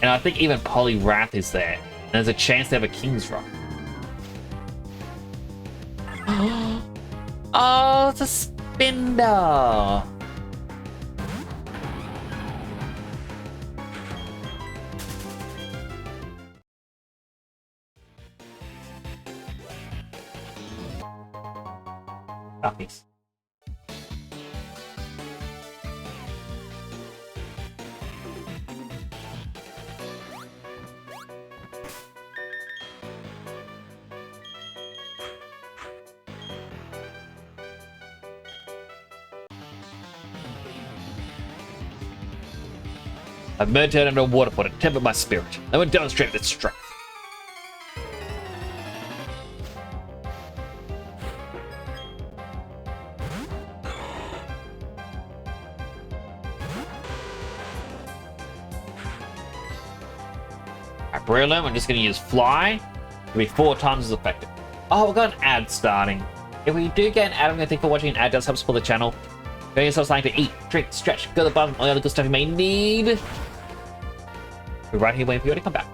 And I think even Poliwrath is there. And there's a chance they have a King's Rock. Oh, it's a Spinda! Puppies. I've meditated under a waterfall to temper my spirit. I will demonstrate its strength. Brilliant, I'm just going to use Fly. It'll be 4 times as effective. Oh, we've got an ad starting. If we do get an ad, I'm going to think for watching an ad does help support the channel. Get yourself something to eat, drink, stretch, go to the bottom, all the other good stuff you may need. We're right here waiting for you to come back.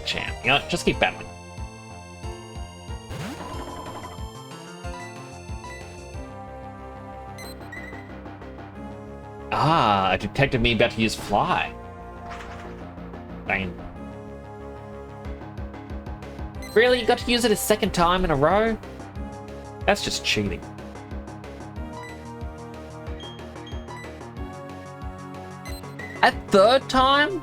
Champ. You know what? Just keep battling. Ah, it detected me about to use fly. Dang. Really? You got to use it a second time in a row? That's just cheating. A third time?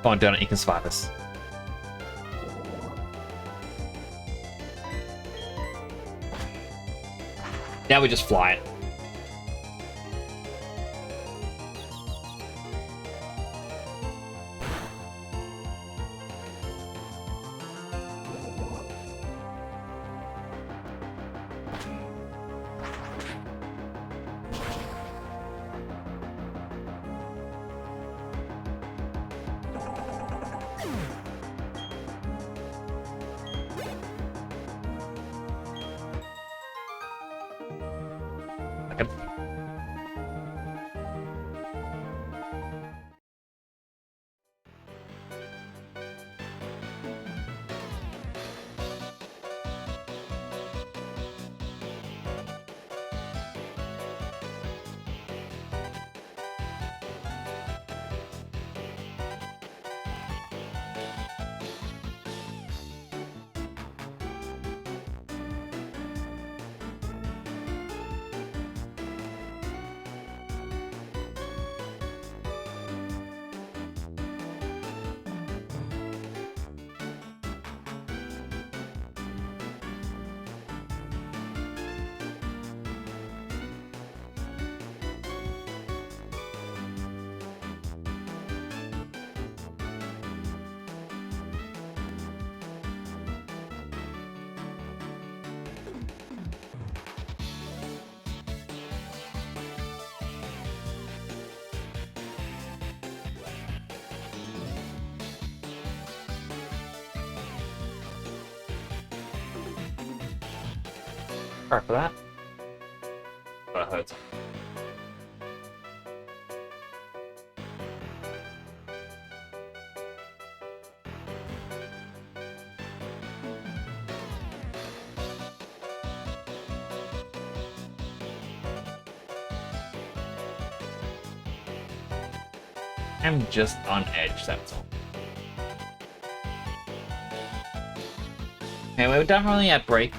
Come on, Donut, you can survive this. Now we just fly it. Sorry for that. That hurts. I'm just on edge, that's all. Okay, we're definitely at break.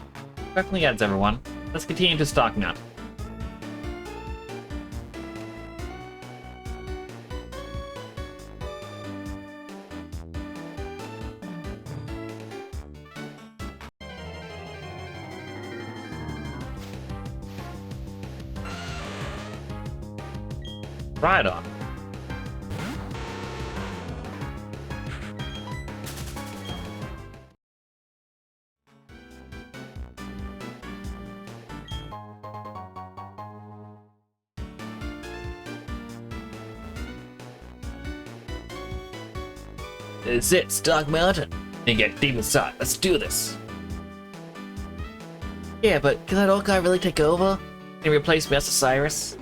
Definitely adds everyone. Let's continue to stocking up. Right on. It's it, Stark Mountain. And get deep inside. Let's do this. Yeah, but can that old guy really take over? Can he replace Master Cyrus?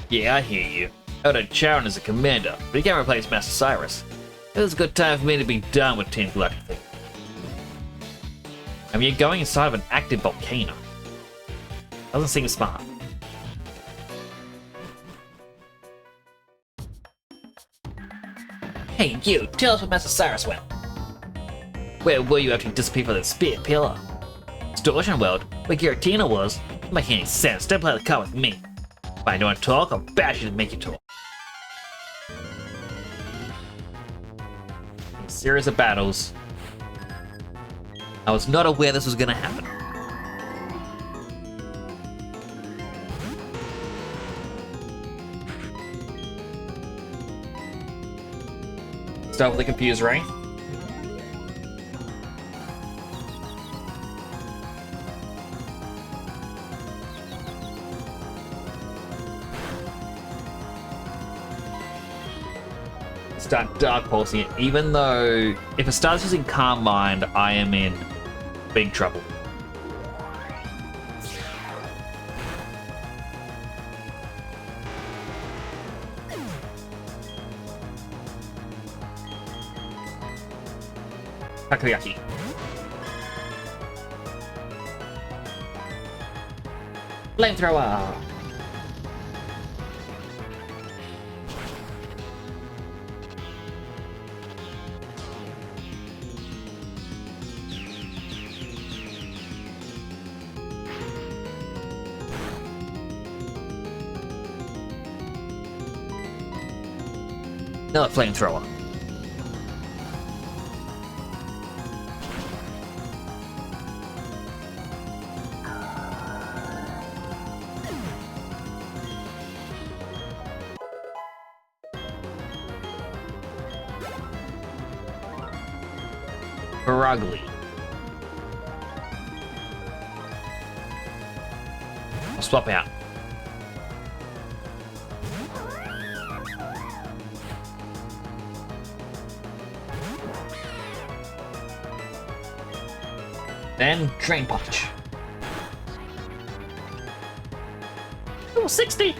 Yeah, I hear you. Elder Charon is a commander, but he can't replace Master Cyrus. It was a good time for me to be done with Team Galactic. I mean, you're going inside of an active volcano. Doesn't seem smart. Hey, you! Tell us where Master Cyrus went. Where were you after you disappeared from the Spear Pillar? Distortion World, where Giratina was? Doesn't make any sense. Don't play the card with me. If I don't want to talk, I'll bash you to make you talk. A series of battles. I was not aware this was gonna happen. Start with the confuse ray. Start dark pulsing it, even though if it starts using Calm Mind, I am in big trouble. Takoyaki. Flamethrower. Another flamethrower. Ugly. I'll swap out. Then Drain Punch. Oh, 60!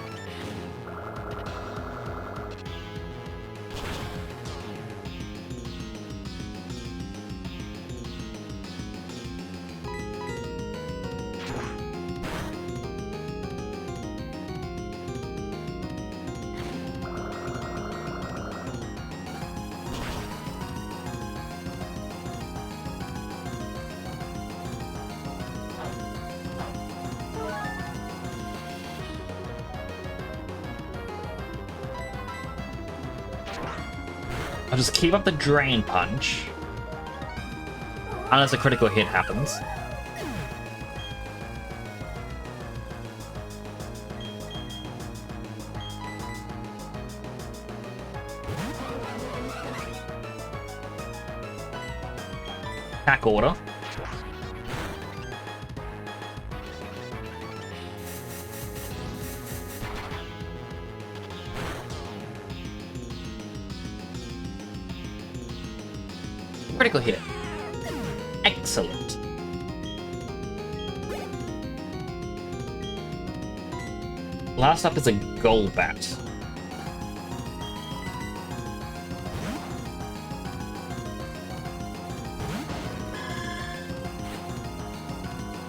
I'll just keep up the Drain Punch. Unless a critical hit happens. Attack order. Critical hit. Excellent. Last up is a Golbat.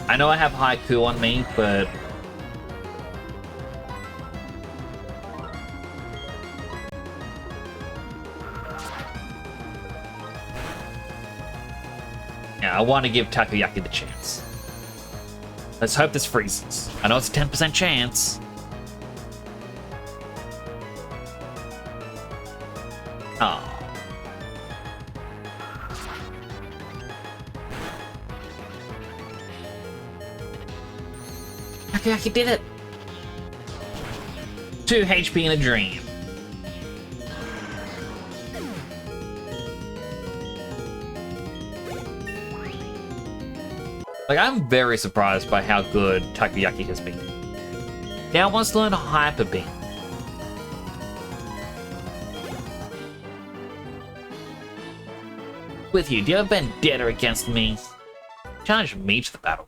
I know I have Haiku on me, but I want to give Takoyaki the chance. Let's hope this freezes. I know it's a 10% chance. Oh. Takoyaki did it! 2 HP in a dream. Like, I'm very surprised by how good Takoyaki has been. Now wants to learn Hyper Beam. With you, do you have a vendetta against me? Challenge me to the battle.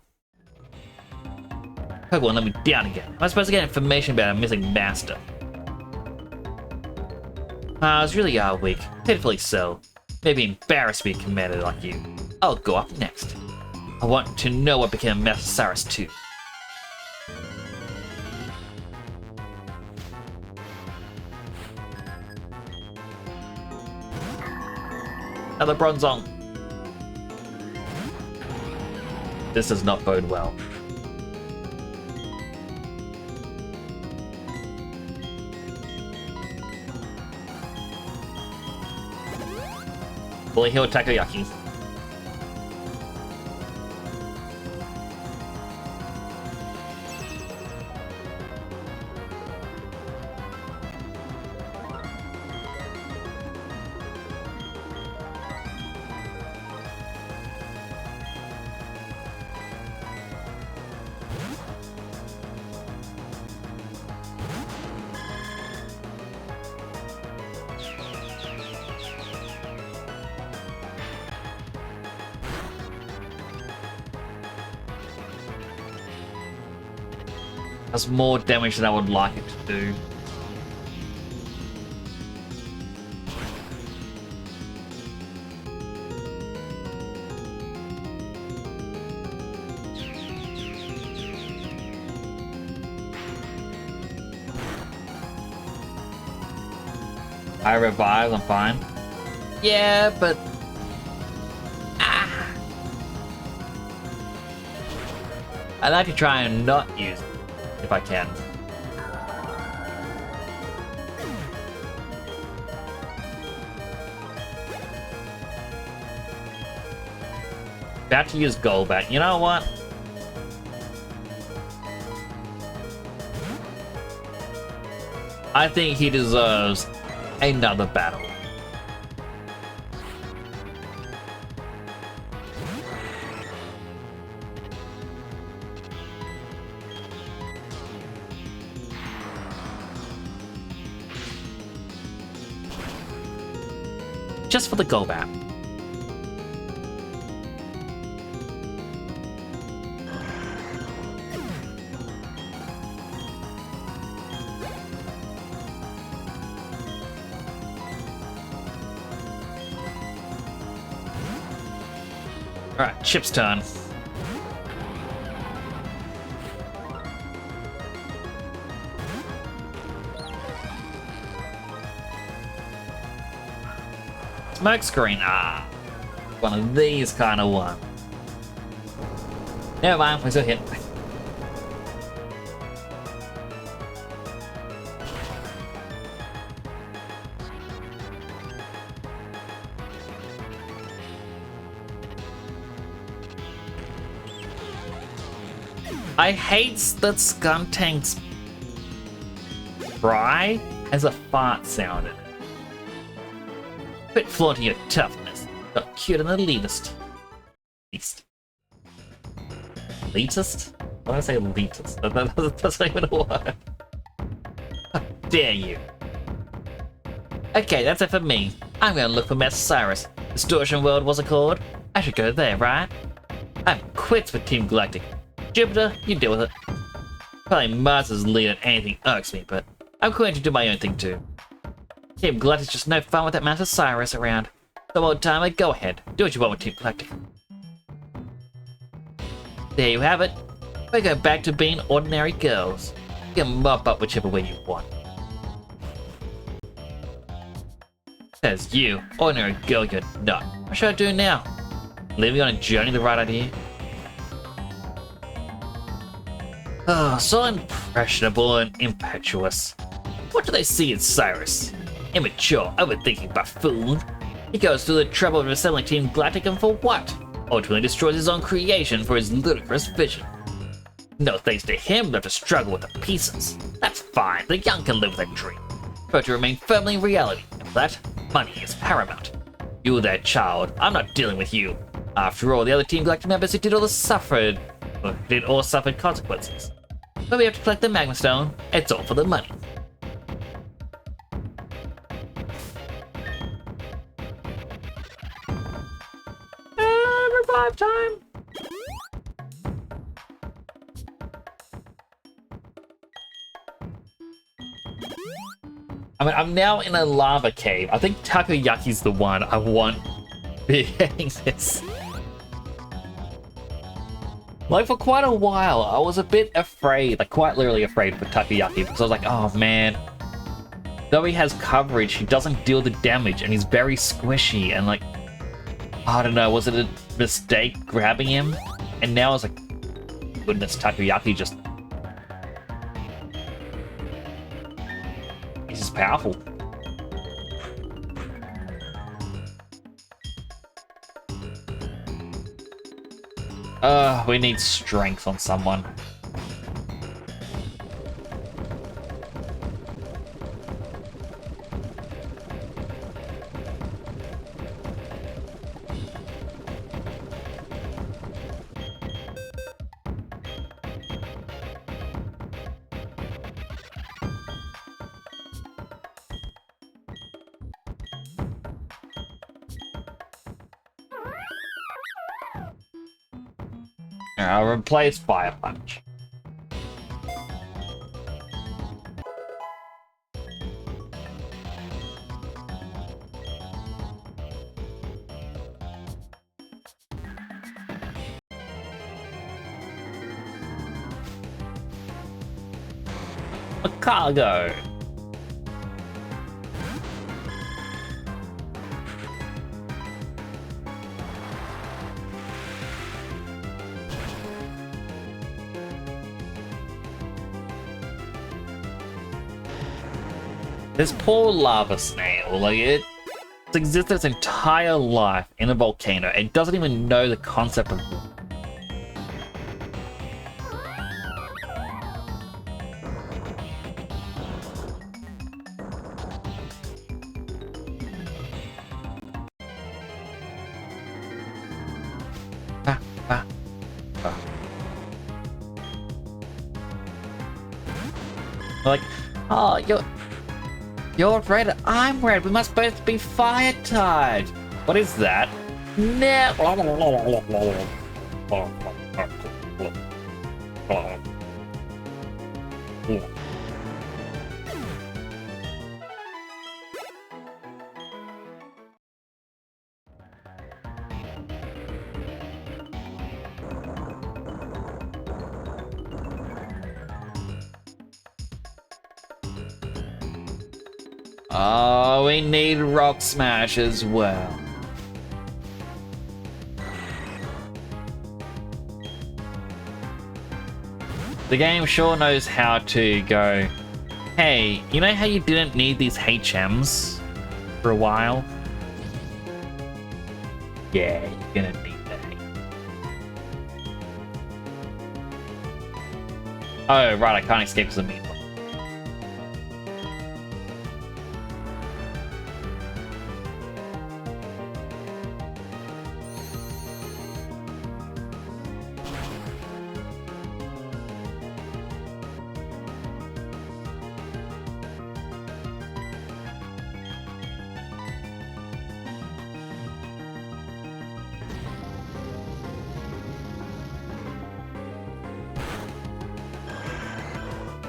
Pokemon let me down again. Am I supposed to get information about a missing master? I was really weak. Pitifully so. Maybe embarrassed to be a commander like you. I'll go up next. I want to know what became of Master Cyrus too. Another Bronzong. This does not bode well. Fully healed Takoyaki. Does more damage than I would like it to do. I revive, I'm fine. Yeah, but... I like to try and not use it, if I can. About to use Golbat. You know what? I think he deserves another battle. Just for the Golbat. Alright, Chip's turn. Smokescreen, one of these kind of one. Never mind, we still hit. I hate that Skuntank's cry has a fart sound in it. Quit flaunting your toughness. Got cute and elitist. Elitist? Why did I say elitist? That's not even a word. How dare you? Okay, that's it for me. I'm gonna look for Master Cyrus. Distortion World was it called? I should go there, right? I'm quits with Team Galactic. Jupiter, you deal with it. Probably Mars' lead at anything irks me, but I'm going to do my own thing too. Team Galactic's just no fun with that Master Cyrus around. So old timer, go ahead. Do what you want with Team Galactic. There you have it. We go back to being ordinary girls. You can mop up whichever way you want. Says you, ordinary girl you're not. What should I do now? Leave you on a journey the right idea? Oh, so impressionable and impetuous. What do they see in Cyrus? Immature, overthinking buffoon. He goes through the trouble of assembling Team Galactic, and for what? Ultimately destroys his own creation for his ludicrous vision. No thanks to him, we'll have to struggle with the pieces. That's fine, the young can live with a dream. But to remain firmly in reality, and for that, money is paramount. You there, child, I'm not dealing with you. After all, the other Team Galactic members who did all suffered consequences. But we have to collect the Magma Stone, it's all for the money. Revive time! I mean, I'm now in a lava cave. I think Takoyaki's the one I want being this. Like, for quite a while, I was a bit afraid, like quite literally afraid for Takoyaki, because I was like, oh man, though he has coverage, he doesn't deal the damage, and he's very squishy, and like, I don't know, was it a mistake grabbing him? And now I was like, goodness, Takoyaki just... he's just powerful. We need strength on someone. I'll replace Fire Punch. A cargo. This poor lava snail, like it's existed its entire life in a volcano. It doesn't even know the concept of like, oh, you're red, I'm red. We must both be fire tied. What is that? No. Oh, we need Rock Smash as well. The game sure knows how to go, hey, you know how you didn't need these HMs for a while? Yeah, you're gonna need that. Oh, right, I can't escape as a meat.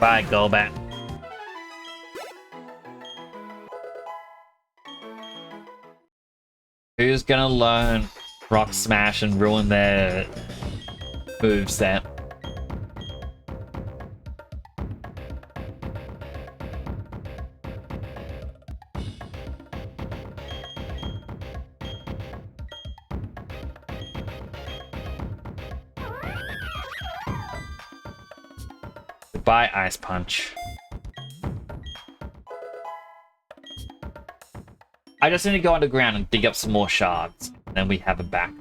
Bye, Golbat. Who's gonna learn Rock Smash and ruin their moveset? Goodbye, Ice Punch. I just need to go underground and dig up some more shards. Then we have it back.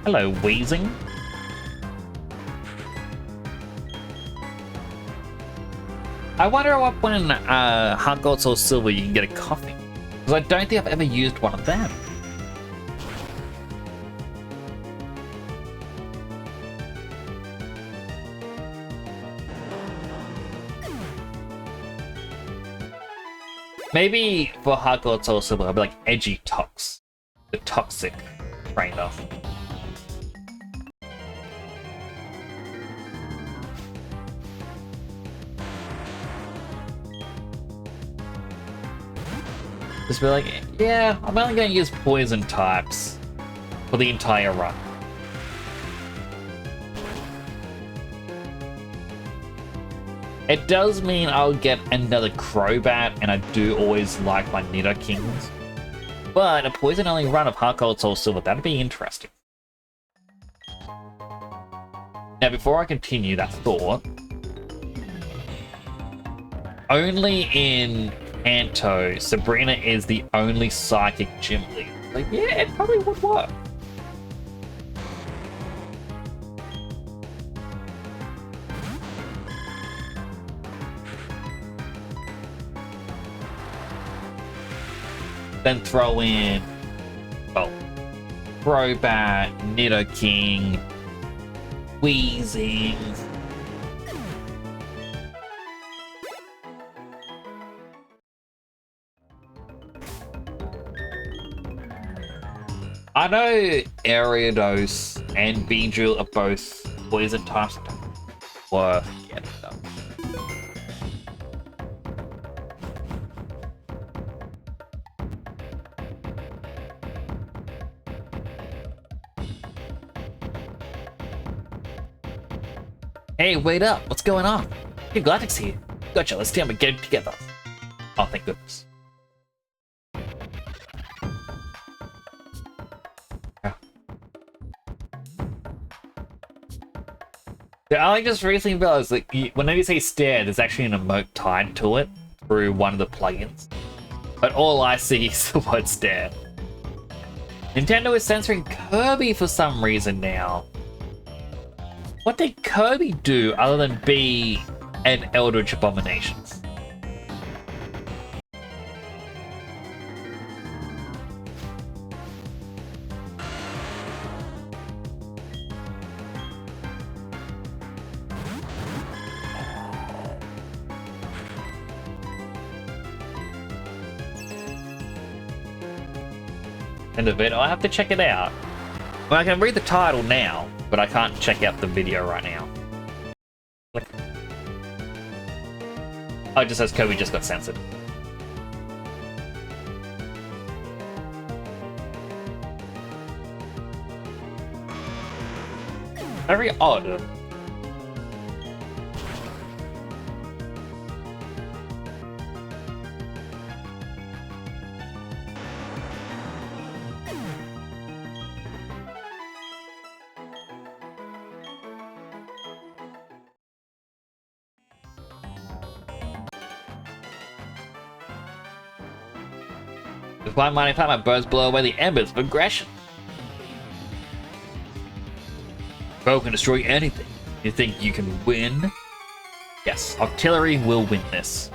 Hello, Wheezing. I wonder at what point in Heart Gold Soul Silver you can get a coffee. Because I don't think I've ever used one of them. Maybe for Heart Gold Soul Silver, I'll be like Edgy Tox. The toxic trainer. Just be like, yeah, I'm only going to use poison types for the entire run. It does mean I'll get another Crobat, and I do always like my Nidokings. But a poison-only run of Heart Gold Soul Silver, that'd be interesting. Now, before I continue that thought, only in Kanto, Sabrina is the only psychic gym leader. Like, yeah, it probably would work. Then throw in, well, Crobat, Nidoking, Weezing. I know Ariados and Beedrill are both poison types. Worth getting them. Hey, wait up! What's going on? Hey, Galactic's here. Gotcha, let's team and get it together. Oh, thank goodness. Yeah, I just recently realized that whenever you say stare, there's actually an emote tied to it through one of the plugins. But all I see is the word stare. Nintendo is censoring Kirby for some reason now. What did Kirby do other than be an Eldritch Abomination? End of it. I have to check it out. Well, I can read the title now, but I can't check out the video right now. Oh, it just says Kirby just got censored. Very odd. With one mighty fight, my birds blow away the embers of aggression. Bow can destroy anything. You think you can win? Yes, artillery will win this.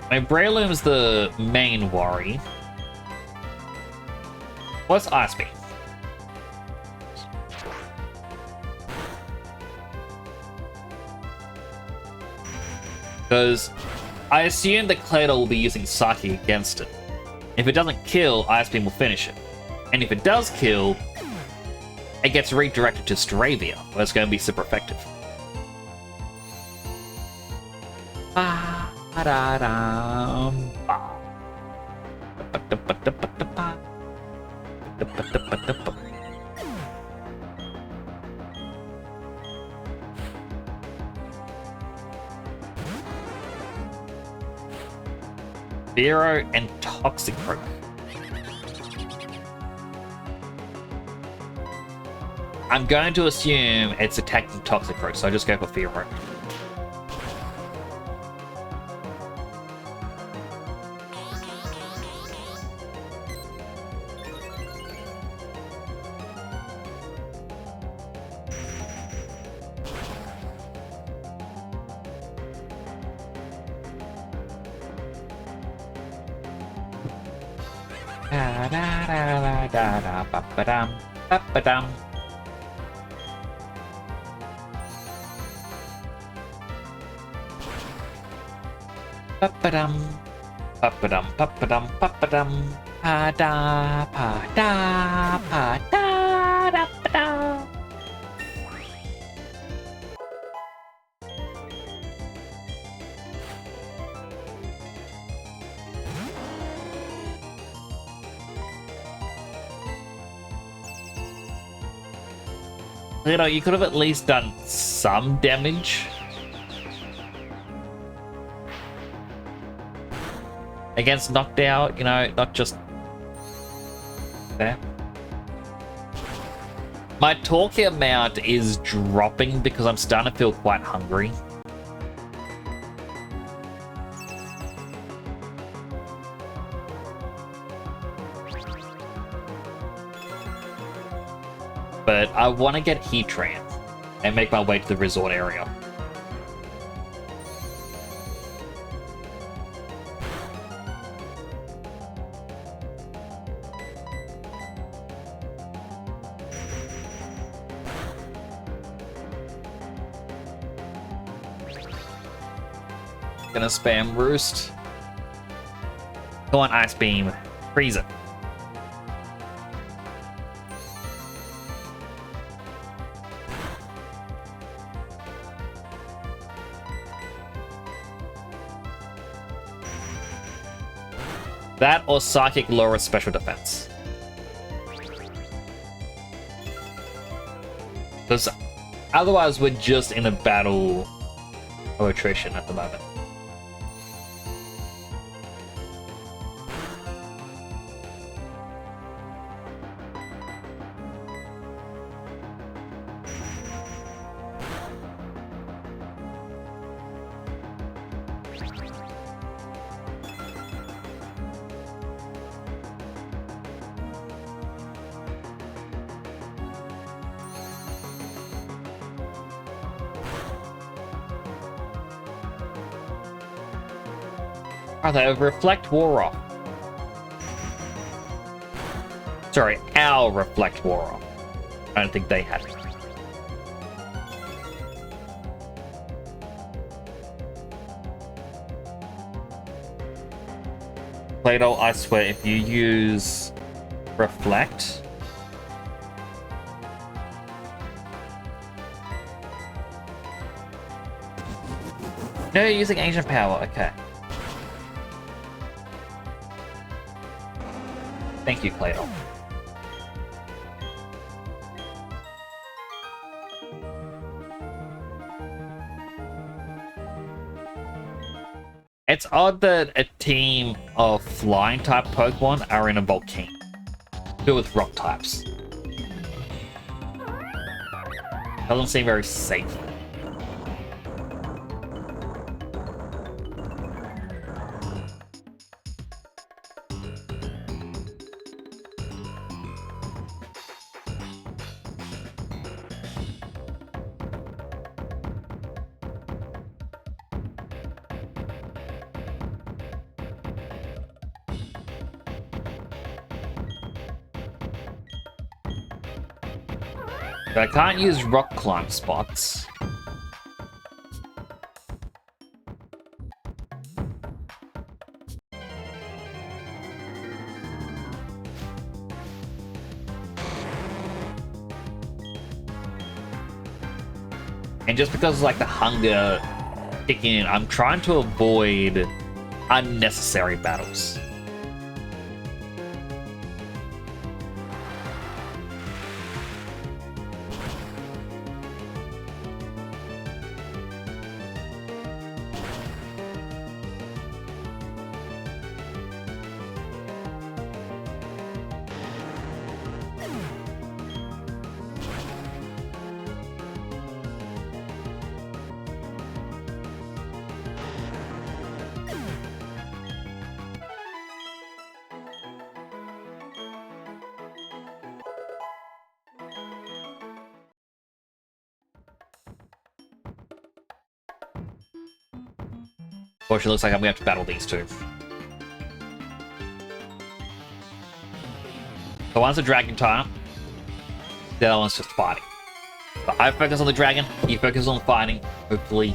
My Breloom's the main worry. What's Ice Beam? Because I assume that Claydol will be using Psychic against it. If it doesn't kill, Ice Beam will finish it. And if it does kill, it gets redirected to Staravia, where it's going to be super effective. Fearow and Toxicroak. I'm going to assume it's attacking Toxicroak, so I just go for Fearow. Ba-ba-dum, ba-ba-dum. Ba-ba-dum, ba-ba-dum, ba-ba-dum, ba-ba-dum. Pa-da, pa-da, pa-da, da-ba-da. You know, you could have at least done some damage. Against knocked out, you know, not just there. My talkie amount is dropping because I'm starting to feel quite hungry. But I want to get Heatran and make my way to the resort area. Gonna spam Roost. Go on, Ice Beam. Freeze it. That or Psychic lower special defense. Because otherwise we're just in a battle of attrition at the moment. Oh, they reflect war off. Sorry, our reflect war off. I don't think they had it. Play-Doh, I swear, if you use reflect, no, you're using ancient power. Okay. Thank you, Play-Doh. It's odd that a team of flying type Pokemon are in a volcano filled with rock types. Doesn't seem very safe. But I can't use rock climb spots. And just because like the hunger kicking in, I'm trying to avoid unnecessary battles. Unfortunately, looks like I'm gonna have to battle these two. So one's a dragon type, the other one's just fighting. But I focus on the dragon, you focus on fighting, hopefully.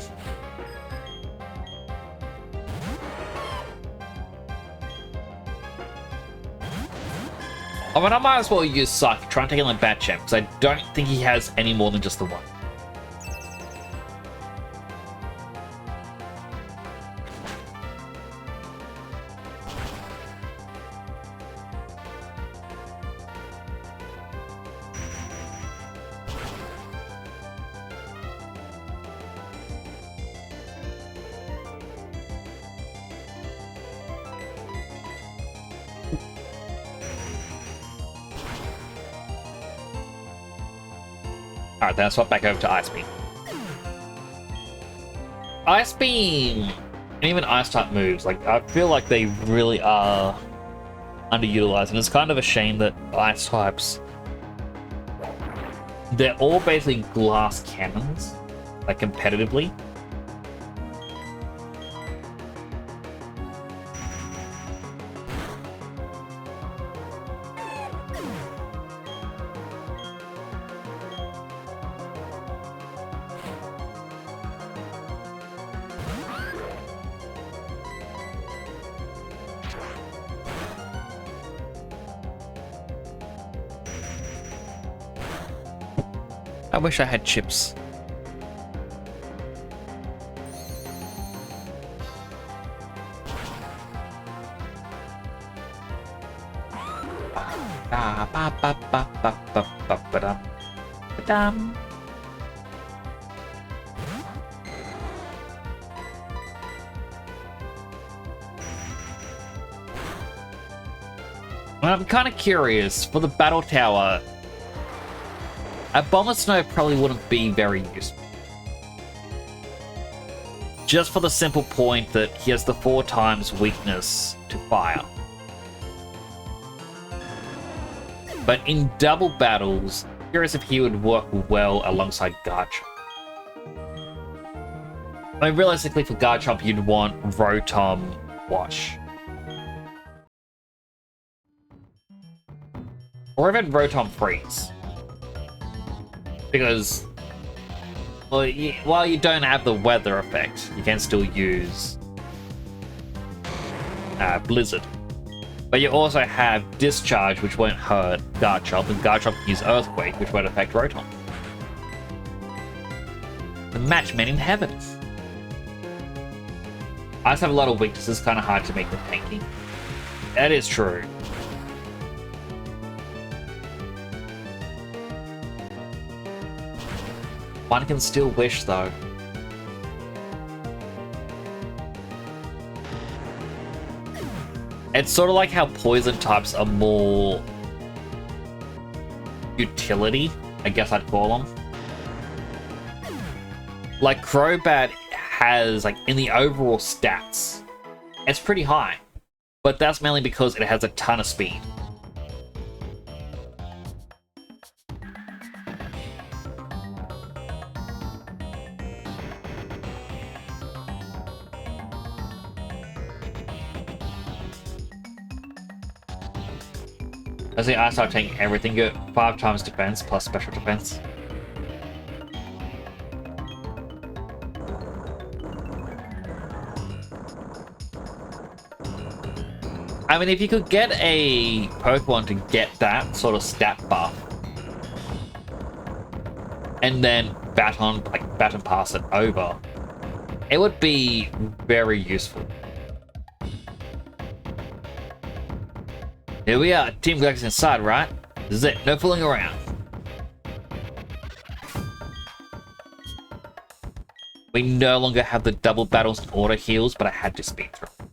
I mean, I might as well use Psychic, try and take him like Bat Champ, because I don't think he has any more than just the one. Alright, then I'll swap back over to Ice Beam. Ice Beam! And even Ice-type moves, like, I feel like they really are underutilized, and it's kind of a shame that Ice-types... They're all basically glass cannons, like, competitively. I wish I had chips. Ba-dum. I'm kind of curious, for the battle tower, a Bomber Snow probably wouldn't be very useful. Just for the simple point that he has the 4 times weakness to fire. But in double battles, I'm curious if he would work well alongside Garchomp. I mean, realistically, for Garchomp, you'd want Rotom Wash. Or even Rotom Freeze. Because, well, while you don't have the weather effect, you can still use Blizzard. But you also have Discharge, which won't hurt Garchomp, and Garchomp can use Earthquake, which won't affect Rotom. The match made in heaven. I just have a lot of weaknesses, kind of hard to make them tanky. That is true. One can still wish, though. It's sort of like how poison types are more utility, I guess I'd call them. Like Crobat has, like, in the overall stats, it's pretty high, but that's mainly because it has a ton of speed. I think I start taking everything at 5 times defense plus special defense. I mean, if you could get a Pokemon to get that sort of stat buff, and then baton pass it over, it would be very useful. Here we are, Team Galactic's inside, right? This is it, no fooling around. We no longer have the double battles and auto heals, but I had to speed through.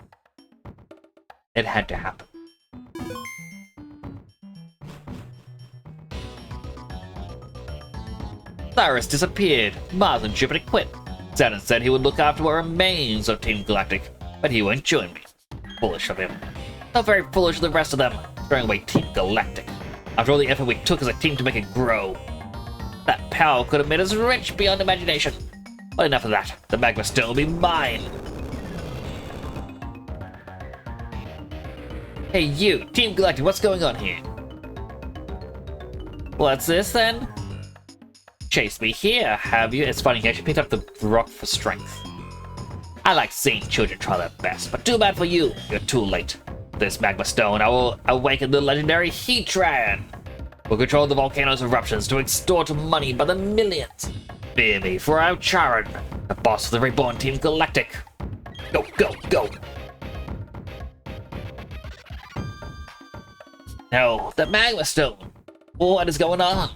It had to happen. Cyrus disappeared. Mars and Jupiter quit. Saturn said he would look after what remains of Team Galactic, but he won't join me. Foolish of him. Not very foolish of the rest of them, throwing away Team Galactic. After all the effort we took as a team to make it grow. That power could have made us rich beyond imagination. But enough of that. The Magma Stone will be mine. Hey you, Team Galactic, what's going on here? What's this then? Chase me here, have you? It's funny, you actually picked up the rock for strength. I like seeing children try their best, but too bad for you. You're too late. This Magma Stone, I will awaken the legendary Heatran. We'll control the volcano's eruptions to extort money by the millions. Fear me, for I'm Charon, the boss of the reborn Team Galactic. Go, go, go. No, the Magma Stone. What is going on?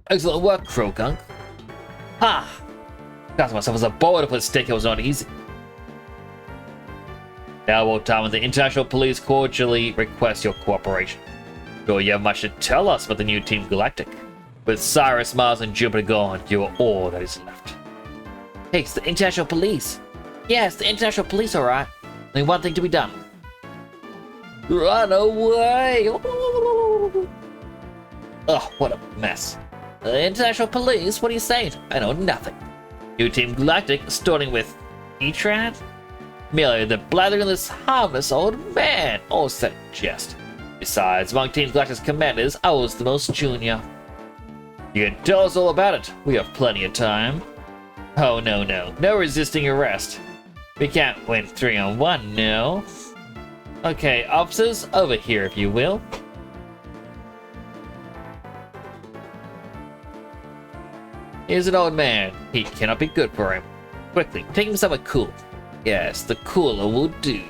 Excellent work, Croagunk. Ha! Got myself as a boy to put stick, it was not easy. Now, World Time, the International Police cordially request your cooperation. Sure, you have much to tell us about the new Team Galactic. With Cyrus, Mars, and Jupiter gone, you are all that is left. Hey, it's the International Police. Yes, the International Police, alright. Only one thing to be done. Run away! Ugh, what a mess. The International Police? What are you saying? I know nothing. New Team Galactic, starting with Heatran? Merely the blatheringless, harmless old man. All said in jest. Besides, among Team Galactic's commanders, I was the most junior. You can tell us all about it. We have plenty of time. Oh, no, no. No resisting arrest. We can't win 3-on-1, no. Okay, officers, over here if you will. Here's an old man. Heat cannot be good for him. Quickly, take him somewhere cool. Yes, the cooler will do.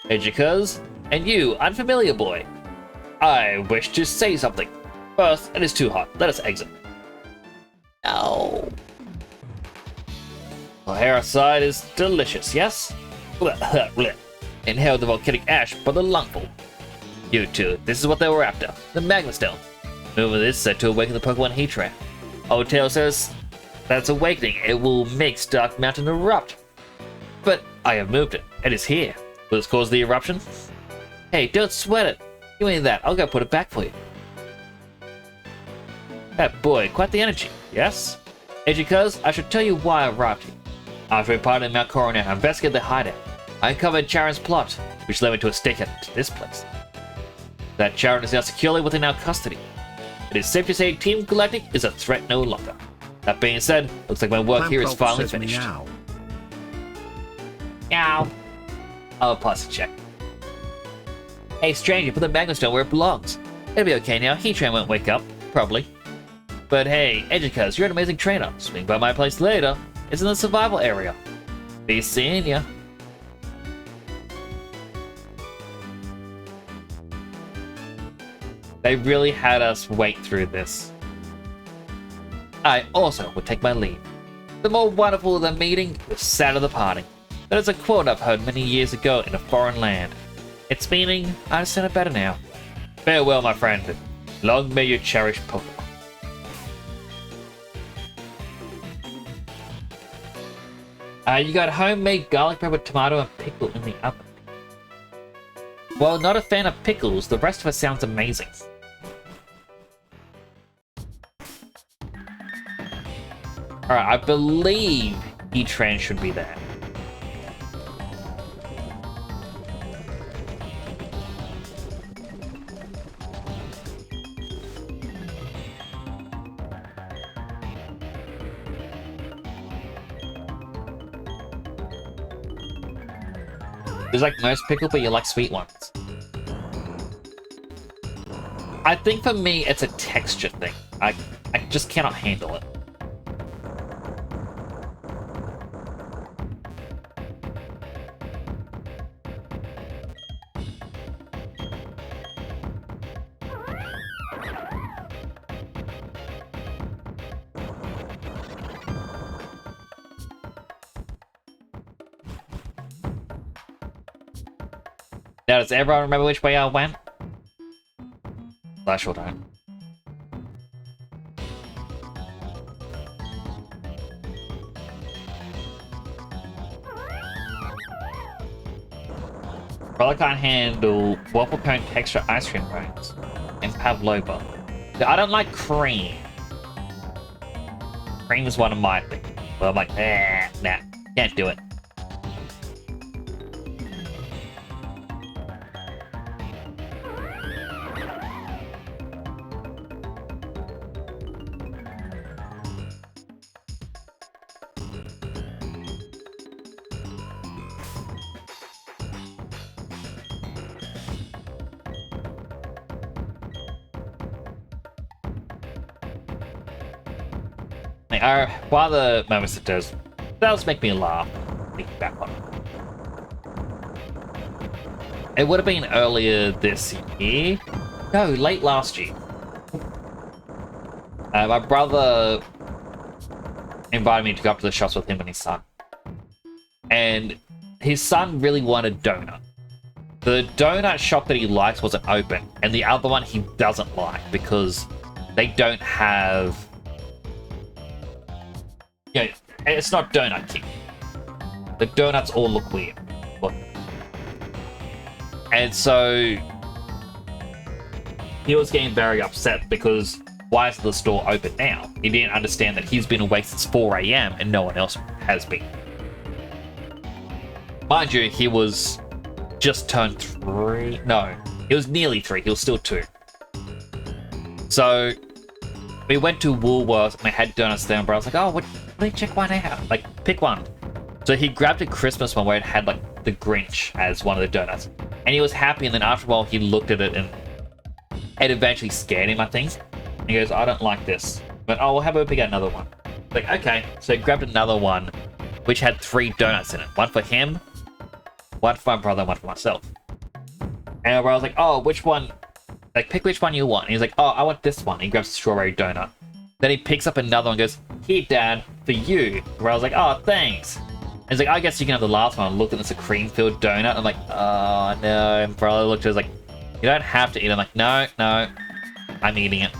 Edgicuz, and you, unfamiliar boy. I wish to say something. First, it is too hot. Let us exit. No. The hair outside is delicious, yes? Inhale the volcanic ash for the lungful. You two, this is what they were after. The Magma Stone. Moving this set to awaken the Pokemon Heatran. Old Tale says that's awakening. It will make Stark Mountain erupt. But I have moved it. It is here. Will this cause the eruption? Hey, don't sweat it. Give me that. I'll go put it back for you. That boy, quite the energy, yes? Edgicuz, I should tell you why I arrived here. After we parted in Mount Coronel, I investigated the hideout. I uncovered Charon's plot, which led me to a stakeout to this place. That Charon is now securely within our custody. It is safe to say Team Galactic is a threat no longer. That being said, looks like my work here is finally finished. Meow. Meow. I'll pass a check. Hey stranger, put the Magma Stone where it belongs. It'll be okay now, Heatran won't wake up, probably. But hey, Edgicuz, you're an amazing trainer. Swing by my place later. It's in the survival area. Be seeing ya. They really had us wait through this. I also would take my leave. The more wonderful the meeting, the sadder the parting. That is a quote I've heard many years ago in a foreign land. Its meaning, I understand it better now. Farewell, my friend. Long may you cherish Pokemon. You got homemade garlic bread with tomato and pickle in the oven. Well, not a fan of pickles, the rest of it sounds amazing. Alright, I believe Heatran should be there. There's like most pickle, but you like sweet ones. I think for me, it's a texture thing. I just cannot handle it. Now, does everyone remember which way I went? I sure don't. Probably can't handle waffle cone texture ice cream cones and pavlova. I don't like cream. Cream is one of my things. But I'm like, nah, can't do it. One of the moments it does make me laugh, thinking back on it. It would have been earlier this year. No, late last year. My brother invited me to go up to the shops with him and his son. And his son really wanted donut. The donut shop that he likes wasn't open, and the other one he doesn't like because they don't have... Yeah, it's not Donut King. The donuts all look weird. Look. And so he was getting very upset because why is the store open now? He didn't understand that he's been awake since 4 AM and no one else has been. Mind you, he was just turned 3. No, he was nearly 3. He was still 2. So we went to Woolworths and I had donuts there, but I was like, oh, what? Check one out. Like, pick one. So he grabbed a Christmas one where it had like the Grinch as one of the donuts, and he was happy. And then after a while, he looked at it, and it eventually scared him, I think. He goes, I don't like this. But oh, how about we get another one? Like, okay. So he grabbed another one, which had 3 donuts in it. One for him, one for my brother, and one for myself. And I was like, oh, which one? Like, pick which one you want. And he's like, oh, I want this one. He grabs the strawberry donut. Then he picks up another one and goes, here, Dad, for you. Where I was like, oh, thanks. And he's like, I guess you can have the last one. I looked at this, a cream-filled donut. I'm like, oh, no. And brother looked at it, was like, you don't have to eat it. I'm like, no, I'm eating it.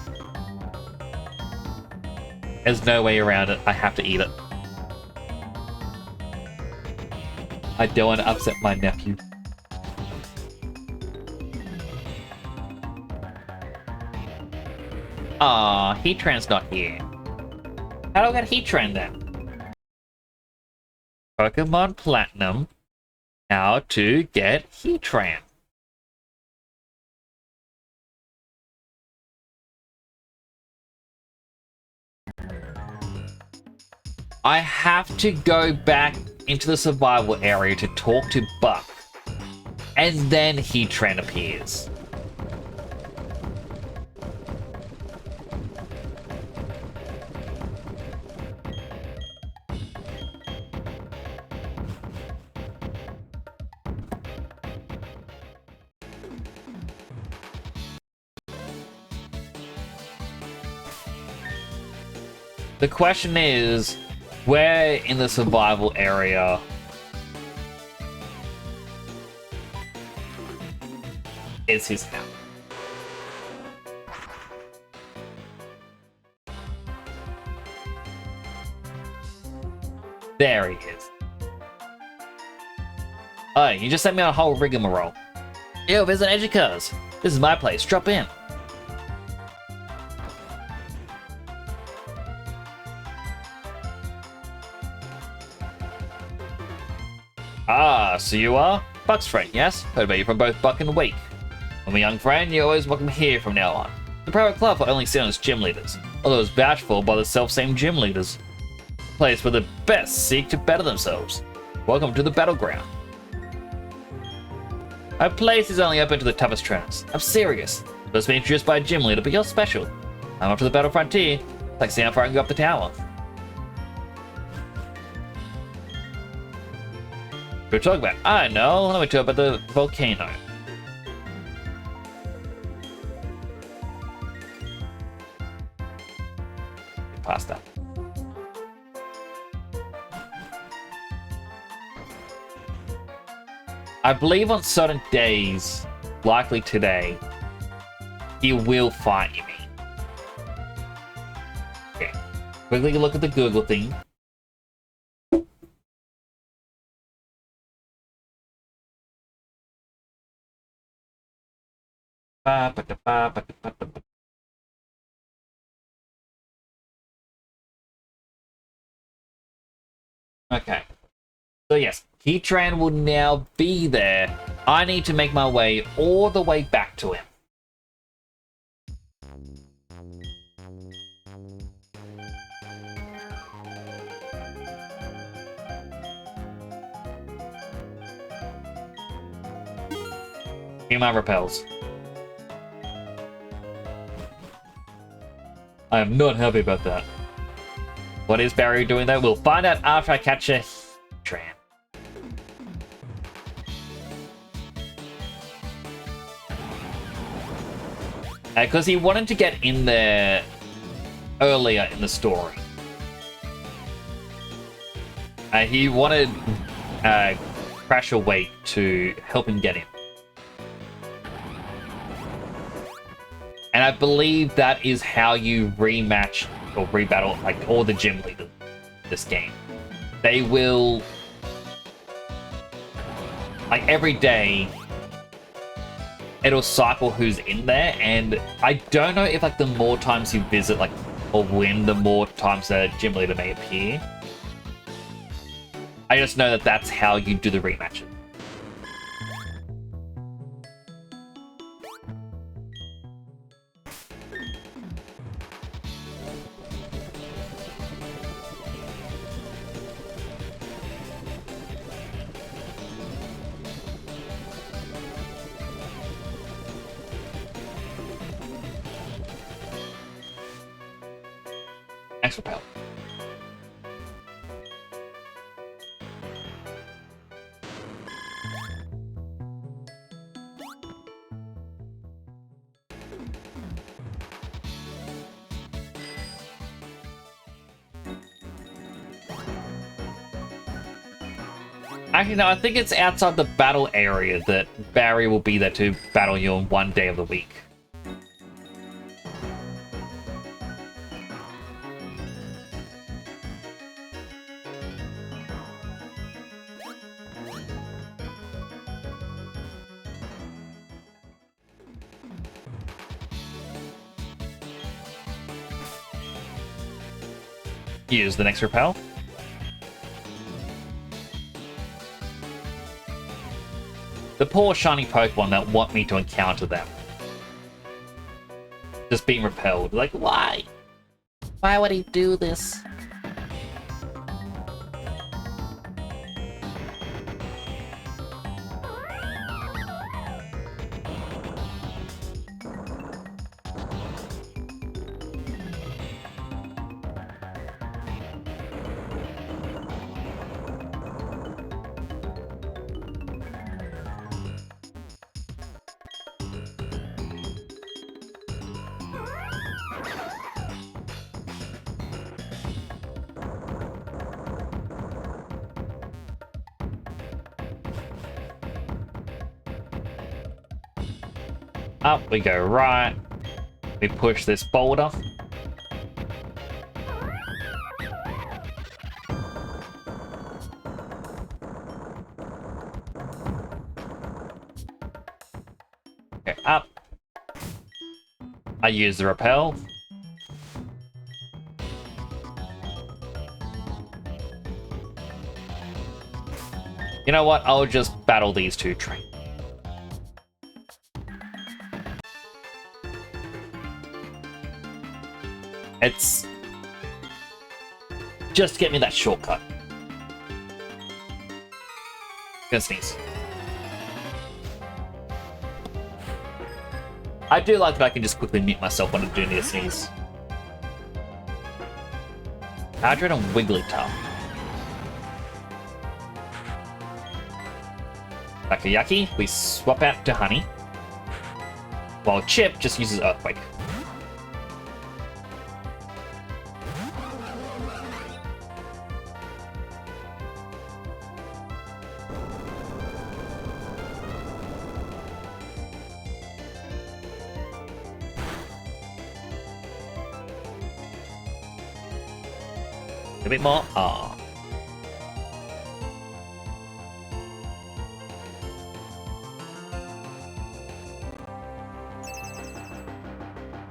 There's no way around it. I have to eat it. I don't want to upset my nephew. Aw, Heatran's not here. How do I get Heatran then? Pokemon Platinum. How to get Heatran. I have to go back into the survival area to talk to Buck. And then Heatran appears. The question is, where in the survival area is his house? There he is. Oh, you just sent me on a whole rigmarole. Yo, visit Educars. This is my place. Drop in. Ah, so you are? Buck's friend, yes? Heard about you from both Buck and Wake. I'm a young friend, you're always welcome here from now on. The private club will only sit on its gym leaders, although it's vouched for by the self-same gym leaders. A place where the best seek to better themselves. Welcome to the battleground. Our place is only open to the toughest trainers. I'm serious. Supposed to be introduced by a gym leader, but you're special. I'm up to the battle frontier. Like seeing how far I can go up the tower. We're talking about, I know, let me talk about the volcano. Past that. I believe on certain days, likely today, he will fight me. Okay. Quickly look at the Google thing. Okay. So yes, Heatran will now be there. I need to make my way all the way back to him. Human repels. I am not happy about that. What is Barry doing though? We'll find out after I catch a Heatran. Because he wanted to get in there earlier in the story. He wanted Crash Awake to help him get in. And I believe that is how you rematch or rebattle like all the gym leaders in this game. They will, like every day, it'll cycle who's in there, and I don't know if like the more times you visit like or win, the more times the gym leader may appear. I just know that that's how you do the rematches. next repel. Actually, no, I think it's outside the battle area that Barry will be there to battle you on one day of the week. Use the next repel. The poor shiny Pokemon that want me to encounter them. Just being repelled. Like, why? Why would he do this? Up we go right. We push this boulder. Okay, up. I use the repel. You know what? I'll just battle these two trains. It's just get me that shortcut. Gonna sneeze. I do like that I can just quickly mute myself when I do need to sneeze. Hydroid and Wigglytuff. Bakayaki, we swap out to Honey. While Chip just uses Earthquake. A bit more. Ah.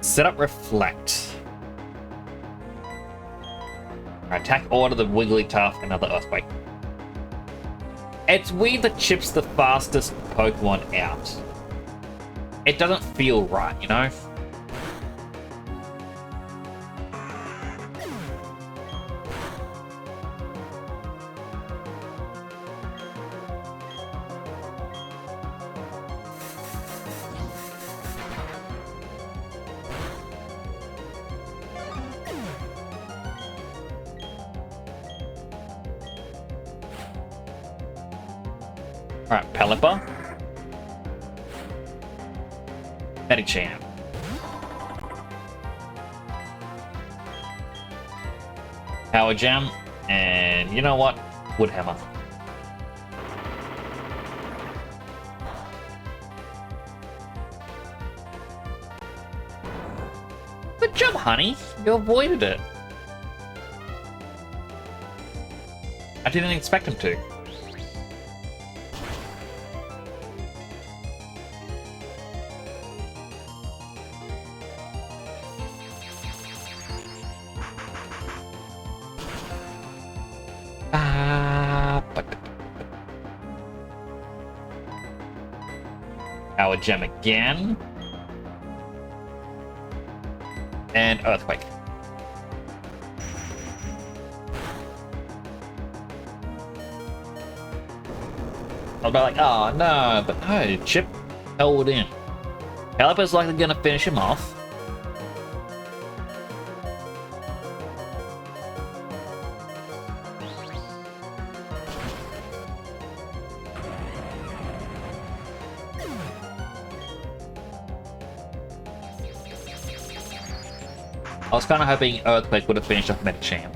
Set up Reflect. Attack order the Wigglytuff, another Earthquake. It's weird that Chip's the fastest Pokemon out. It doesn't feel right, you know? Alright, Pelipper. Medicham. Power Gem. And you know what? Woodhammer. Good job, Honey. You avoided it. I didn't expect him to. Power Gem again. And Earthquake. I was about like, oh no, but no, Chip held in. Pelipper's likely gonna finish him off. I was kind of hoping Earthquake would have finished off Medicham.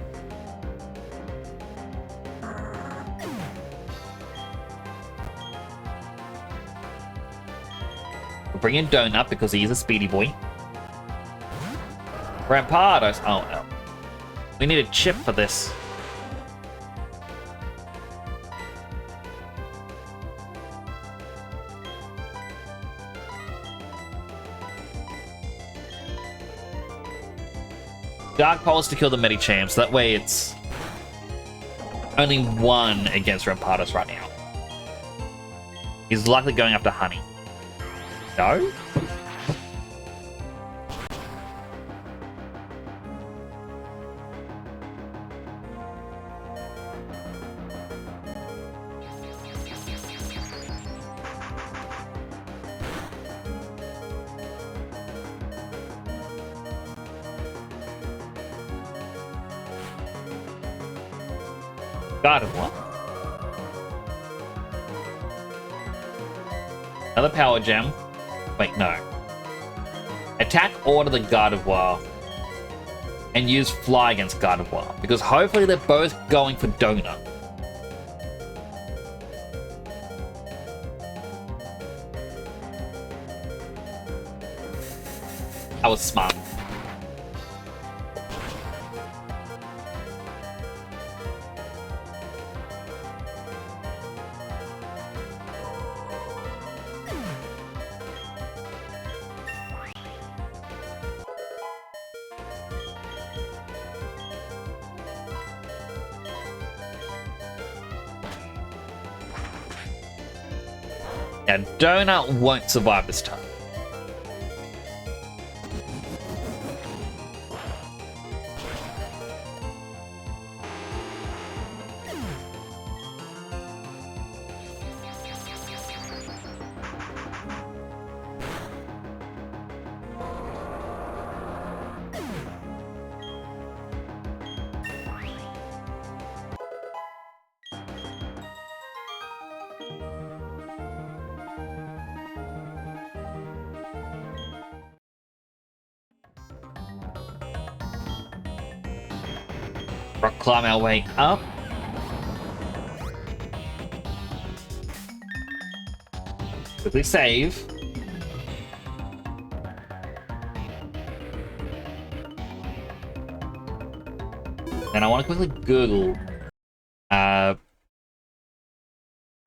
We'll bring in Donut because he's a speedy boy. Rampardos. Oh no. We need a chip for this. Dark Pulse to kill the Medicham, so that way it's only one against Rampardos right now. He's likely going after Honey. No? God of War. Another power gem. Wait, no. Attack Order the God of War. And use Fly against God of War. Because hopefully they're both going for Donut. That was smart. Yeah, Donut won't survive this time. Rock climb our way up. Quickly save. And I want to quickly Google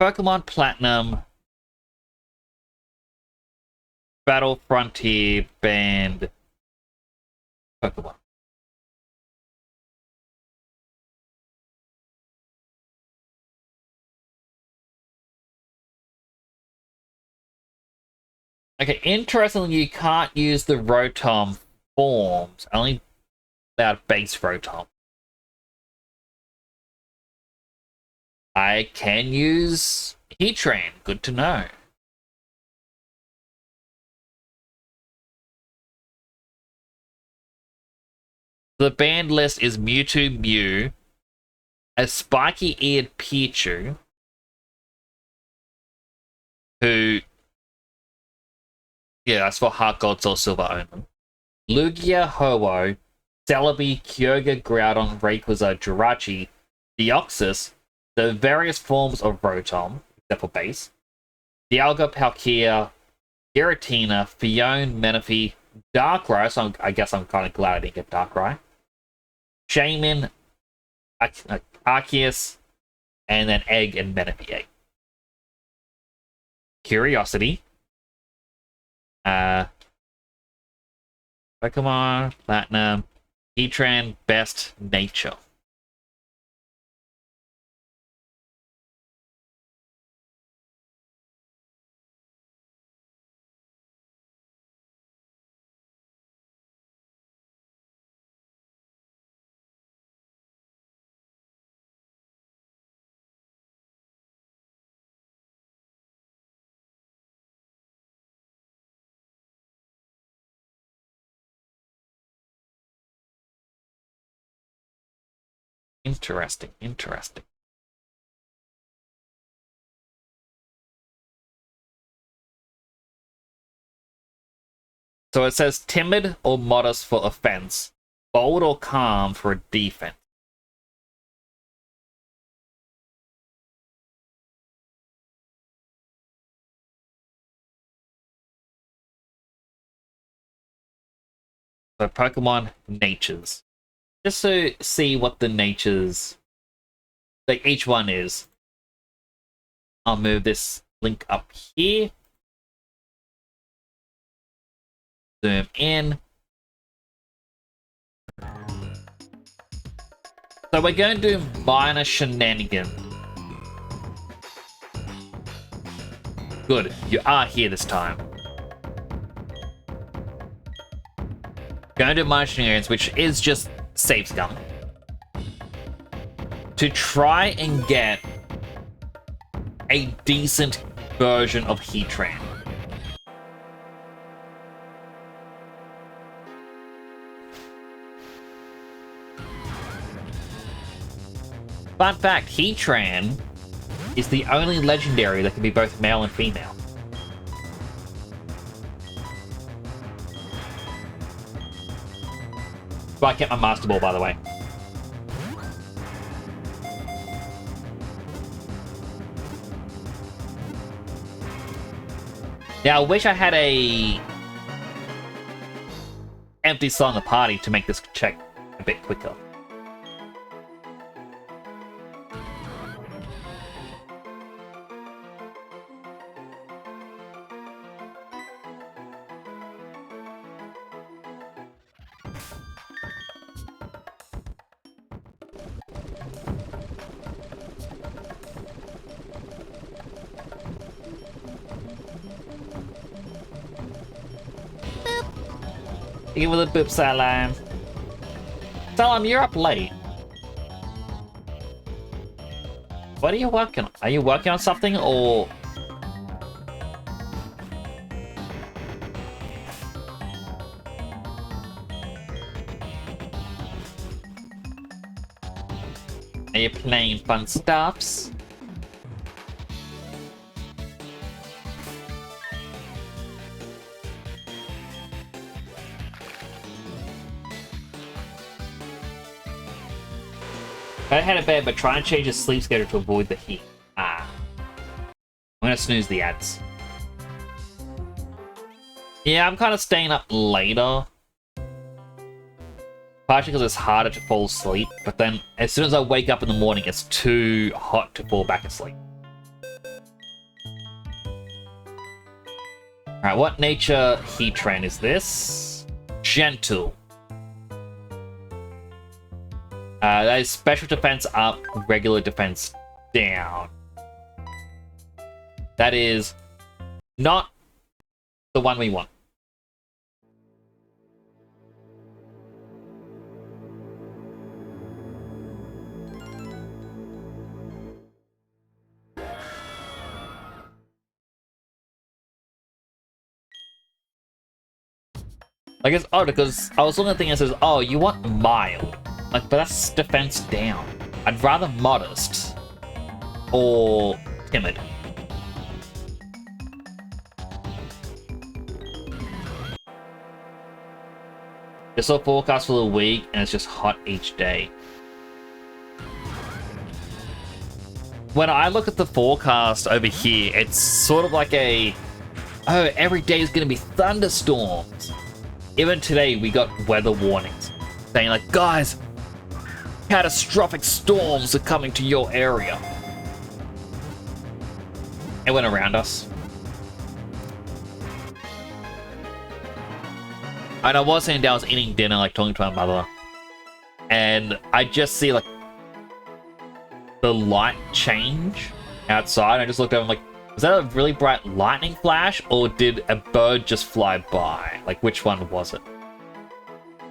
Pokemon Platinum Battle Frontier Band Pokemon. Okay, interestingly, you can't use the Rotom forms, only allowed base Rotom. I can use Heatran, good to know. The banned list is Mewtwo, Mew, a spiky-eared Pichu, who... yeah, that's for Heart Gold or Silver only. Lugia, Ho-Oh, Celebi, Kyogre, Groudon, Rayquaza, Jirachi, Deoxys, the various forms of Rotom, except for base, Dialga, Palkia, Giratina, Fione, Menifee, Darkrai, so I guess I'm kind of glad I didn't get Darkrai, Shaman, Arceus, and then Egg and Menifee Egg. Curiosity, Pokemon, Platinum, Heatran, Best, Nature. Interesting, interesting. So it says timid or modest for offense. bold or calm for a defense. So Pokemon natures. Just to see what the natures, like each one is. I'll move this link up here. Zoom in. So we're going to do minor shenanigans. Good, you are here this time. Going to do minor shenanigans, which is just save scum. To try and get a decent version of Heatran. Fun fact, Heatran is the only legendary that can be both male and female. But I kept my Master Ball, by the way. Now, I wish I had a empty slot in the party to make this check a bit quicker. Give it a boop, Salam. Salam, you're up late. What are you working on? Are you working on something, or...? Are you playing fun stuffs? I had a bed, but try and change his sleep schedule to avoid the heat. I'm gonna snooze the ads. Yeah, I'm kind of staying up later. Partially because it's harder to fall asleep, but then as soon as I wake up in the morning, it's too hot to fall back asleep. Alright, what nature Heatran is this? Gentle. That is special defense up, regular defense down. That is not the one we want. Like, it's odd because I was looking at the thing and it says, oh, you want mild. Like, but that's defense down. I'd rather modest or timid. Just saw forecast for the week and it's just hot each day. When I look at the forecast over here, it's sort of like a, oh, every day is going to be thunderstorms. Even today we got weather warnings saying like, guys, catastrophic storms are coming to your area. It went around us. And I was sitting down, I was eating dinner, like talking to my mother. And I just see like the light change outside. I just looked over and like, was that a really bright lightning flash or did a bird just fly by? Like, which one was it?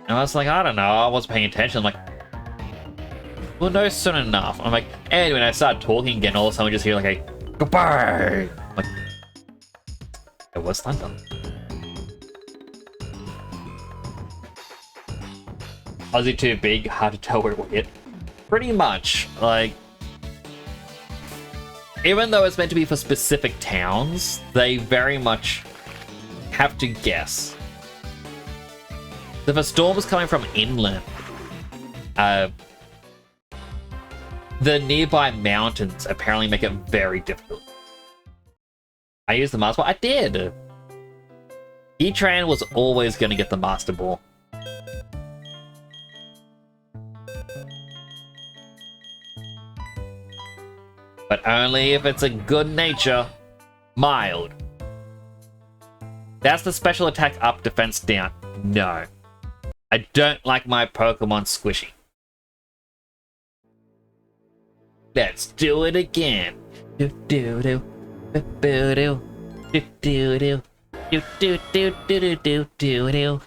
And I was like, I don't know, I wasn't paying attention. I'm like, we'll know soon enough. I'm like, anyway, when I started talking again, all of a sudden we just hear like a goodbye. I'm like, it was thunder. Aussie too big, hard to tell where it will hit. Pretty much, like, even though it's meant to be for specific towns, they very much have to guess. if a storm is coming from inland, the nearby mountains apparently make it very difficult. I used the Master Ball? I did! Heatran was always going to get the Master Ball. But only if it's a good nature. Mild. That's the special attack up, defense down. No. I don't like my Pokemon squishy. Let's do it again. Do do do. Do do do. Do do do. Do do do do do do do.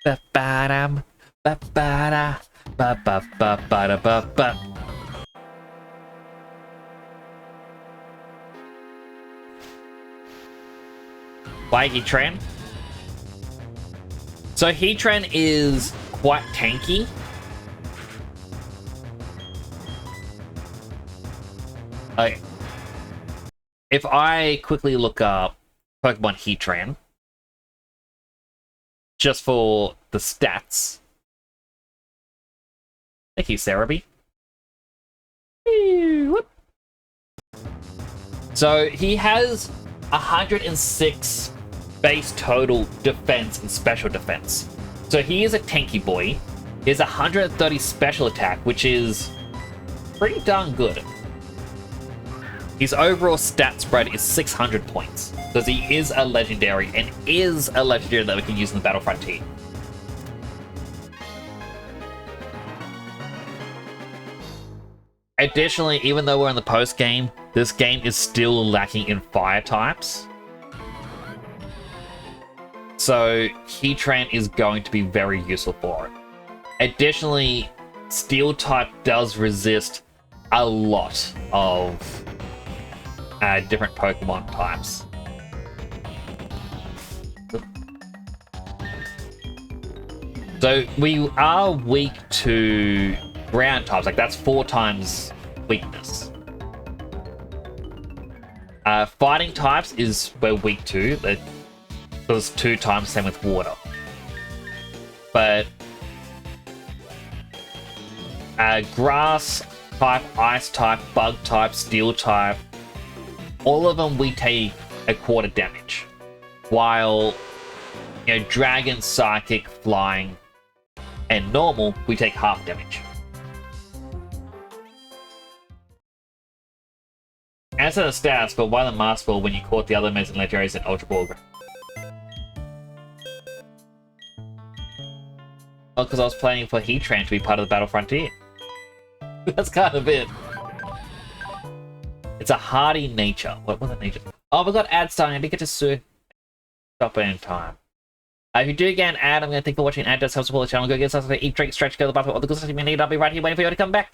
Ba ba dum. Ba ba da. Ba ba ba ba da ba ba. Why Heatran? So Heatran is quite tanky. Okay. If I quickly look up Pokemon Heatran, just for the stats. Thank you, Cerebi. So he has 106 base total defense and special defense. So he is a tanky boy. He has 130 special attack, which is pretty darn good. His overall stat spread is 600 points, because he is a legendary, and is a legendary that we can use in the Battlefront team. Additionally, even though we're in the post game, this game is still lacking in fire types. So Heatran is going to be very useful for it. Additionally, Steel type does resist a lot of different Pokemon types. So we are weak to ground types, like that's 4 times weakness. Fighting types is we're weak to. It was 2 times, same with water. But grass type, ice type, bug type, steel type, all of them we take a quarter damage. While, you know, dragon, psychic, flying, and normal, we take half damage. Answer the stats, but why the Master Ball when you caught the other amazing legendaries in Ultra Ball? Well, because I was planning for Heatran to be part of the Battle Frontier. That's kind of it. It's a hardy nature. What was the nature? Oh, we got ad starting. I didn't get to stop it in time. If you do get an ad, I'm going to thank you for watching. Ad does help support the channel. Go get stuff to eat, drink, stretch, go to the bathroom. All the good stuff you need. I'll be right here waiting for you to come back.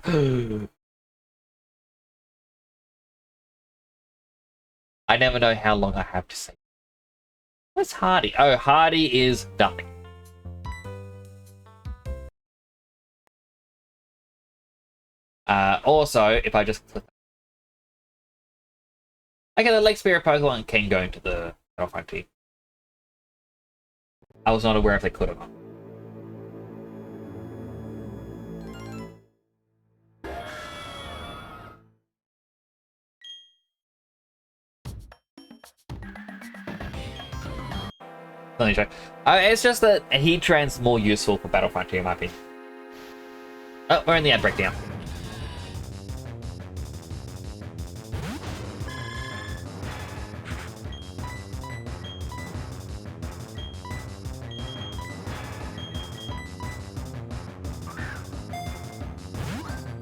I never know how long I have to say. What's hardy? Oh, hardy is nothing. Also, if I just click... Okay, the Lake Spirit Pokemon can go into the Battlefront team. I was not aware if they could or not. It's just that Heatran's more useful for Battlefront 2 in my opinion. Oh, we're in the ad breakdown.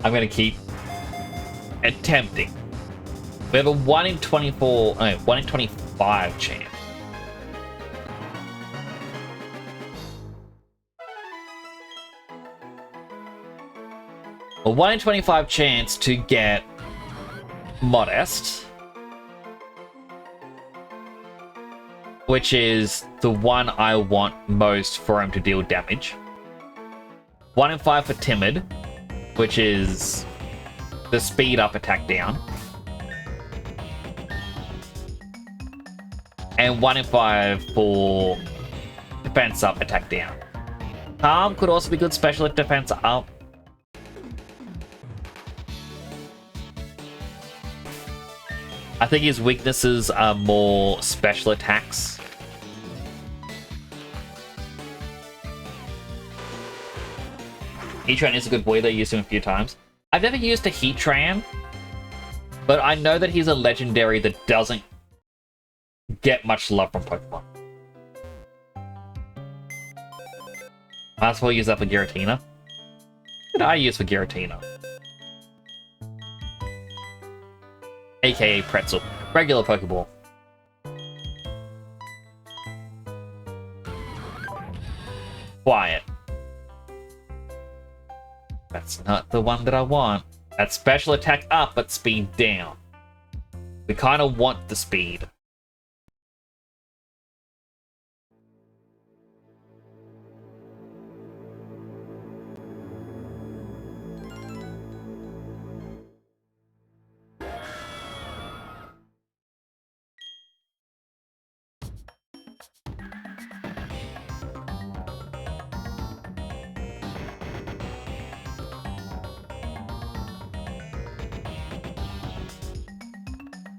I'm gonna keep attempting. We have a 1 in 24, no, 1 in 25 chance. A 1 in 25 chance to get Modest, which is the one I want most for him to deal damage. 1 in 5 for Timid, which is the speed up, attack down. And 1 in 5 for defense up, attack down. Calm could also be good special defense up. I think his weaknesses are more special attacks. Heatran is a good boy. I used him a few times. I've never used a Heatran, but I know that he's a legendary that doesn't get much love from Pokemon. Might as well use that for Giratina. What did I use for Giratina? AKA Pretzel. Regular Pokeball. Quiet. That's not the one that I want. That's special attack up, but speed down. We kind of want the speed.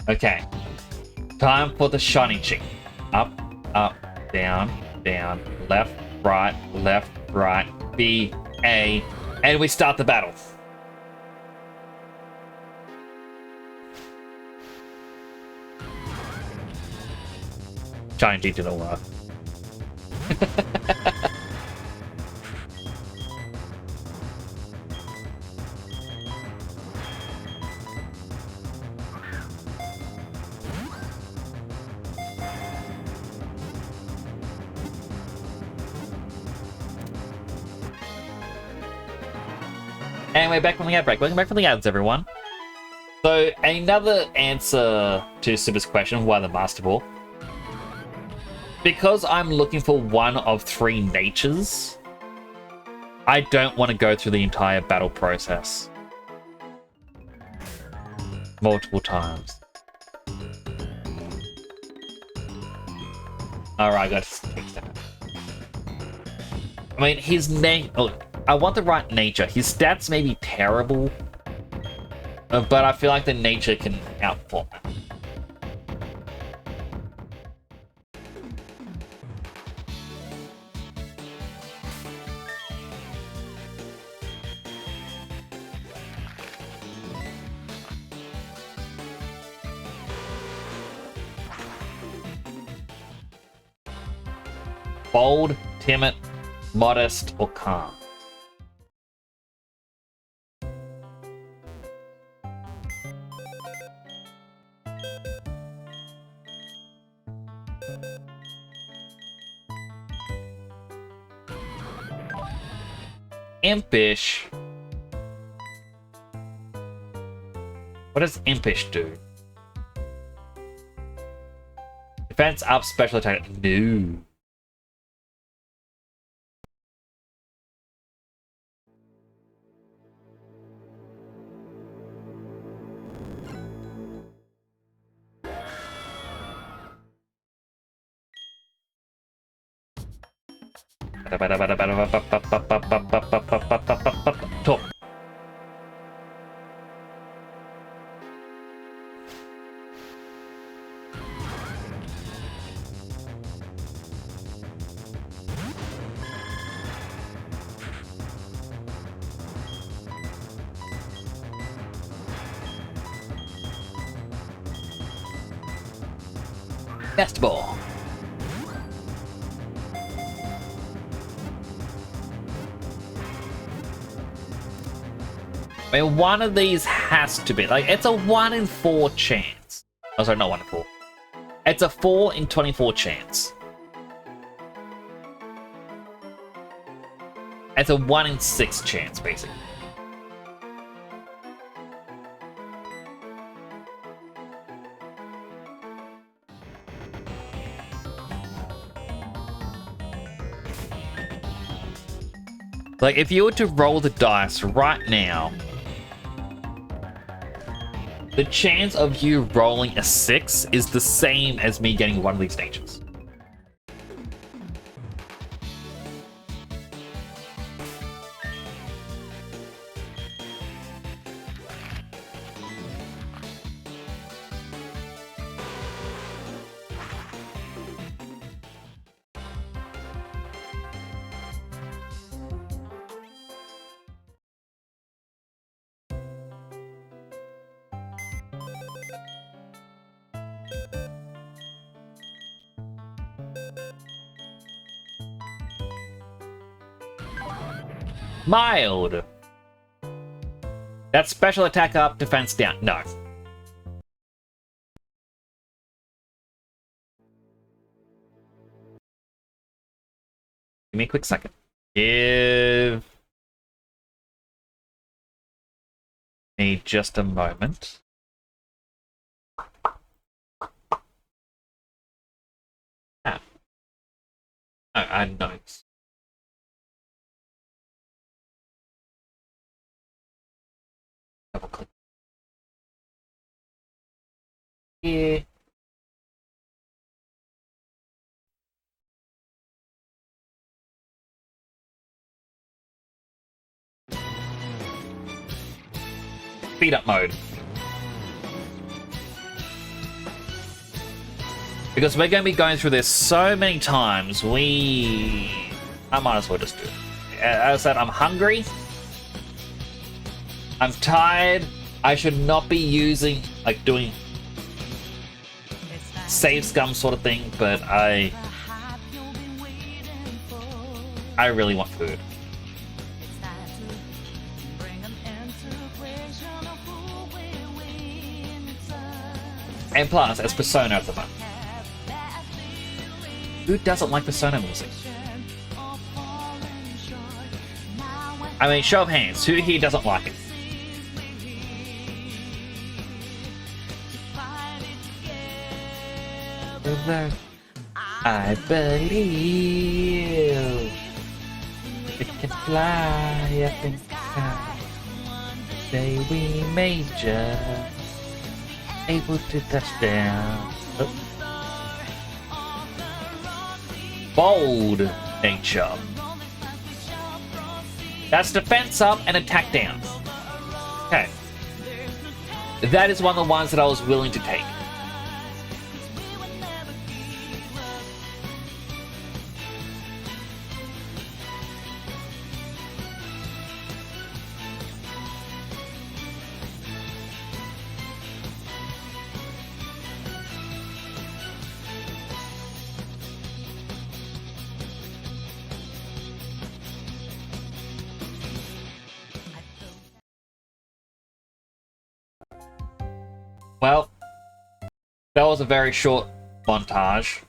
Okay. Time for the shiny chick. Up, up, down, down, left, right, B, A, and we start the battle. Shiny G didn't work. Anyway, back from the ad break. Welcome back from the ads, everyone. So, another answer to Super's question, why the Master Ball? Because I'm looking for one of 3 natures, I don't want to go through the entire battle process multiple times. Alright, I got to take that. I mean, his name... Look, I want the right nature. His stats may be terrible, but I feel like the nature can outperform it. Bold, timid, modest, or calm? Impish. What does Impish do? Defense up, special attack. No. Top. Best ball. I mean, one of these has to be. Like, it's a 1 in 4 chance. Oh, sorry, not 1 in 4. It's a 4 in 24 chance. It's a 1 in 6 chance, basically. Like, if you were to roll the dice right now, the chance of you rolling a 6 is the same as me getting one of these natures. Mild. That's special attack up, defense down. No. Give me a quick second. Give me just a moment. Ah. Oh, I know. Double click. Here. Speed up mode. Because we're going to be going through this so many times, I might as well just do it. As I said, I'm hungry. I'm tired. I should not be using, like, doing save scum sort of thing, but I really want food. And plus, it's Persona at the moment. Who doesn't like Persona music? I mean, show of hands, who here doesn't like it? I believe it can fly up in the sky. Say we major, able to touch down. Oh. Bold nature. That's defense up and attack down. Okay. That is one of the ones that I was willing to take. Well, that was a very short montage.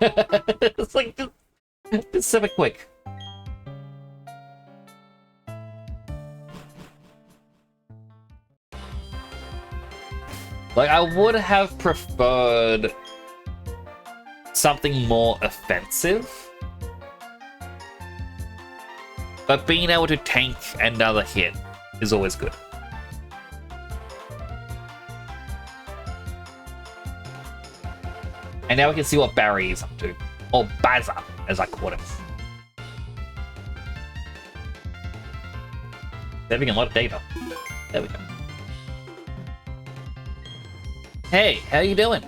It's like just super quick. Like, I would have preferred something more offensive, but being able to tank another hit is always good. And now we can see what Barry is up to, or Bazza, as I call him. Saving a lot of data. There we go. Hey, how you doing?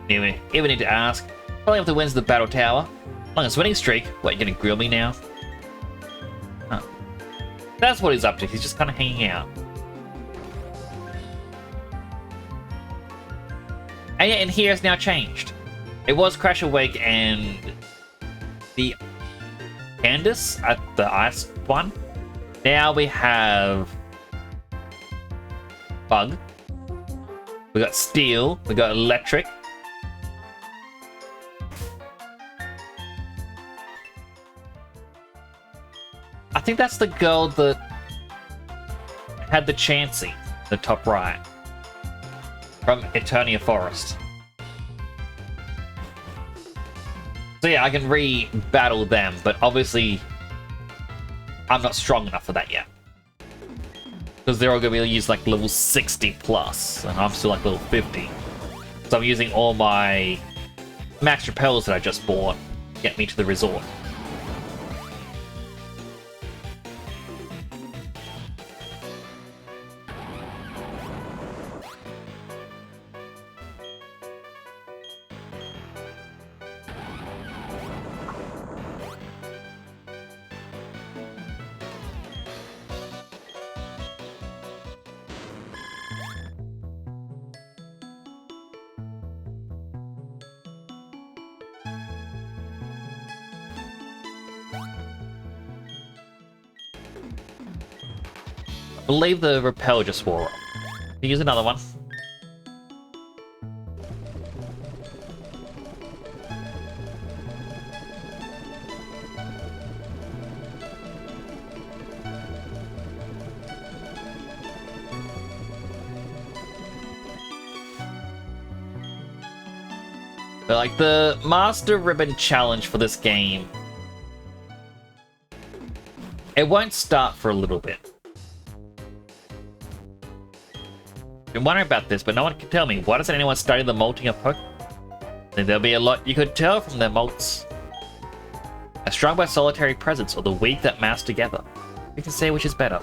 Anyway, even need to ask. Probably have to win the battle tower. Longest winning streak. What, you gonna grill me now? Huh. That's what he's up to. He's just kind of hanging out. And yeah, and here has now changed. It was Crash Awake and the Candace at the ice one. Now we have Bug. We got Steel. We got Electric. I think that's the girl that had the Chansey, the top right, from Eternia Forest. So yeah, I can re-battle them, but obviously I'm not strong enough for that yet. Because they're all going to be used like level 60 plus, and I'm still like level 50. So I'm using all my max repels that I just bought to get me to the resort. believe the repel just wore off. Use another one. But like the Master Ribbon challenge for this game, it won't start for a little bit. Been wondering about this, but no one can tell me. Why doesn't anyone study the molting of Pokemon? Then there'll be a lot you could tell from their molts. A strong by solitary presence, or the weak that mass together. You can say which is better.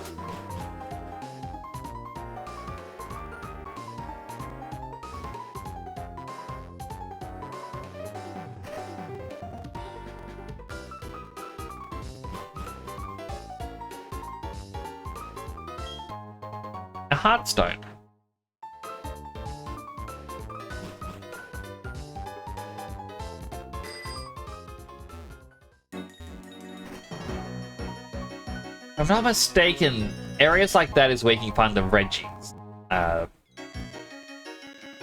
A Heartstone. If I'm not mistaken, areas like that is where you can find the Reggies.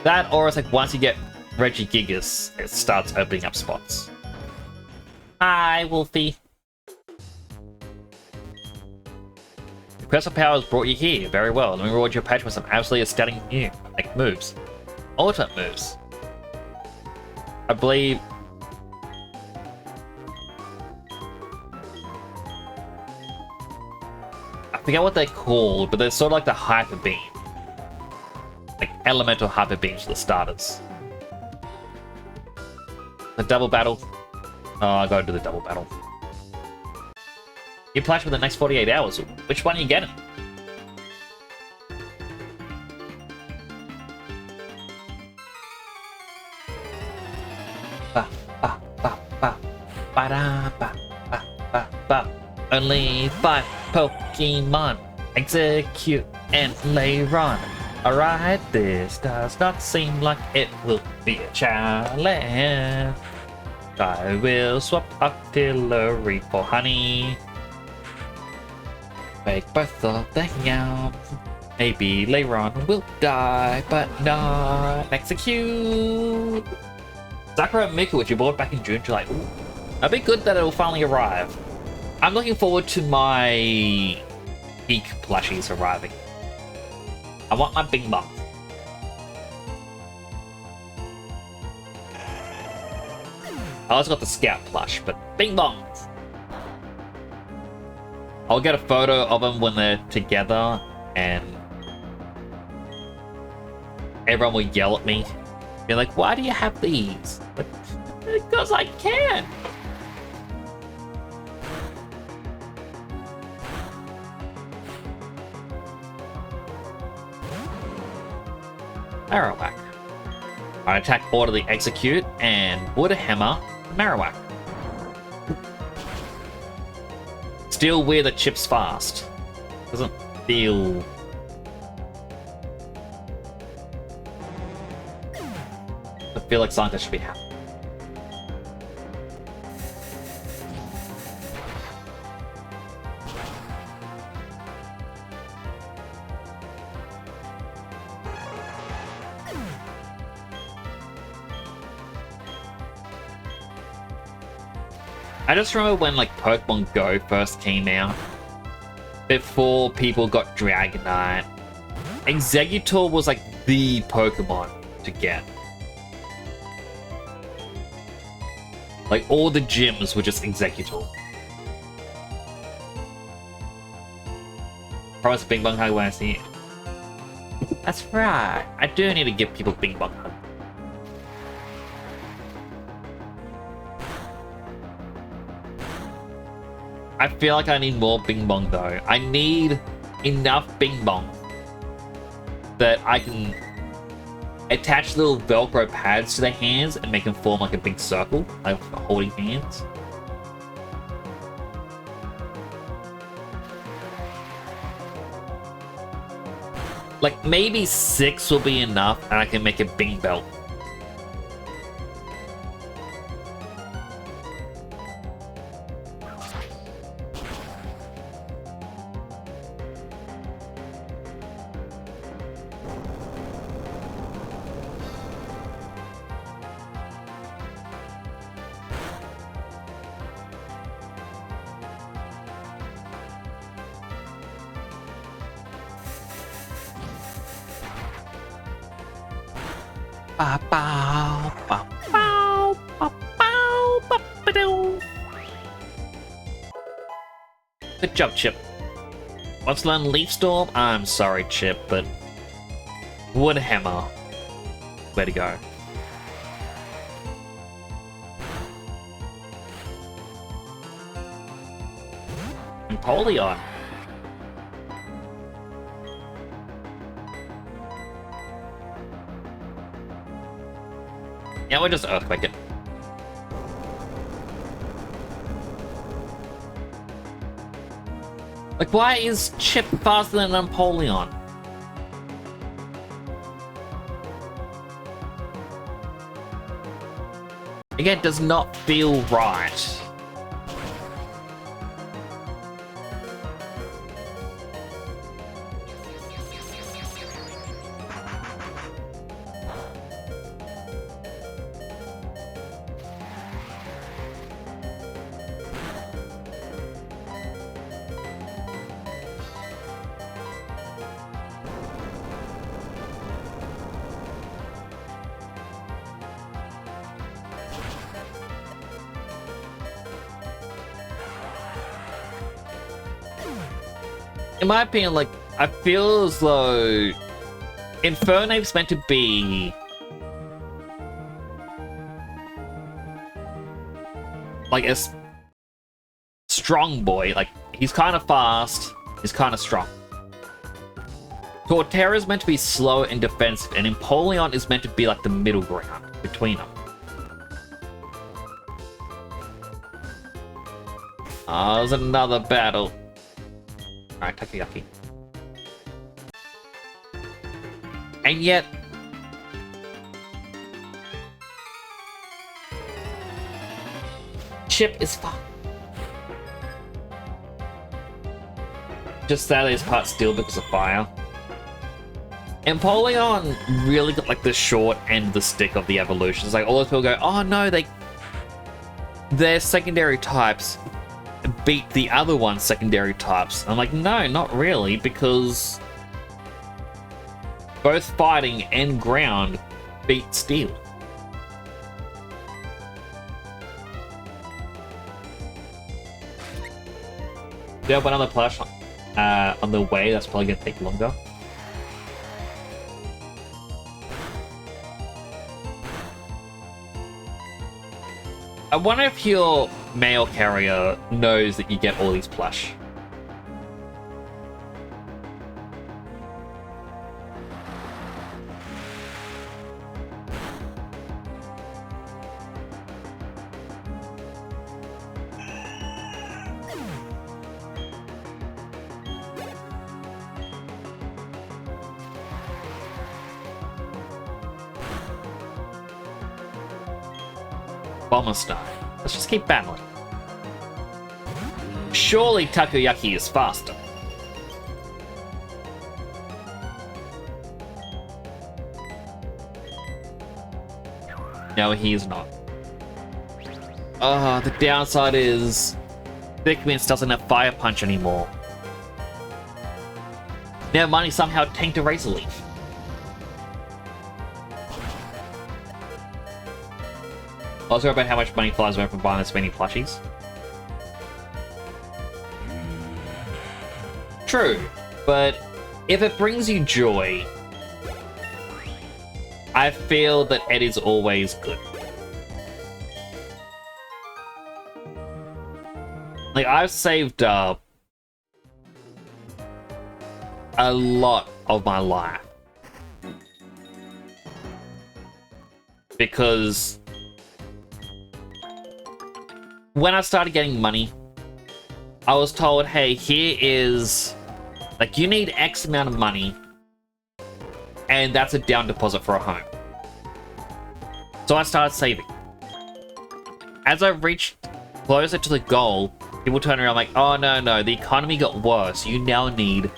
That, or it's like once you get Regigigas, it starts opening up spots. Hi, Wolfie. The quest of powers brought you here. Very well. Let me reward your patron with some absolutely astounding new moves. Ultimate moves. I believe... I forget what they're called, but they're sort of like the Hyper Beam. Like elemental Hyper Beams for the starters. The double battle. Oh, I gotta do the double battle. You play for the next 48 hours. Which one are you getting? Ba, ba, ba, ba. Ba-da, ba, ba, ba, ba. Only 5 Pokemon. Execute and later on. Alright, this does not seem like it will be a challenge. I will swap artillery for honey. Make both of them out. Maybe later on we'll die, but not execute. Sakura Miku, which you bought back in June, July. Ooh, it'd be good that it'll finally arrive. I'm looking forward to my peak plushies arriving. I want my Bing Bong. I also got the Scout plush, but Bing Bong. I'll get a photo of them when they're together, and everyone will yell at me. Be like, why do you have these? But because I can. Marowak. I attack orderly execute and wood hammer Marowak. Still weird that Chip's fast. Doesn't feel... I feel like Santa should be happy. I just remember when like Pokemon Go first came out, before people got Dragonite, Exeggutor was like the Pokemon to get. Like all the gyms were just Exeggutor. Promise a Bing Bong hug when I see it. That's right, I do need to give people Bing Bong hug. I feel like I need more Bing Bong though. I need enough Bing Bong that I can attach little Velcro pads to their hands and make them form like a big circle, like holding hands. Like maybe 6 will be enough and I can make a Bing Belt. Ba, bow, ba, bow, ba, bow, ba, ba-doo. Good job, Chip. Want to learn Leaf Storm? I'm sorry, Chip, but Woodhammer. Where to go? Empoleon. Yeah, we'll just Earthquake it. Like, why is Chip faster than Empoleon? Again, does not feel right. In my opinion, like, I feel as though Infernape's meant to be like a strong boy. Like, he's kind of fast, he's kind of strong. Torterra's meant to be slow and defensive, and Empoleon is meant to be like the middle ground between them. Ah, there's another battle. Alright, Takoyaki. And yet... Chip is fun. Just sadly his heart's still because of fire. Empoleon really got like the short end of the stick of the evolutions. Like, all those people go, oh no, their secondary types beat the other one's secondary types. I'm like, no, not really, because both fighting and ground beat steel. Do you have another plush on the way? That's probably gonna take longer. I wonder if your mail carrier knows that you get all these plush. Bomber Star. Let's just keep battling. Surely Takoyaki is faster. No, he is not. The downside is Thick Mints doesn't have Fire Punch anymore. Now Money somehow tanked a Razor Leaf. Also about how much money flies away from buying this many plushies. True, but if it brings you joy, I feel that it is always good. Like, I've saved up a lot of my life because when I started getting money, I was told, hey, here is, like, you need X amount of money, and that's a down deposit for a home. So I started saving. As I reached closer to the goal, people turn around like, oh, no, the economy got worse. You now need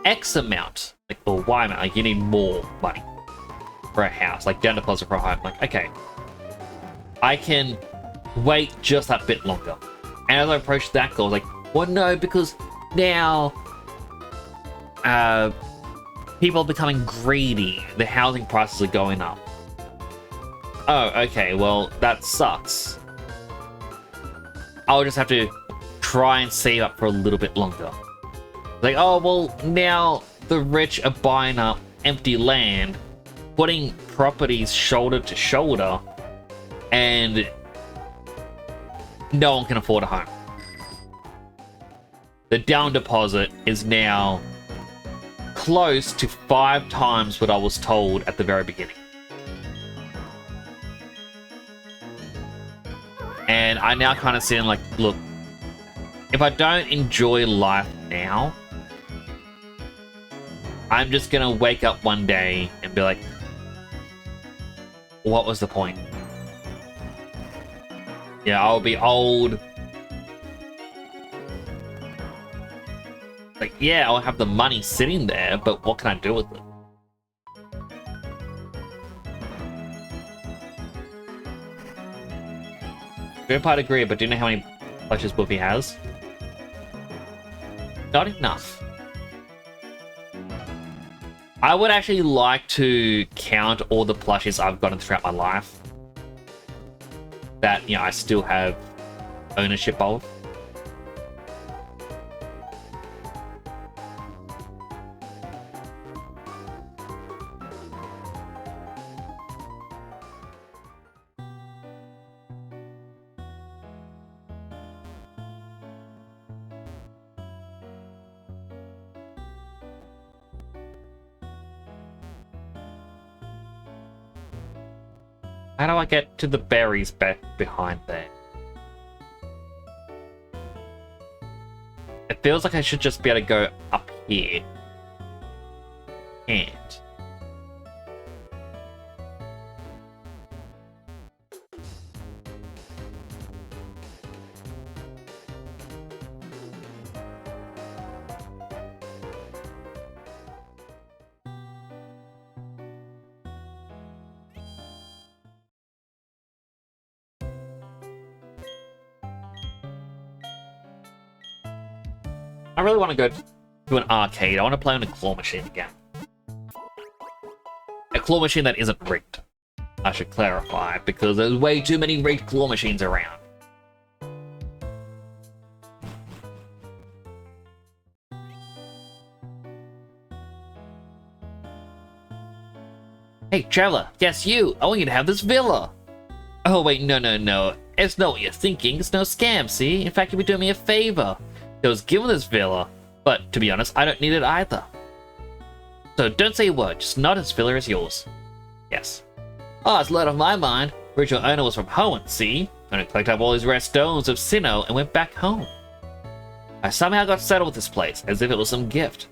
X amount, like, or Y amount, like, you need more money for a house, like, down deposit for a home. Like, okay, I can wait just that bit longer. And as I approached that goal, I was like, well, no, because now people are becoming greedy. The housing prices are going up. Oh, okay, well, that sucks. I'll just have to try and save up for a little bit longer. Like, oh, well, now the rich are buying up empty land, putting properties shoulder to shoulder, and no one can afford a home. The down deposit is now close to 5 times what I was told at the very beginning. And I now kind of see like, look, if I don't enjoy life now, I'm just gonna wake up one day and be like, what was the point? Yeah, I'll be old. Like, yeah, I'll have the money sitting there, but what can I do with it? Good part agree, but do you know how many plushes Woofy has? Not enough. I would actually like to count all the plushes I've gotten throughout my life that, you know, I still have ownership of. How do I get to the berries back behind there? It feels like I should just be able to go up here. And I really want to go to an arcade. I want to play on a claw machine again. A claw machine that isn't rigged. I should clarify, because there's way too many rigged claw machines around. Hey, Traveler, yes, you! I want you to have this villa! Oh, wait, no. It's not what you're thinking. It's no scam, see? In fact, you'll be doing me a favor. I was given this villa, but to be honest, I don't need it either. So don't say a word, just nod as villa is yours. Yes. Oh, it's a lot of my mind. Original owner was from Hoenn, see? And collected up all these rare stones of Sinnoh and went back home. I somehow got settled with this place, as if it was some gift.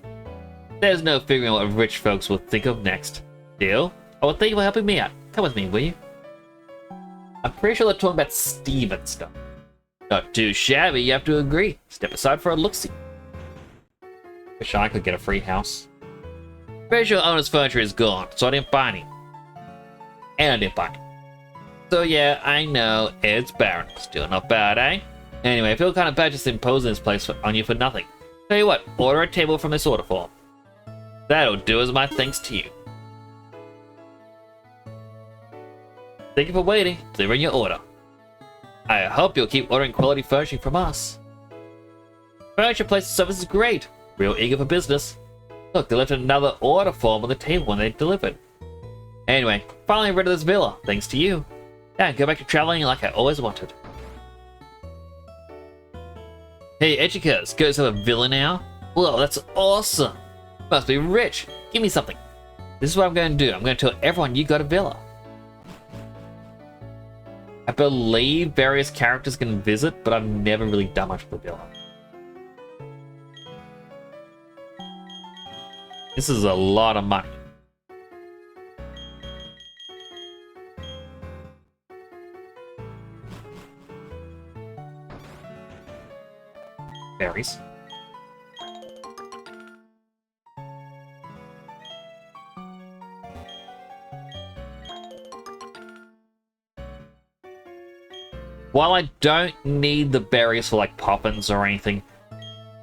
There's no figuring what rich folks will think of next. Deal? Oh, well, thank you for helping me out. Come with me, will you? I'm pretty sure they're talking about Steve and stuff. Not too shabby, you have to agree. Step aside for a look-see. Wish I could get a free house. Pretty sure owner's furniture is gone, so I didn't buy any. And I didn't buy any. So yeah, I know, it's barren. Still not bad, eh? Anyway, I feel kind of bad just imposing this place on you for nothing. Tell you what, order a table from this order form. That'll do as my thanks to you. Thank you for waiting. Delivering your order. I hope you'll keep ordering quality furnishing from us. Furniture place service is great. Real eager for business. Look, they left another order form on the table when they delivered. Anyway, finally rid of this villa, thanks to you. Now go back to traveling like I always wanted. Hey, Educators, guys have a villa now? Whoa, that's awesome. Must be rich. Give me something. This is what I'm going to do. I'm going to tell everyone you got a villa. I believe various characters can visit, but I've never really done much with the villa. This is a lot of money. Berries. While I don't need the berries for like poppins or anything,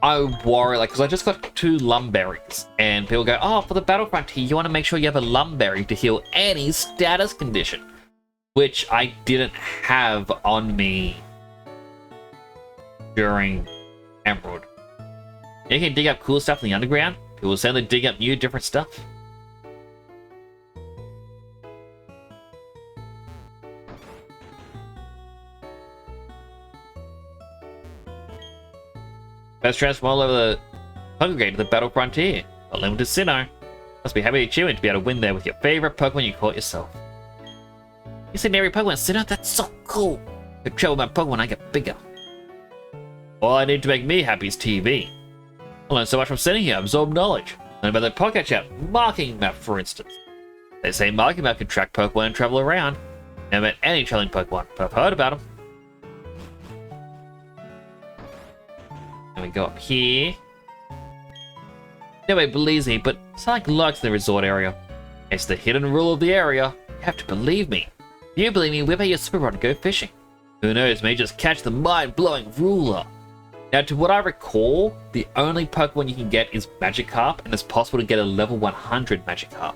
I worry, like, because I just got 2 lumberries, and people go, oh, for the Battlefront here, you want to make sure you have a lumberry to heal any status condition. which I didn't have on me during Emerald. You can dig up cool stuff in the underground. It will suddenly dig up new different stuff. Best transform all over the congregate to the battle frontier. A limited Sinnoh. Must be happy achievement to be able to win there with your favorite Pokemon you caught yourself. You said every Pokemon Sinnoh? That's so cool. I travel with my Pokemon when I get bigger. All I need to make me happy is TV. I learned so much from sitting here, absorb knowledge. Learn about the Pocket Chat, Marking Map for instance. They say Marking Map can track Pokemon and travel around. Never met any traveling Pokemon, but I've heard about them. And we go up here. Nobody believes me, but Sonic likes the resort area. It's the hidden rule of the area. You have to believe me. If you believe me, whip out your super rod and go fishing. Who knows, may just catch the mind-blowing ruler. Now, to what I recall, the only Pokemon you can get is Magikarp, and it's possible to get a level 100 Magikarp.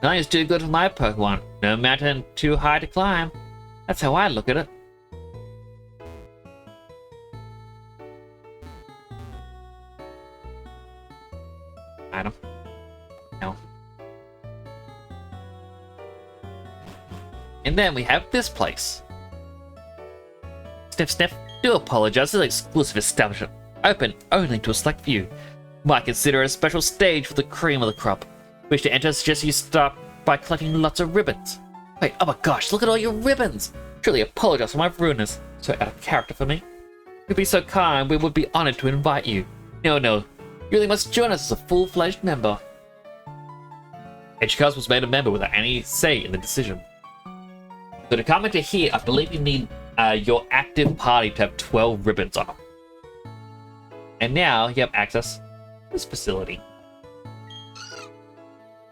Nothing is too good for my Pokemon. No mountain too high to climb. That's how I look at it. Item. No. And then we have this place. Sniff, sniff. Do apologize. It's an exclusive establishment. Open only to a select few. Might consider it a special stage for the cream of the crop. Wish to enter, suggest you start by collecting lots of ribbons. Wait, oh my gosh, look at all your ribbons! Truly apologize for my rudeness. So out of character for me. You'd be so kind, we would be honored to invite you. No, you really must join us as a full-fledged member. Edgecast was made a member without any say in the decision. So to come into here, I believe you need your active party to have 12 ribbons on them. And now you have access to this facility.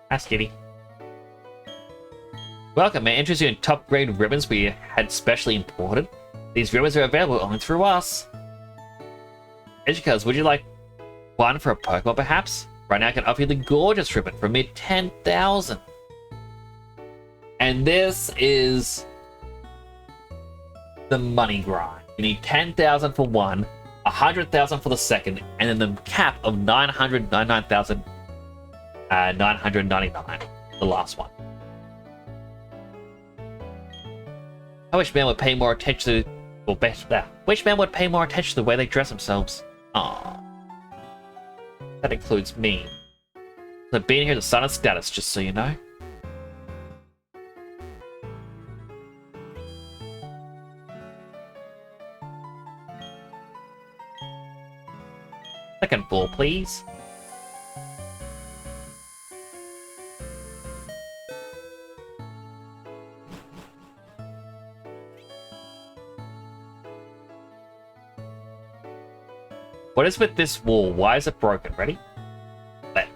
Ask Kitty. Welcome, may I interest you in top grade ribbons we had specially imported. These ribbons are available only through us. Edgecast, would you like one for a Pokemon perhaps? Right now I can offer you the gorgeous ribbon for mid 10,000. And this is the money grind. You need 10,000 for one, 100,000 for the second, and then the cap of 999, the last one. I wish men would pay more attention to, or better that. Wish men would pay more attention to the way they dress themselves. Aww. That includes me. So being here is a sign of status, just so you know. Second floor, please. What is with this wall? Why is it broken? Ready? Let.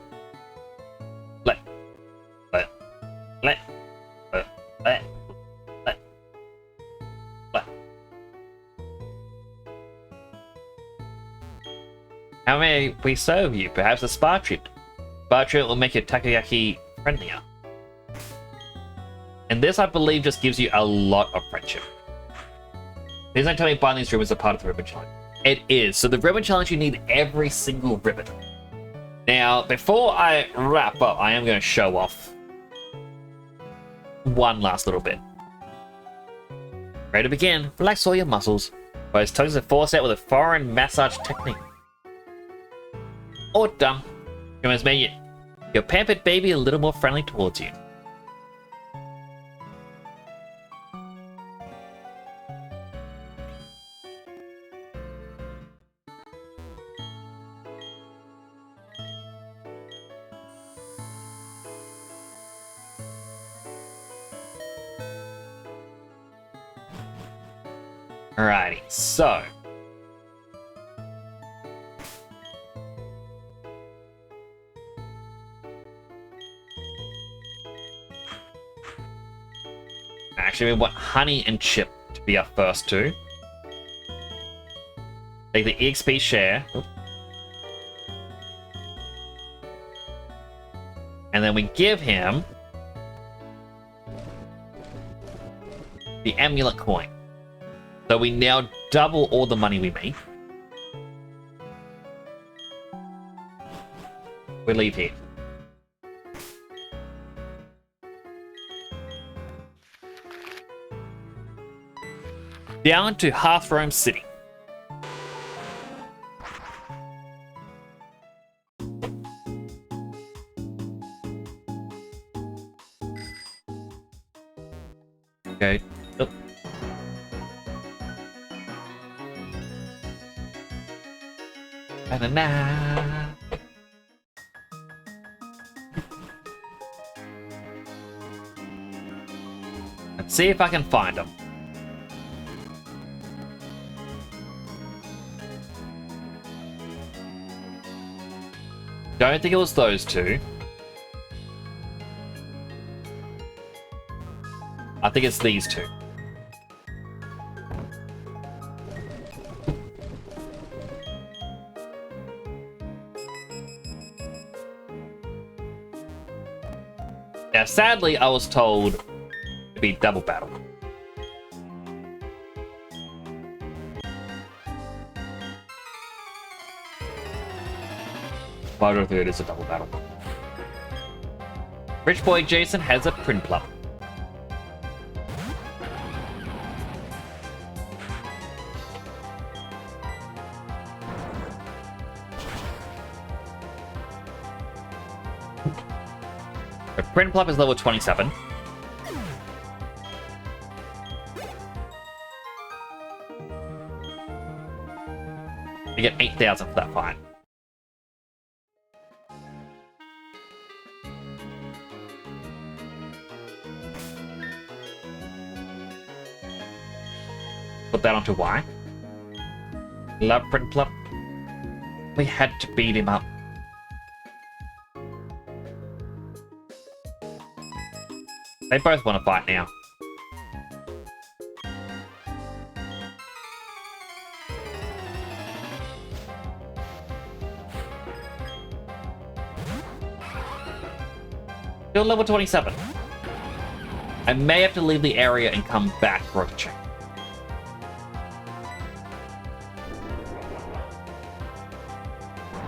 How may we serve you? Perhaps a spa treat. Spa treat will make your takoyaki friendlier. And this, I believe, just gives you a lot of friendship. Please don't tell me buying these ribbons are part of the ribbon challenge. It is. So the ribbon challenge, you need every single ribbon. Now, before I wrap up, I am going to show off one last little bit. Ready to begin? Relax all your muscles. Both tongues are forced out with a foreign massage technique. Or done. You must make your pampered baby a little more friendly towards you. Alrighty, so actually we want Honey and Chip to be our first two. Take the EXP share. Oop. And then we give him the amulet coin. So we now double all the money we make. We leave here. Down to Hearthrome City. Okay. Oh. Banana. Let's see if I can find them. Don't think it was those two. I think it's these two. Now, sadly, I was told to be double battle. But I don't think it is a double battle. Rich boy Jason has a Prinplup. Prinplup is level 27. You get 8,000 for that fight. Put that onto Y. Love Prinplup. We had to beat him up. They both want to fight now. Still level 27. I may have to leave the area and come back for a check.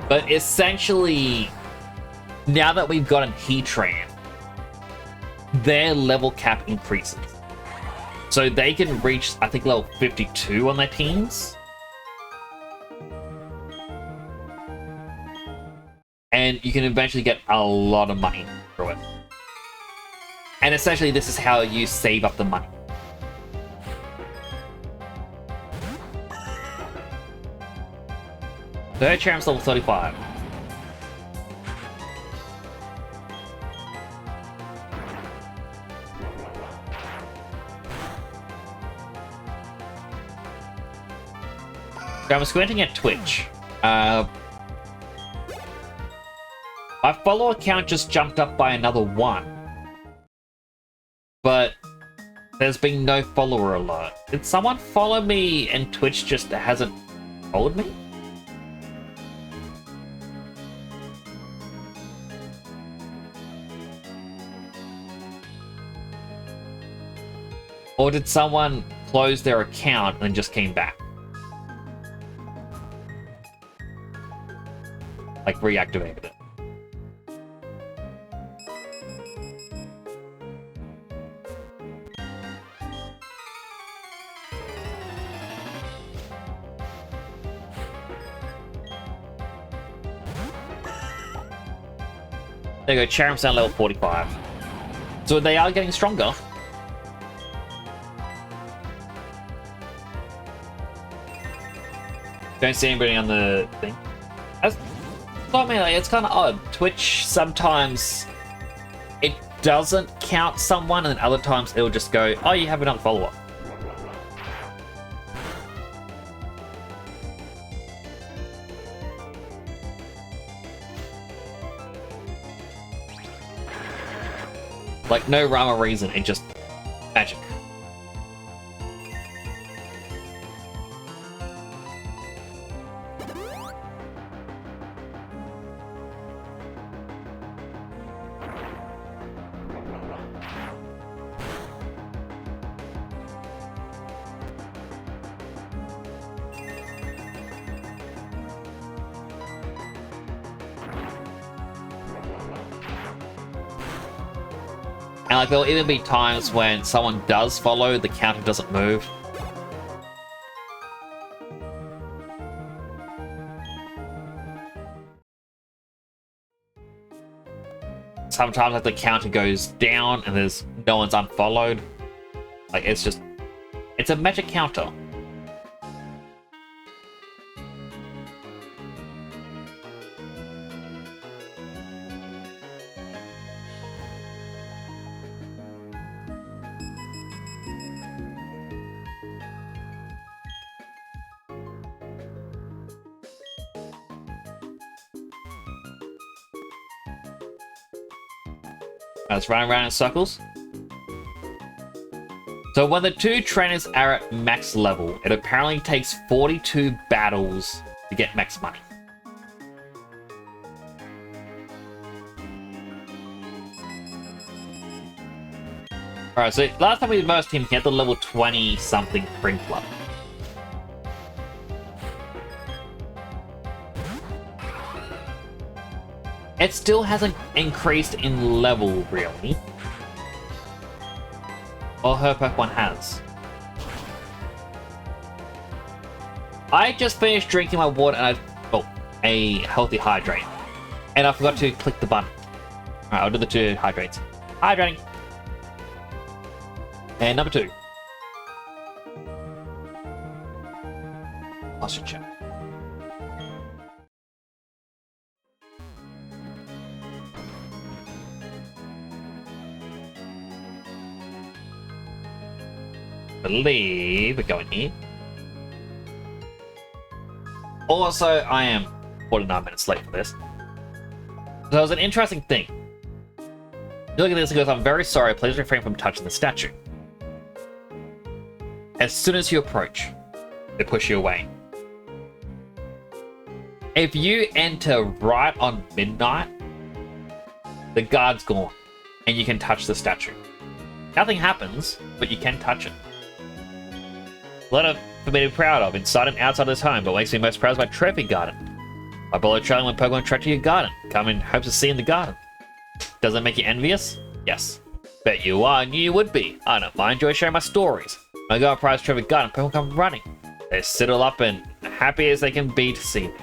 But essentially, now that we've gotten Heatran, their level cap increases. So they can reach, I think, level 52 on their teams. And you can eventually get a lot of money through it. And essentially, this is how you save up the money. So her champ's level 35. So I'm squinting at Twitch. My follower count just jumped up by another 1. But there's been no follower alert. Did someone follow me and Twitch just hasn't told me? Or did someone close their account and just came back? Like reactivated it. There you go, Charim's down level 45. So they are getting stronger. Don't see anybody on the thing. I mean, like, it's kind of odd. Twitch sometimes it doesn't count someone, and then other times it'll just go, "Oh, you have another follower." Like no rhyme or reason, it just magic. And like there'll even be times when someone does follow, the counter doesn't move. Sometimes like the counter goes down and there's no one's unfollowed. Like it's a magic counter. Let's run around in circles. So when the two trainers are at max level, it apparently takes 42 battles to get max money. Alright, so last time we versed him, he had the level 20 something Spring Club. It still hasn't increased in level, really. Well, her Pokemon has. I just finished drinking my water and a healthy hydrate. And I forgot to click the button. Alright, I'll do the 2 hydrates. Hydrating. And number 2. Posture check. Believe we're going here. Also, I am 49 minutes late for this. So it was an interesting thing. You look at this and goes, I'm very sorry, please refrain from touching the statue. As soon as you approach, they push you away. If you enter right on midnight, the guard's gone, and you can touch the statue. Nothing happens, but you can touch it. A lot for me to be proud of inside and outside of this home, but what makes me most proud is my trophy garden. My bullet trailing when Pokemon trek to your garden. Come in hopes of seeing the garden. Does that make you envious? Yes. Bet you are, knew you would be. I don't mind, enjoy sharing my stories. When I go on prize trophy garden, Pokemon come running. They sidle up and happy as they can be to see me.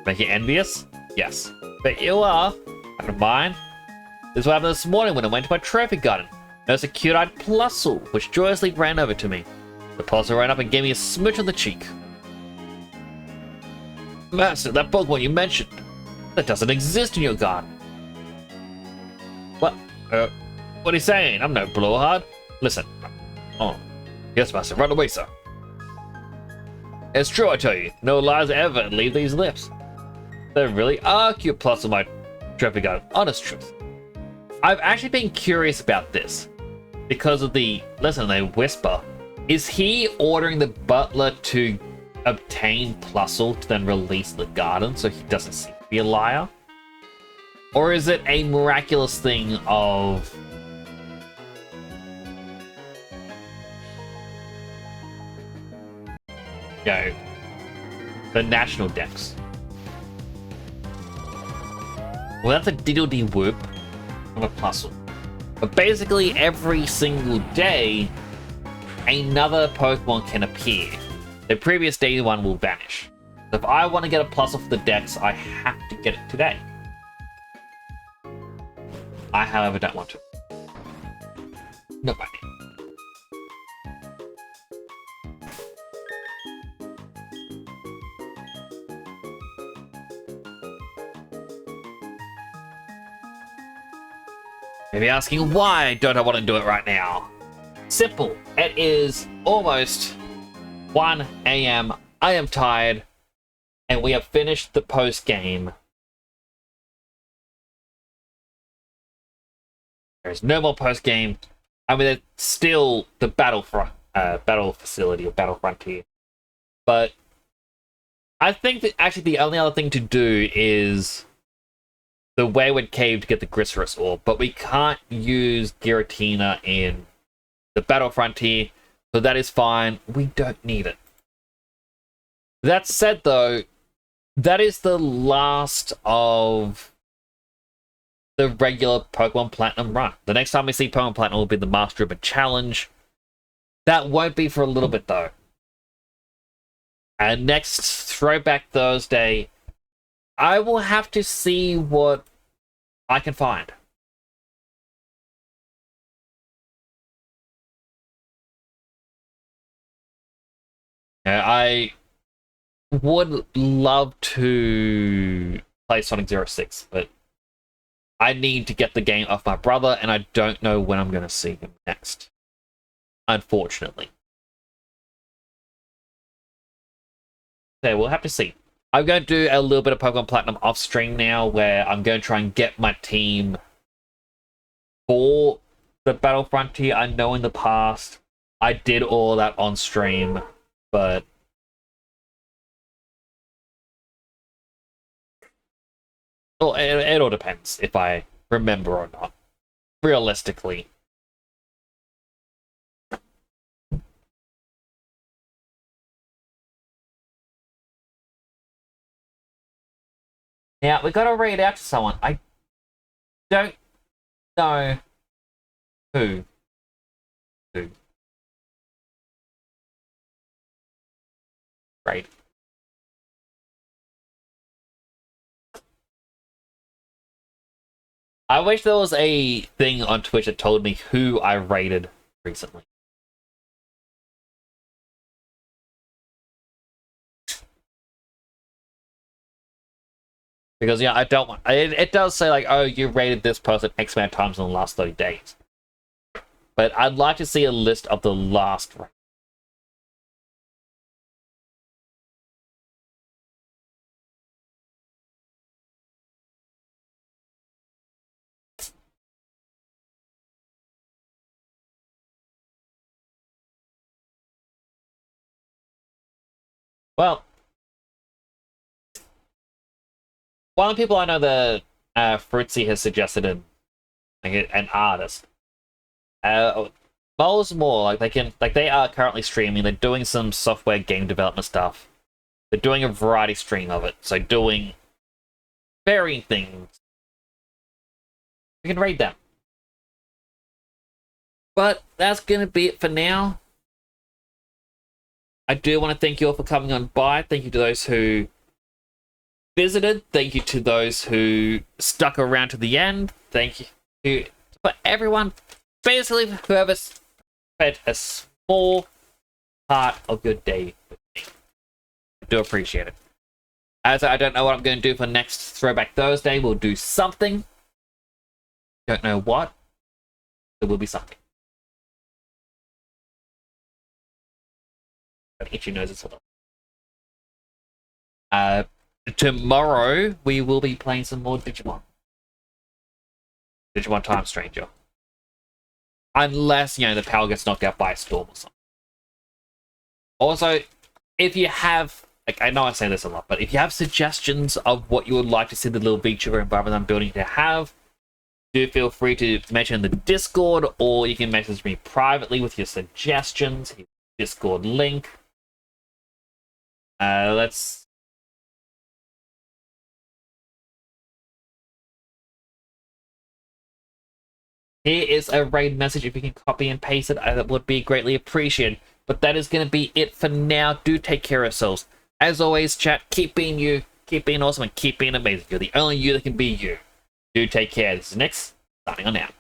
Make you envious? Yes. Bet you are. I don't mind. This is what happened this morning when I went to my trophy garden. Noticed a cute-eyed Plusle, which joyously ran over to me. The Plusle ran up and gave me a smooch on the cheek. Master, that Pokemon you mentioned, that doesn't exist in your garden. What? What are you saying? I'm no blowhard. Listen. Oh. Yes, Master. Run away, sir. It's true, I tell you. No lies ever leave these lips. There really are cute Plusle in my trophy garden. Honest truth. I've actually been curious about this. Because of the... Listen, they whisper. Is he ordering the butler to obtain Plusle to then release the garden so he doesn't seem to be a liar? Or is it a miraculous thing of... the national decks? Well, that's a diddle-dee-whoop of a Plusle. But basically every single day, another Pokemon can appear. The previous day one will vanish. So if I want to get a Plusle for the decks, I have to get it today. I, however, don't want to. Not by me. Maybe asking why don't I want to do it right now? Simple. It is almost 1 AM. I am tired. And we have finished the post-game. There's no more post-game. I mean, it's still the battle facility or battle frontier. But I think that actually the only other thing to do is the Wayward Cave to get the Grisserus Orb, but we can't use Giratina in the Battle Frontier, so that is fine. We don't need it. That said, though, that is the last of the regular Pokemon Platinum run. The next time we see Pokemon Platinum will be the Master Ribbon Challenge. That won't be for a little bit though. And next Throwback Thursday, I will have to see what I can find. I would love to play Sonic 06, but I need to get the game off my brother, and I don't know when I'm going to see him next. Unfortunately. So we'll have to see. I'm going to do a little bit of Pokemon Platinum off stream now, where I'm going to try and get my team for the Battle Frontier. I know in the past I did all that on stream, but well, it all depends if I remember or not. Realistically. Now, we gotta read out to someone. I don't know who. Right. I wish there was a thing on Twitch that told me who I rated recently. Because, yeah, I don't want... It does say, like, oh, you rated this person X amount of times in the last 30 days. But I'd like to see a list of the last... Well... One of the people I know that Fruitsy has suggested an artist. Moles More, like they are currently streaming. They're doing some software game development stuff. They're doing a variety stream of it, so doing varying things. We can read them. But that's gonna be it for now. I do want to thank you all for coming on by. Thank you to those who visited. Thank you to those who stuck around to the end. Thank you for everyone, basically whoever spent a small part of your day with me. I do appreciate it. As I don't know what I'm going to do for next Throwback Thursday, we'll do something. Don't know what. There will be something. Got itchy noses. Tomorrow, we will be playing some more Digimon. Digimon Time Stranger. Unless, the power gets knocked out by a storm or something. Also, if you have... I know I say this a lot, but if you have suggestions of what you would like to see the little VTuber environment I'm building to have, do feel free to mention in the Discord, or you can message me privately with your suggestions. Discord link. Let's... Here is a raid message. If you can copy and paste it, that would be greatly appreciated. But that is going to be it for now. Do take care of yourselves. As always, chat, keep being you, keep being awesome, and keep being amazing. You're the only you that can be you. Do take care. This is Nyx, signing on out.